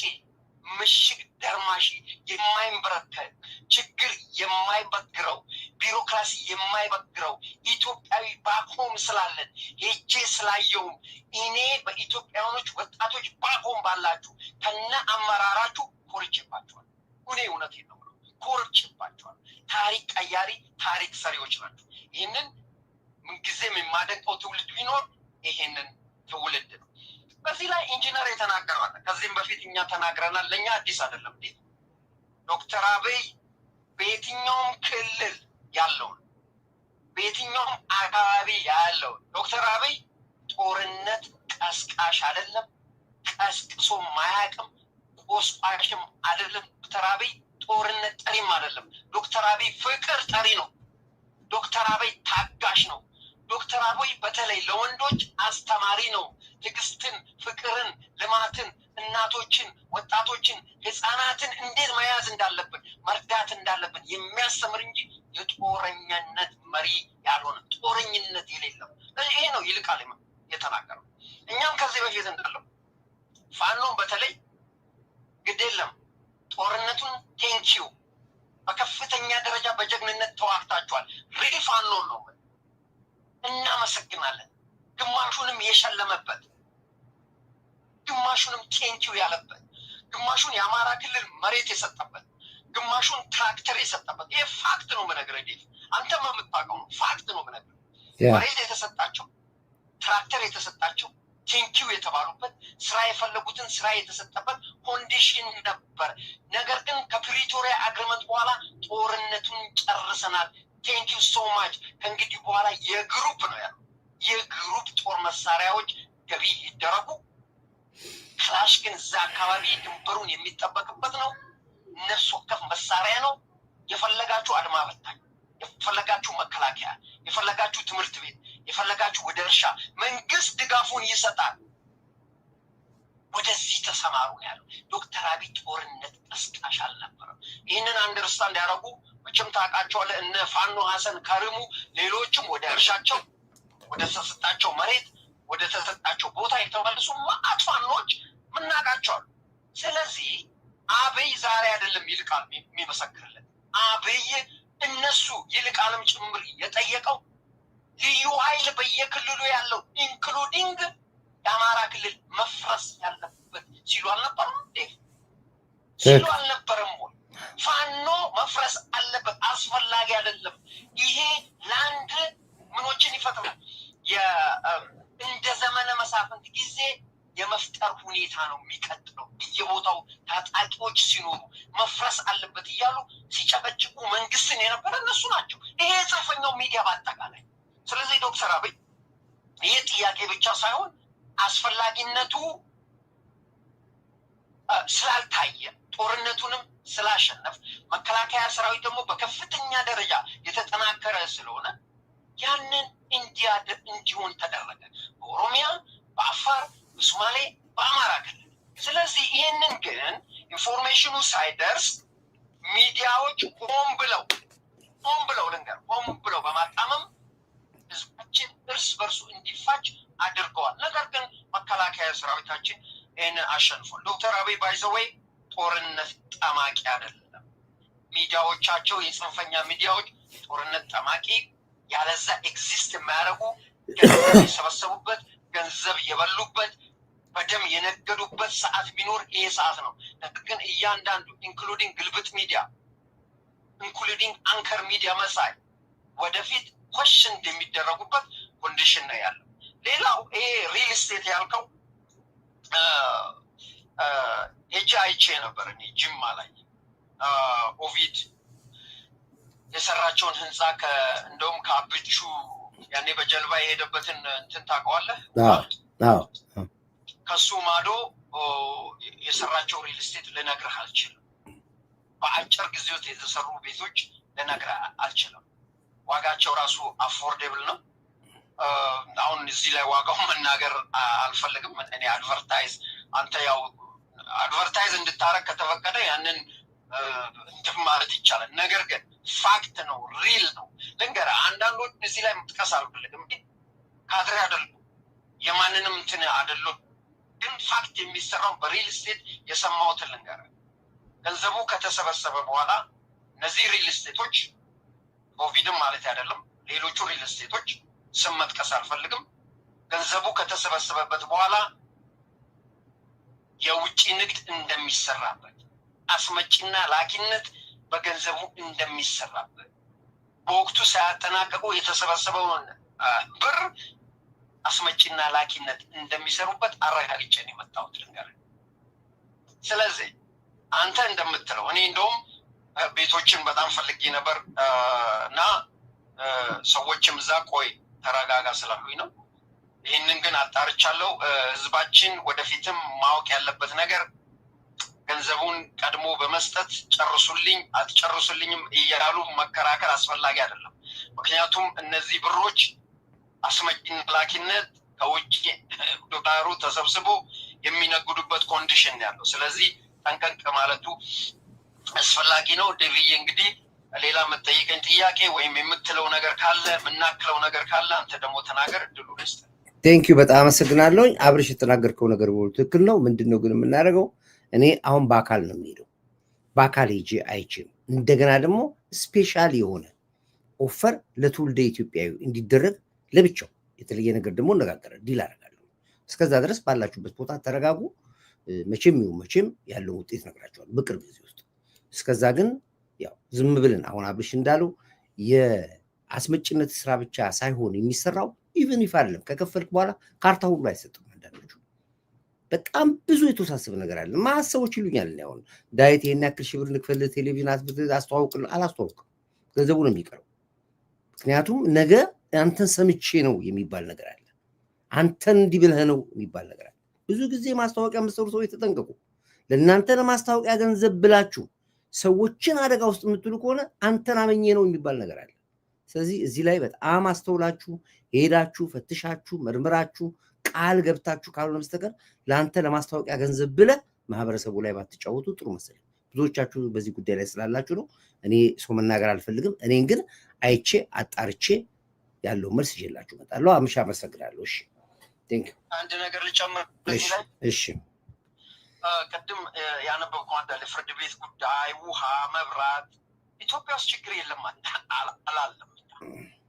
ምሽግ ደርማሽ፣ የማይንበረከክ ችግር የማይበግረው ቢሮክራሲ የማይበግረው ኢትዮጵያዊ ባኮም ስላለን ሄጄ ስላየውም እኔ በኢትዮጵያውያኖች ወጣቶች ባኮም ባላችሁ ከነ አመራራችሁ ኮርቼባችኋል። እኔ እውነቴን ነው ኮርቼባችኋል። ታሪክ ቀያሪ፣ ታሪክ ሰሪዎች ናቸው። ይህንን ምንጊዜም የማደንቀው ትውልድ ቢኖር ይሄንን ትውልድ ነው። በዚህ ላይ ኢንጂነር የተናገረዋል። ከዚህም በፊት እኛ ተናግረናል። ለእኛ አዲስ አይደለም። ዶክተር አብይ በየትኛውም ክልል ያለውን በየትኛውም አካባቢ ያለውን ዶክተር አብይ ጦርነት ቀስቃሽ አይደለም፣ ቀስቅሶ ማያቅም፣ ቆስቋሽም አይደለም። ዶክተር አብይ ጦርነት ጠሪም አይደለም። ዶክተር አብይ ፍቅር ጠሪ ነው። ዶክተር አብይ ታጋሽ ነው። ዶክተር አብይ በተለይ ለወንዶች አስተማሪ ነው። ትዕግስትን፣ ፍቅርን፣ ልማትን፣ እናቶችን፣ ወጣቶችን፣ ህፃናትን እንዴት መያዝ እንዳለብን መርዳት እንዳለብን የሚያስተምር እንጂ የጦረኛነት መሪ ያልሆነ ጦረኝነት የሌለው ይሄ ነው ይልቃል የተናገረው። እኛም ከዚህ በፊት እንዳለው ፋኖን በተለይ ግድ የለም ጦርነቱን ቴንኪው በከፍተኛ ደረጃ በጀግንነት ተዋግታችኋል። ሪል ፋኖን ነው እናመሰግናለን። ግማሹንም የሸለመበት፣ ግማሹንም ቴንኪው ያለበት፣ ግማሹን የአማራ ክልል መሬት የሰጠበት፣ ግማሹን ትራክተር የሰጠበት። ይሄ ፋክት ነው የምነግርህ ዴቭ፣ አንተም የምታውቀው ነው። ፋክት ነው የምነግርህ። መሬት የተሰጣቸው፣ ትራክተር የተሰጣቸው፣ ቴንኪው የተባሉበት፣ ስራ የፈለጉትን ስራ የተሰጠበት ኮንዲሽን ነበር። ነገር ግን ከፕሪቶሪያ አግሪመንት በኋላ ጦርነቱን ጨርሰናል፣ ቴንኪው ሶ ማች፣ ከእንግዲህ በኋላ የግሩፕ ነው ያለው። የግሩፕ ጦር መሳሪያዎች ገቢ ይደረጉ። ክላሽ ግን እዛ አካባቢ ድንበሩን የሚጠበቅበት ነው። ነፍስ ወከፍ መሳሪያ ነው። የፈለጋችሁ አድማ በታኝ፣ የፈለጋችሁ መከላከያ፣ የፈለጋችሁ ትምህርት ቤት፣ የፈለጋችሁ ወደ እርሻ መንግስት ድጋፉን ይሰጣል። ወደዚህ ተሰማሩ ያለው ዶክተር አብይ ጦርነት ቀስቃሽ አልነበረም። ይህንን አንደርስታንድ ያደረጉ መቼም ታውቃቸዋለህ። እነ ፋኖ ሀሰን ከርሙ፣ ሌሎችም ወደ እርሻቸው ወደ ተሰጣቸው መሬት ወደ ተሰጣቸው ቦታ የተመለሱ ማአት ፋኖች ምናውቃቸዋል። ስለዚህ አብይ ዛሬ አይደለም ይልቃል የሚመሰክርልን። አብይ እነሱ ይልቃልም ጭምር የጠየቀው ልዩ ኃይል በየክልሉ ያለው ኢንክሉዲንግ የአማራ ክልል መፍረስ ያለበት ሲሉ አልነበረም እንዴ? ሲሉ አልነበረም ወይ? ፋኖ መፍረስ አለበት፣ አስፈላጊ አይደለም። ይሄ ለአንድ ምኖችን ይፈጥራል። እንደ ዘመነ መሳፍንት ጊዜ የመፍጠር ሁኔታ ነው የሚቀጥለው። በየቦታው ታጣቂዎች ሲኖሩ መፍረስ አለበት እያሉ ሲጨበጭቁ መንግስትን የነበረ እነሱ ናቸው። ይሄ የጽንፈኛው ሚዲያ በአጠቃላይ። ስለዚህ ዶክተር አብይ ይሄ ጥያቄ ብቻ ሳይሆን አስፈላጊነቱ ስላልታየ ጦርነቱንም ስላሸነፍ መከላከያ ሰራዊት ደግሞ በከፍተኛ ደረጃ የተጠናከረ ስለሆነ ያንን እንዲሆን ተደረገ። በኦሮሚያ፣ በአፋር፣ በሶማሌ፣ በአማራ ክልል። ስለዚህ ይህንን ግን ኢንፎርሜሽኑ ሳይደርስ ሚዲያዎች ሆን ብለው በማጣመም ህዝባችን እርስ በርሱ እንዲፋጭ አድርገዋል። ነገር ግን መከላከያ ሰራዊታችን ይህንን አሸንፏል። ዶክተር አብይ ባይዘወይ ጦርነት ጠማቂ አይደለም። ሚዲያዎቻቸው የጽንፈኛ ሚዲያዎች ጦርነት ጠማቂ ያለዛ ኤግዚስት የሚያደርጉ ገንዘብ የሰበሰቡበት ገንዘብ የበሉበት በደም የነገዱበት ሰዓት ቢኖር ይሄ ሰዓት ነው። ነገር ግን እያንዳንዱ ኢንክሉዲንግ ግልብጥ ሚዲያ ኢንክሉዲንግ አንከር ሚዲያ መሳይ ወደፊት ኮሽን የሚደረጉበት ኮንዲሽን ነው ያለው። ሌላው ይሄ ሪል ስቴት ያልከው ሄጄ አይቼ ነበር እኔ ጅማ ላይ ኦቪድ የሰራቸውን ህንፃ እንደውም ከአብቹ ያኔ በጀልባ የሄደበትን እንትን ታውቀዋለህ? ከሱ ማዶ የሰራቸው ሪል ስቴት ልነግርህ አልችልም። በአጭር ጊዜ ውስጥ የተሰሩ ቤቶች ልነግርህ አልችልም። ዋጋቸው ራሱ አፎርዴብል ነው። አሁን እዚህ ላይ ዋጋው መናገር አልፈልግም። እኔ አንተ ያው አድቨርታይዝ እንድታረግ ከተፈቀደ ያንን እንትን ማለት ይቻላል። ነገር ግን ፋክት ነው፣ ሪል ነው። ልንገርህ፣ አንዳንዶች እዚህ ላይ መጥቀስ አልፈልግም። ካድሬ አይደሉም፣ የማንንም እንትን አይደሉም። ግን ፋክት የሚሰራው በሪል ስቴት የሰማሁትን ልንገርህ። ገንዘቡ ከተሰበሰበ በኋላ እነዚህ ሪል ስቴቶች ኮቪድም ማለት አይደለም፣ ሌሎቹ ሪል ስቴቶች ስም መጥቀስ አልፈልግም። ገንዘቡ ከተሰበሰበበት በኋላ የውጭ ንግድ እንደሚሰራበት፣ አስመጪና ላኪነት በገንዘቡ እንደሚሰራበት፣ በወቅቱ ሳያጠናቀቁ የተሰበሰበውን ብር አስመጪና ላኪነት እንደሚሰሩበት አረጋግጬ ነው የመጣሁት ልንገርህ። ስለዚህ አንተ እንደምትለው እኔ እንደውም ቤቶችን በጣም ፈልጌ ነበር እና ሰዎችም እዛ ቆይ ተረጋጋ ስላሉኝ ነው። ይህንን ግን አጣርቻለሁ። ህዝባችን ወደፊትም ማወቅ ያለበት ነገር ገንዘቡን ቀድሞ በመስጠት ጨርሱልኝ አትጨርሱልኝም እያሉ መከራከር አስፈላጊ አይደለም። ምክንያቱም እነዚህ ብሮች አስመጪና ላኪነት ከውጭ ዶላሩ ተሰብስቦ የሚነግዱበት ኮንዲሽን ያለው። ስለዚህ ጠንቀቅ ማለቱ አስፈላጊ ነው። ደብዬ እንግዲህ ሌላ የምትጠይቀኝ ጥያቄ ወይም የምትለው ነገር ካለ የምናክለው ነገር ካለ አንተ ደግሞ ተናገር፣ እድሉ ልስጥ። ቴንክ ዩ፣ በጣም አመሰግናለሁ። አብርሽ የተናገርከው ነገር ትክክል ነው። ምንድነው ግን የምናደርገው? እኔ አሁን በአካል ነው የሚሄደው፣ በአካል ሄጄ አይችልም። እንደገና ደግሞ ስፔሻል የሆነ ኦፈር ለትውልደ ኢትዮጵያዊ እንዲደረግ ለብቻው የተለየ ነገር ደግሞ እነጋገራለሁ፣ ዲል አደርጋለሁ። እስከዛ ድረስ ባላችሁበት ቦታ ተረጋጉ። መቼም ይሁን መቼም ያለው ውጤት ነግራቸዋል በቅርብ ጊዜ ውስጥ። እስከዛ ግን ያው ዝም ብለን አሁን አብርሽ እንዳለው የአስመጭነት ስራ ብቻ ሳይሆን የሚሰራው ኢቨን ይፋ አይደለም፣ ከከፈልክ በኋላ ካርታ ሁሉ አይሰጥም። አንዳንዶቹ በጣም ብዙ የተወሳሰበ ነገር አለ። ማሰቦች ይሉኛል አሁን ዳዊት ይሄን ያክል ሺህ ብር ንክፈል ቴሌቪዥን አስተዋውቅልህ፣ አላስተዋውቅም፣ ገንዘቡ ነው የሚቀረው። ምክንያቱም ነገ አንተን ሰምቼ ነው የሚባል ነገር አለ፣ አንተን እንዲህ ብለህ ነው የሚባል ነገር አለ። ብዙ ጊዜ ማስታወቂያ የምትሰሩ ሰዎች ተጠንቀቁ። ለእናንተ ለማስታወቂያ ገንዘብ ብላችሁ ሰዎችን አደጋ ውስጥ የምትሉ ከሆነ አንተን አመኘ ነው የሚባል ነገር አለ። ስለዚህ እዚህ ላይ በጣም አስተውላችሁ ሄዳችሁ ፈትሻችሁ መርምራችሁ ቃል ገብታችሁ ካልሆነ በስተቀር ለአንተ ለማስታወቂያ ገንዘብ ብለህ ማህበረሰቡ ላይ ባትጫወቱ ጥሩ መሰለኝ። ብዙዎቻችሁ በዚህ ጉዳይ ላይ ስላላችሁ ነው። እኔ ሰው መናገር አልፈልግም። እኔን ግን አይቼ አጣርቼ ያለው መልስ ይዤላችሁ እመጣለሁ። አምሻ አመሰግናለሁ። እሺ ቴንክ ዩ። አንድ ነገር ልጨምር። እሺ ቅድም ያነበብከው አንዳለ ፍርድ ቤት ጉዳይ፣ ውሃ፣ መብራት ኢትዮጵያ ውስጥ ችግር የለም አላለም።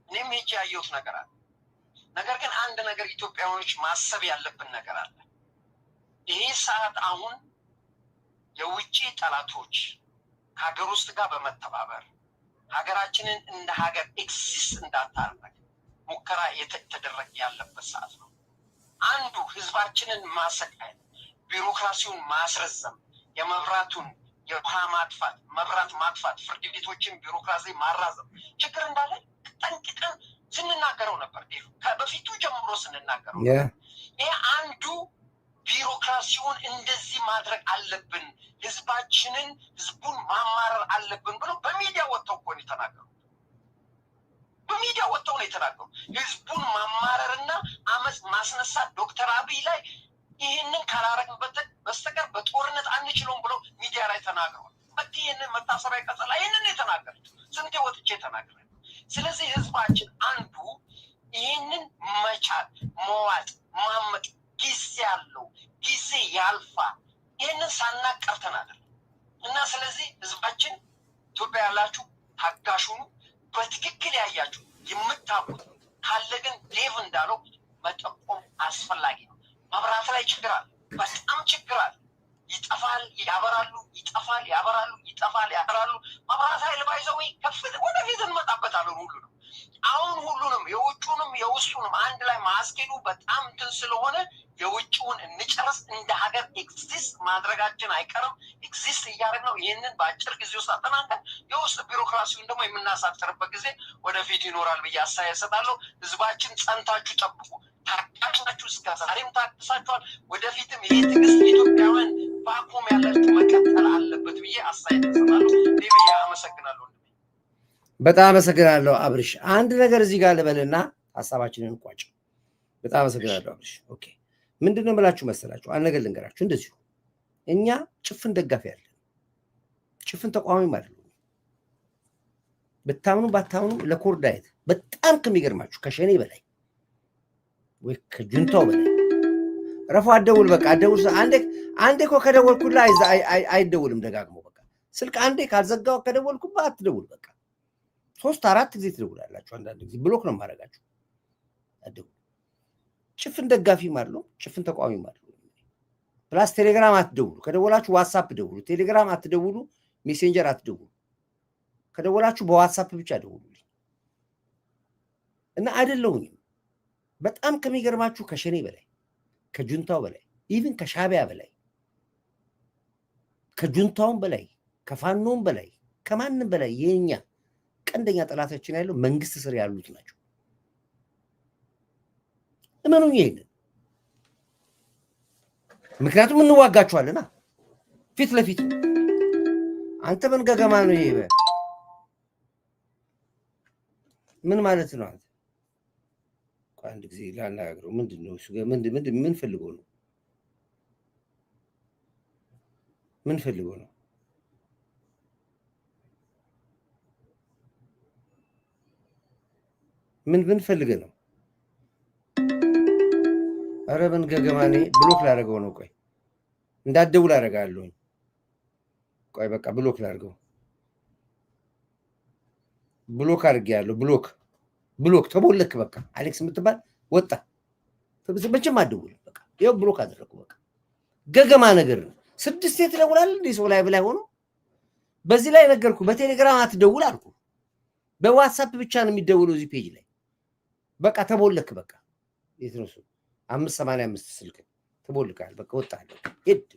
እኔም ሄጄ ያየሁት ነገር አለ። ነገር ግን አንድ ነገር ኢትዮጵያውያኖች ማሰብ ያለብን ነገር አለ። ይህ ሰዓት አሁን የውጭ ጠላቶች ከሀገር ውስጥ ጋር በመተባበር ሀገራችንን እንደ ሀገር ኤክሲስት እንዳታረግ ሙከራ የተደረገ ያለበት ሰዓት ነው። አንዱ ህዝባችንን ማሰቃየት፣ ቢሮክራሲውን ማስረዘም፣ የመብራቱን የውሃ ማጥፋት፣ መብራት ማጥፋት፣ ፍርድ ቤቶችን ቢሮክራሲ ማራዘም ችግር እንዳለ ጠንቅቀን ስንናገረው ነበር። ከበፊቱ ጀምሮ ስንናገረው ይሄ አንዱ ቢሮክራሲውን እንደዚህ ማድረግ አለብን፣ ህዝቡን ማማረር አለብን ብሎ በሚዲያ ወጥተው እኮ ነው የተናገሩት። በሚዲያ ወጥተው ነው የተናገሩት። ህዝቡን ማማረርና አመፅ ማስነሳት ዶክተር አብይ ላይ ይህንን ካላረግንበት በስተቀር በጦርነት አንችለውም ብሎ ሚዲያ ላይ ተናግረዋል። ይህንን መታሰቢያ ቀጠላ ይህንን የተናገሩት ስንቴ ወጥቼ ተናግረ። ስለዚህ ህዝባችን አንዱ ይህንን መቻል መዋጥ ማመጥ ጊዜ ያለው ጊዜ ያልፋል። ይህንን ሳናቀርተናል እና ስለዚህ ህዝባችን ኢትዮጵያ ያላችሁ ታጋሹኑ በትክክል ያያችሁ የምታውቁት ካለ ግን ዴቭ እንዳለው መጠቆም አስፈላጊ ነው። መብራት ላይ ችግር አለ፣ በጣም ችግር አለ። ይጠፋል ያበራሉ፣ ይጠፋል ያበራሉ፣ ይጠፋል ያበራሉ። መብራት ኃይል ባይዘው ከፍት ወደፊት እንመጣበታለን። ሁሉ ነው አሁን ሁሉንም የውጭውንም የውስጡንም አንድ ላይ ማስኬዱ በጣም እንትን ስለሆነ የውጭውን እንጨርስ። እንደ ሀገር ኤግዚስት ማድረጋችን አይቀርም። ኤግዚስት እያደረግነው ይህንን በአጭር ጊዜ ውስጥ አጠናቀን የውስጥ ቢሮክራሲውን ደግሞ የምናሳጥርበት ጊዜ ወደፊት ይኖራል ብዬ አስተያየት እሰጣለሁ። ህዝባችን ጸንታችሁ ጠብቁ። ታጋሽናችሁ እስከ ዛሬም ታግሳችኋል። ወደፊትም ይሄ ትዕግስት ኢትዮጵያውያን በአቁም ያላችሁ መቀጠል አለበት ብዬ አስተያየት እሰጣለሁ። ሊቢያ አመሰግናለሁ። በጣም አመሰግናለሁ አብርሽ። አንድ ነገር እዚህ ጋር ልበልና ሀሳባችንን እንቋጭ። በጣም አመሰግናለሁ አብርሽ። ኦኬ ምንድነው ብላችሁ መሰላችሁ? አንድ ነገር ልንገራችሁ። እንደዚሁ እኛ ጭፍን ደጋፊ ያለን ጭፍን ተቃዋሚም አይደለም። ብታምኑ ባታምኑ ለኮርዳይት በጣም ከሚገርማችሁ ከሸኔ በላይ ወይ ከጁንታው በላይ ረፉ አደውል በቃ አደውል። አንዴ እኮ ከደወልኩላ አይደውልም ደጋግሞ በቃ ስልክ አንዴ ካልዘጋው ከደወልኩባ አትደውል በቃ 3-4 ጊዜ ትደውላላችሁ። አንዳንድ ጊዜ ብሎክ ነው ማድረጋችሁ። አደውል ጭፍን ደጋፊም አይደለም ጭፍን ተቃዋሚም አይደለም። ፕላስ ቴሌግራም አትደውሉ። ከደወላችሁ ዋትስአፕ ደውሉ። ቴሌግራም አትደውሉ፣ ሜሴንጀር አትደውሉ። ከደወላችሁ በዋትስአፕ ብቻ ደውሉልኝ እና አይደለሁኝም። በጣም ከሚገርማችሁ ከሸኔ በላይ ከጁንታው በላይ ኢቭን ከሻቢያ በላይ ከጁንታውም በላይ ከፋኖም በላይ ከማንም በላይ የኛ ቀንደኛ ጠላታችን ያለው መንግስት ስር ያሉት ናቸው። እመኑኝ ይሄንን። ምክንያቱም እንዋጋቸዋልና ፊት ለፊት። አንተ ምን ገገማ ነው ይሄ? ምን ማለት ነው? አንተ አንድ ጊዜ ላናግረው። ምንድነው እሱ? ምን ፈልጎ ነው? ምን ፈልጎ ነው? ምን ፈልገ ነው? ኧረ ምን ገገማኔ ብሎክ ላደርገው ነው። ቆይ እንዳትደውል አደርጋለሁኝ። ቆይ በቃ ብሎክ ላድርገው። ብሎክ አድርጌያለሁ። ብሎክ ተቦለክ። በቃ አሌክስ የምትባል ወጣ። መቼም አትደውልም። በቃ ይኸው ብሎክ አደረኩ። በቃ ገገማ ነገር ነው። 6 ትደውላለህ እንደ ሰው ላይ ብላይ ሆኖ በዚህ ላይ ነገርኩ። በቴሌግራም አትደውል አልኩ። በዋትስአፕ ብቻ ነው የሚደውለው እዚህ ፔጅ ላይ። በቃ ተቦለክ። በቃ የት ነው እሱ 585 ስልክ ተቦልካል። በቃ ወጣለ ሄድ።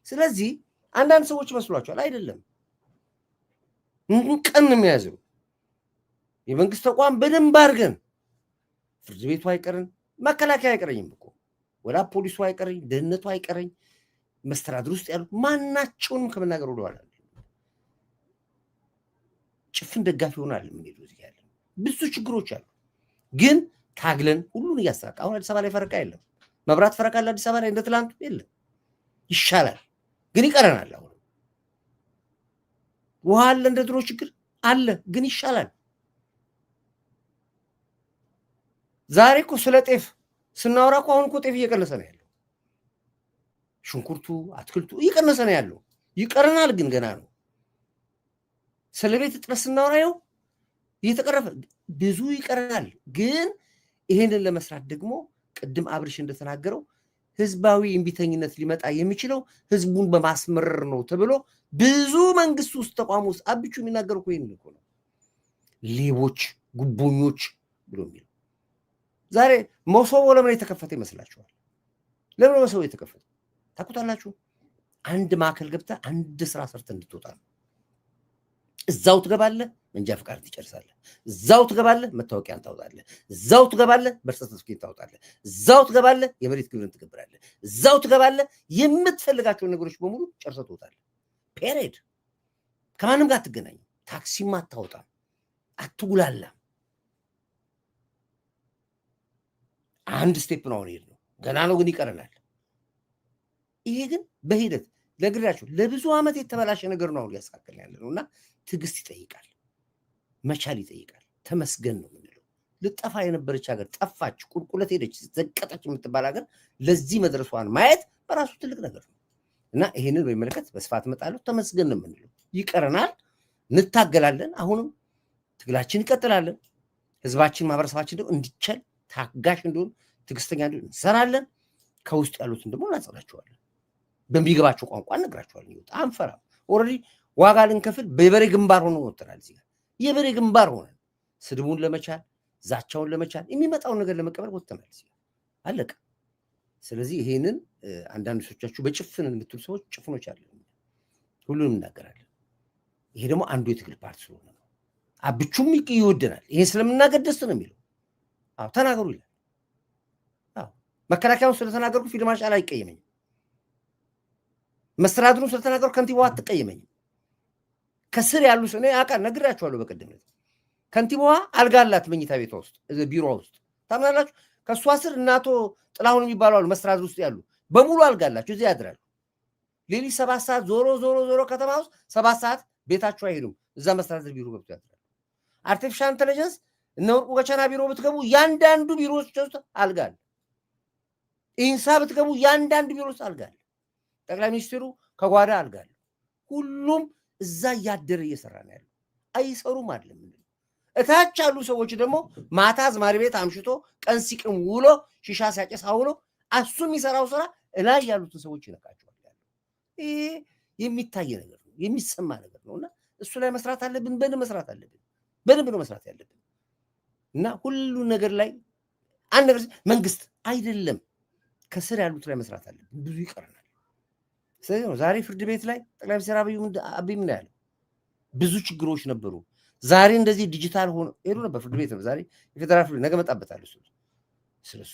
ስለዚህ አንዳንድ ሰዎች መስሏቸዋል። አይደለም ቀን የሚያዝሩ የመንግስት ተቋም በደንብ አድርገን ፍርድ ቤቱ አይቀረን፣ መከላከያ አይቀረኝም እኮ ወላ ፖሊሱ አይቀረኝ፣ ደህንነቱ አይቀረኝ፣ መስተዳድር ውስጥ ያሉ ማናቸውንም ከመናገር ወደኋላ ጭፍን ደጋፊ ሆናል። የምንሄዱ እዚህ ያለ ብዙ ችግሮች አሉ። ግን ታግለን ሁሉን እያስተካከልን አሁን አዲስ አበባ ላይ ፈረቃ የለም። መብራት ፈረቃ አለ አዲስ አበባ ላይ እንደ ትላንቱ የለም። ይሻላል ግን ይቀረናል። አሁን ውሃ አለ እንደ ድሮ ችግር አለ ግን ይሻላል። ዛሬ እኮ ስለ ጤፍ ስናወራ እኮ አሁን እኮ ጤፍ እየቀነሰ ነው ያለው። ሽንኩርቱ፣ አትክልቱ እየቀነሰ ነው ያለው። ይቀረናል ግን ገና ነው። ስለ ቤት እጥረት ስናወራ ይኸው እየተቀረፈ ብዙ ይቀረናል። ግን ይሄንን ለመስራት ደግሞ ቅድም አብርሽ እንደተናገረው ህዝባዊ እምቢተኝነት ሊመጣ የሚችለው ህዝቡን በማስመረር ነው ተብሎ ብዙ መንግስት ውስጥ ተቋም ውስጥ አብቹ የሚናገሩ እኮ ይሄን እኮ ነው። ሌቦች፣ ጉቦኞች ብሎ የሚለው ዛሬ መሶቦ ለምን የተከፈተ ይመስላችኋል? ለምን መሶቦ የተከፈተ ታውቁታላችሁ? አንድ ማዕከል ገብተህ አንድ ስራ ሰርተህ እንድትወጣ ነው። እዛው ትገባለህ፣ መንጃ ፈቃድ ትጨርሳለህ። እዛው ትገባለህ፣ መታወቂያን ታወጣለህ። እዛው ትገባለህ፣ በርስ ሰርቲፊኬት ታወጣለህ። እዛው ትገባለህ፣ የመሬት ግብርን ትገብራለህ። እዛው ትገባለህ፣ የምትፈልጋቸውን ነገሮች በሙሉ ጨርሰህ ትወጣለህ። ፔሬድ። ከማንም ጋር አትገናኝም። ታክሲም አታወጣም፣ አትጉላላም። አንድ ስቴፕ ነው አሁን ሄድ ነው፣ ገና ነው ግን ይቀረናል። ይሄ ግን በሂደት ለግራችሁ ለብዙ ዓመት የተበላሸ ነገር ነው አሁን ያሳከለ ያለ ነውና ትዕግስት ይጠይቃል፣ መቻል ይጠይቃል። ተመስገን ነው የምንለው። ልጠፋ የነበረች ሀገር ጠፋች፣ ቁልቁለት ሄደች፣ ዘቀጠች የምትባል ሀገር ለዚህ መድረሷን ማየት በራሱ ትልቅ ነገር ነው እና ይሄንን በሚመለከት በስፋት እመጣለሁ። ተመስገን ነው የምንለው። ይቀረናል፣ እንታገላለን። አሁንም ትግላችን ይቀጥላለን። ህዝባችን፣ ማህበረሰባችን ደግሞ እንዲቻል ታጋሽ እንዲሆን ትዕግስተኛ እንዲሆን እንሰራለን። ከውስጥ ያሉትን ደግሞ እናጸናቸዋለን። በሚገባቸው ቋንቋ እነግራቸዋለን። አንፈራም። ኦልሬዲ ዋጋ ልንከፍል በበሬ ግንባር ሆኖ ወጥተናል። እዚህ ጋር የበሬ ግንባር ሆነን ስድቡን ለመቻል ዛቻውን ለመቻል የሚመጣውን ነገር ለመቀበል ወጥተናል። እዚህ ጋር አለቀ። ስለዚህ ይሄንን አንዳንዶቻችሁ በጭፍን የምትሉ ሰዎች ጭፍኖች አለ፣ ሁሉንም እናገራለን። ይሄ ደግሞ አንዱ የትግል ፓርት ስለሆነ ነው። አብቹም ይወደናል። ይሄ ስለምናገር ደስ ነው የሚለው። አዎ ተናገሩ ይላል። አዎ መከላከያውን ስለተናገርኩ ፊልድ ማርሻል አይቀየመኝም። መስተዳድሩን ስለተናገሩ ከንቲባዋ አትቀየመኝም። ከስር ያሉ ሰው ነው አቃ ነግራቸዋለሁ። በቀደም ከንቲባዋ አልጋ አላት መኝታ ቤቷ ውስጥ ቢሮ ውስጥ ታምናላችሁ? ከሷ ስር እናቶ ጥላሁን የሚባሉ አሉ መስተዳድር ውስጥ ያሉ በሙሉ አልጋ አላቸው። እዚህ ያድራሉ። ሌሊት 7 ሰዓት ዞሮ ከተማ ውስጥ 7 ሰዓት ቤታቸው አይሄዱም። እዛ መስተዳድር ቢሮ ገብቶ ያድራሉ። አርቲፊሻል ኢንተለጀንስ እነ ወርቁ ገቸና ቢሮ ብትገቡ ያንዳንዱ ቢሮ ውስጥ አልጋ አለ። ኢንሳ ብትገቡ ያንዳንዱ ቢሮ ውስጥ አልጋ አለ። ጠቅላይ ሚኒስትሩ ከጓዳ አልጋ አለ። ሁሉም እዛ እያደረ እየሰራ ነው ያለው። አይሰሩም አይደለም። እታች ያሉ ሰዎች ደግሞ ማታ አዝማሪ ቤት አምሽቶ ቀን ሲቅም ውሎ ሺሻ ሲያጨስ ውሎ እሱ የሚሰራው ስራ እላይ ያሉትን ሰዎች ይነካቸዋል። ይሄ የሚታይ ነገር ነው፣ የሚሰማ ነገር ነውና እሱ ላይ መስራት አለብን። በደንብ መስራት አለብን። በደንብ ነው መስራት ያለብን እና ሁሉ ነገር ላይ አንድ ነገር መንግስት አይደለም ከስር ያሉት ላይ መስራት አለብን። ብዙ ይቀርናል። ስለዚህ ነው ዛሬ ፍርድ ቤት ላይ ጠቅላይ ሚኒስትር አብይ ምን ያለው ብዙ ችግሮች ነበሩ። ዛሬ እንደዚህ ዲጂታል ሆኖ ሄዱ ነበር ፍርድ ቤት ነው ዛሬ የፌደራል ፍርድ ነገ መጣበታለሁ። ስለሱ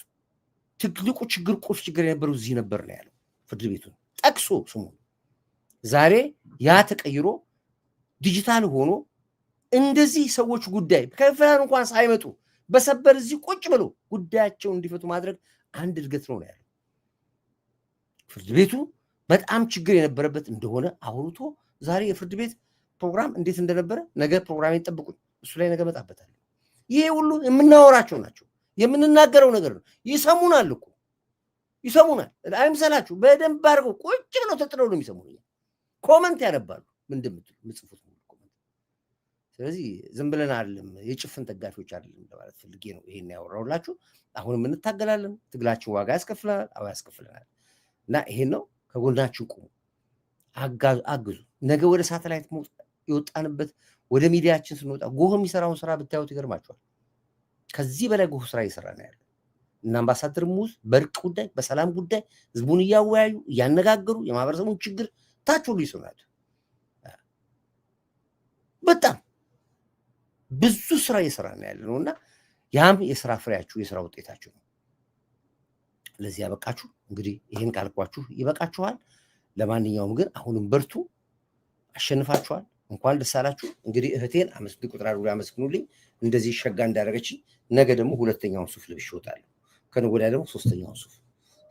ትልቁ ችግር ቁልፍ ችግር የነበረው እዚህ ነበር ነው ያለው ፍርድ ቤቱን ጠቅሶ ስሙ። ዛሬ ያ ተቀይሮ ዲጂታል ሆኖ እንደዚህ ሰዎች ጉዳይ ከፌደራል እንኳን ሳይመጡ በሰበር እዚህ ቁጭ ብሎ ጉዳያቸውን እንዲፈቱ ማድረግ አንድ እድገት ነው ያለው። ፍርድ ቤቱ በጣም ችግር የነበረበት እንደሆነ አውርቶ ዛሬ የፍርድ ቤት ፕሮግራም እንዴት እንደነበረ ነገ ፕሮግራሜን ጠብቁኝ፣ እሱ ላይ ነገ መጣበታለሁ። ይሄ ሁሉ የምናወራቸው ናቸው፣ የምንናገረው ነገር ነው። ይሰሙናል እኮ ይሰሙናል። አይምሰላችሁ። በደንብ አድርገው ቁጭ ብለው ተጥለው ነው የሚሰሙኝ። ኮመንት ያነባሉ። ምን እንደምትሉ ምጽፉት ኮመንት። ስለዚህ ዝም ብለን አይደለም የጭፍን ተጋፊዎች አይደለም ለማለት ፈልጌ ነው ይሄን ያወራሁላችሁ። አሁንም እንታገላለን። ትግላችን ዋጋ ያስከፍለናል። አዎ ያስከፍለናል። እና ይሄን ነው ከጎናችሁ ቁሙ፣ አግዙ። ነገ ወደ ሳተላይት የወጣንበት ወደ ሚዲያችን ስንወጣ ጎህ የሚሰራውን ስራ ብታዩት ይገርማቸዋል። ከዚህ በላይ ጎህ ስራ እየሰራ ነው ያለው እና አምባሳደር ሙዝ በእርቅ ጉዳይ በሰላም ጉዳይ ህዝቡን እያወያዩ እያነጋገሩ የማህበረሰቡን ችግር ታች ሁሉ ይሰራሉ። በጣም ብዙ ስራ እየሰራ ነው ያለው እና ያም የስራ ፍሬያችሁ የስራ ውጤታችሁ ነው። ለዚህ ያበቃችሁ። እንግዲህ ይሄን ካልኳችሁ ይበቃችኋል። ለማንኛውም ግን አሁንም በርቱ፣ አሸንፋችኋል። እንኳን ደስ አላችሁ። እንግዲህ እህቴን ቁጥር አድርጎ ያመስግኑልኝ እንደዚህ ሸጋ እንዳደረገችኝ። ነገ ደግሞ ሁለተኛውን ሱፍ ልብሽ እወጣለሁ፣ ከነገ ወዲያ ደግሞ ሶስተኛውን ሱፍ።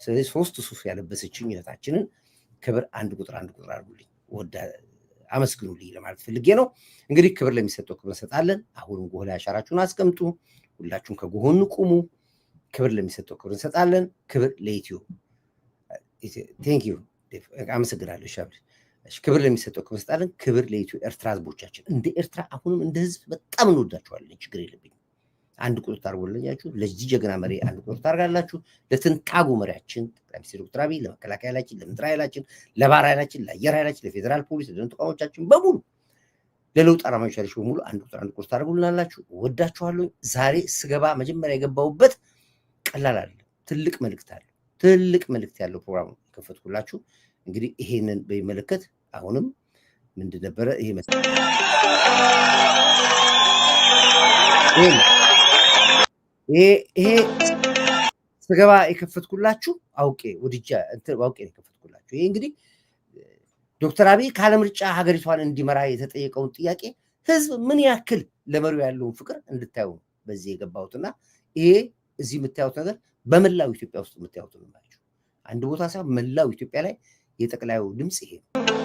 ስለዚህ 3 ሱፍ ያለበሰችኝ እህታችንን ክብር አንድ ቁጥር አድርጉልኝ፣ አመስግኑልኝ ለማለት ፈልጌ ነው። እንግዲህ ክብር ለሚሰጠው ክብር እንሰጣለን። አሁንም ጎህ ላይ አሻራችሁን አስቀምጡ። ሁላችሁም ከጎን ቁሙ። ክብር ለሚሰጠው ክብር እንሰጣለን። ክብር ለኢትዮ ቴንክ ዩ አመሰግናለሁ። ክብር ለሚሰጠው ክብር እንሰጣለን። ክብር ለኢትዮ ኤርትራ ህዝቦቻችን። እንደ ኤርትራ አሁንም እንደ ህዝብ በጣም እንወዳቸዋለን። ችግር የለብኝም። አንድ ቁጥር ታርጉልኛችሁ። ለዚህ ጀግና መሪ አንድ ቁጥር ታርጋላችሁ። ለትንታጉ መሪያችን ጠቅላይ ሚኒስትር ዶክተር አብይ፣ ለመከላከያ ኃይላችን፣ ለምድር ኃይላችን፣ ለባህር ኃይላችን፣ ለአየር ኃይላችን፣ ለፌዴራል ፖሊስ፣ ለደህንነት ተቋሞቻችን በሙሉ ለለውጥ ዓላማዎች ያለሽ በሙሉ አንድ ቁጥር ታርጉልናላችሁ። ወዳችኋለሁ። ዛሬ ስገባ መጀመሪያ የገባሁበት ቀላል አይደለም። ትልቅ መልእክት ያለው ፕሮግራም የከፈትኩላችሁ። እንግዲህ ይሄንን በሚመለከት አሁንም ምንድን ነበረ ይሄ ይሄ ስገባ የከፈትኩላችሁ አውቄ ነው የከፈትኩላችሁ። ይሄ እንግዲህ ዶክተር አብይ ካለምርጫ ሀገሪቷን እንዲመራ የተጠየቀውን ጥያቄ ህዝብ ምን ያክል ለመሪው ያለውን ፍቅር እንድታዩ ነው በዚህ የገባሁትና ይሄ እዚህ የምታዩት ነገር በመላው ኢትዮጵያ ውስጥ የምታዩት ነው። አንድ ቦታ ሳይሆን መላው ኢትዮጵያ ላይ የጠቅላዩ ድምፅ ይሄ ነው።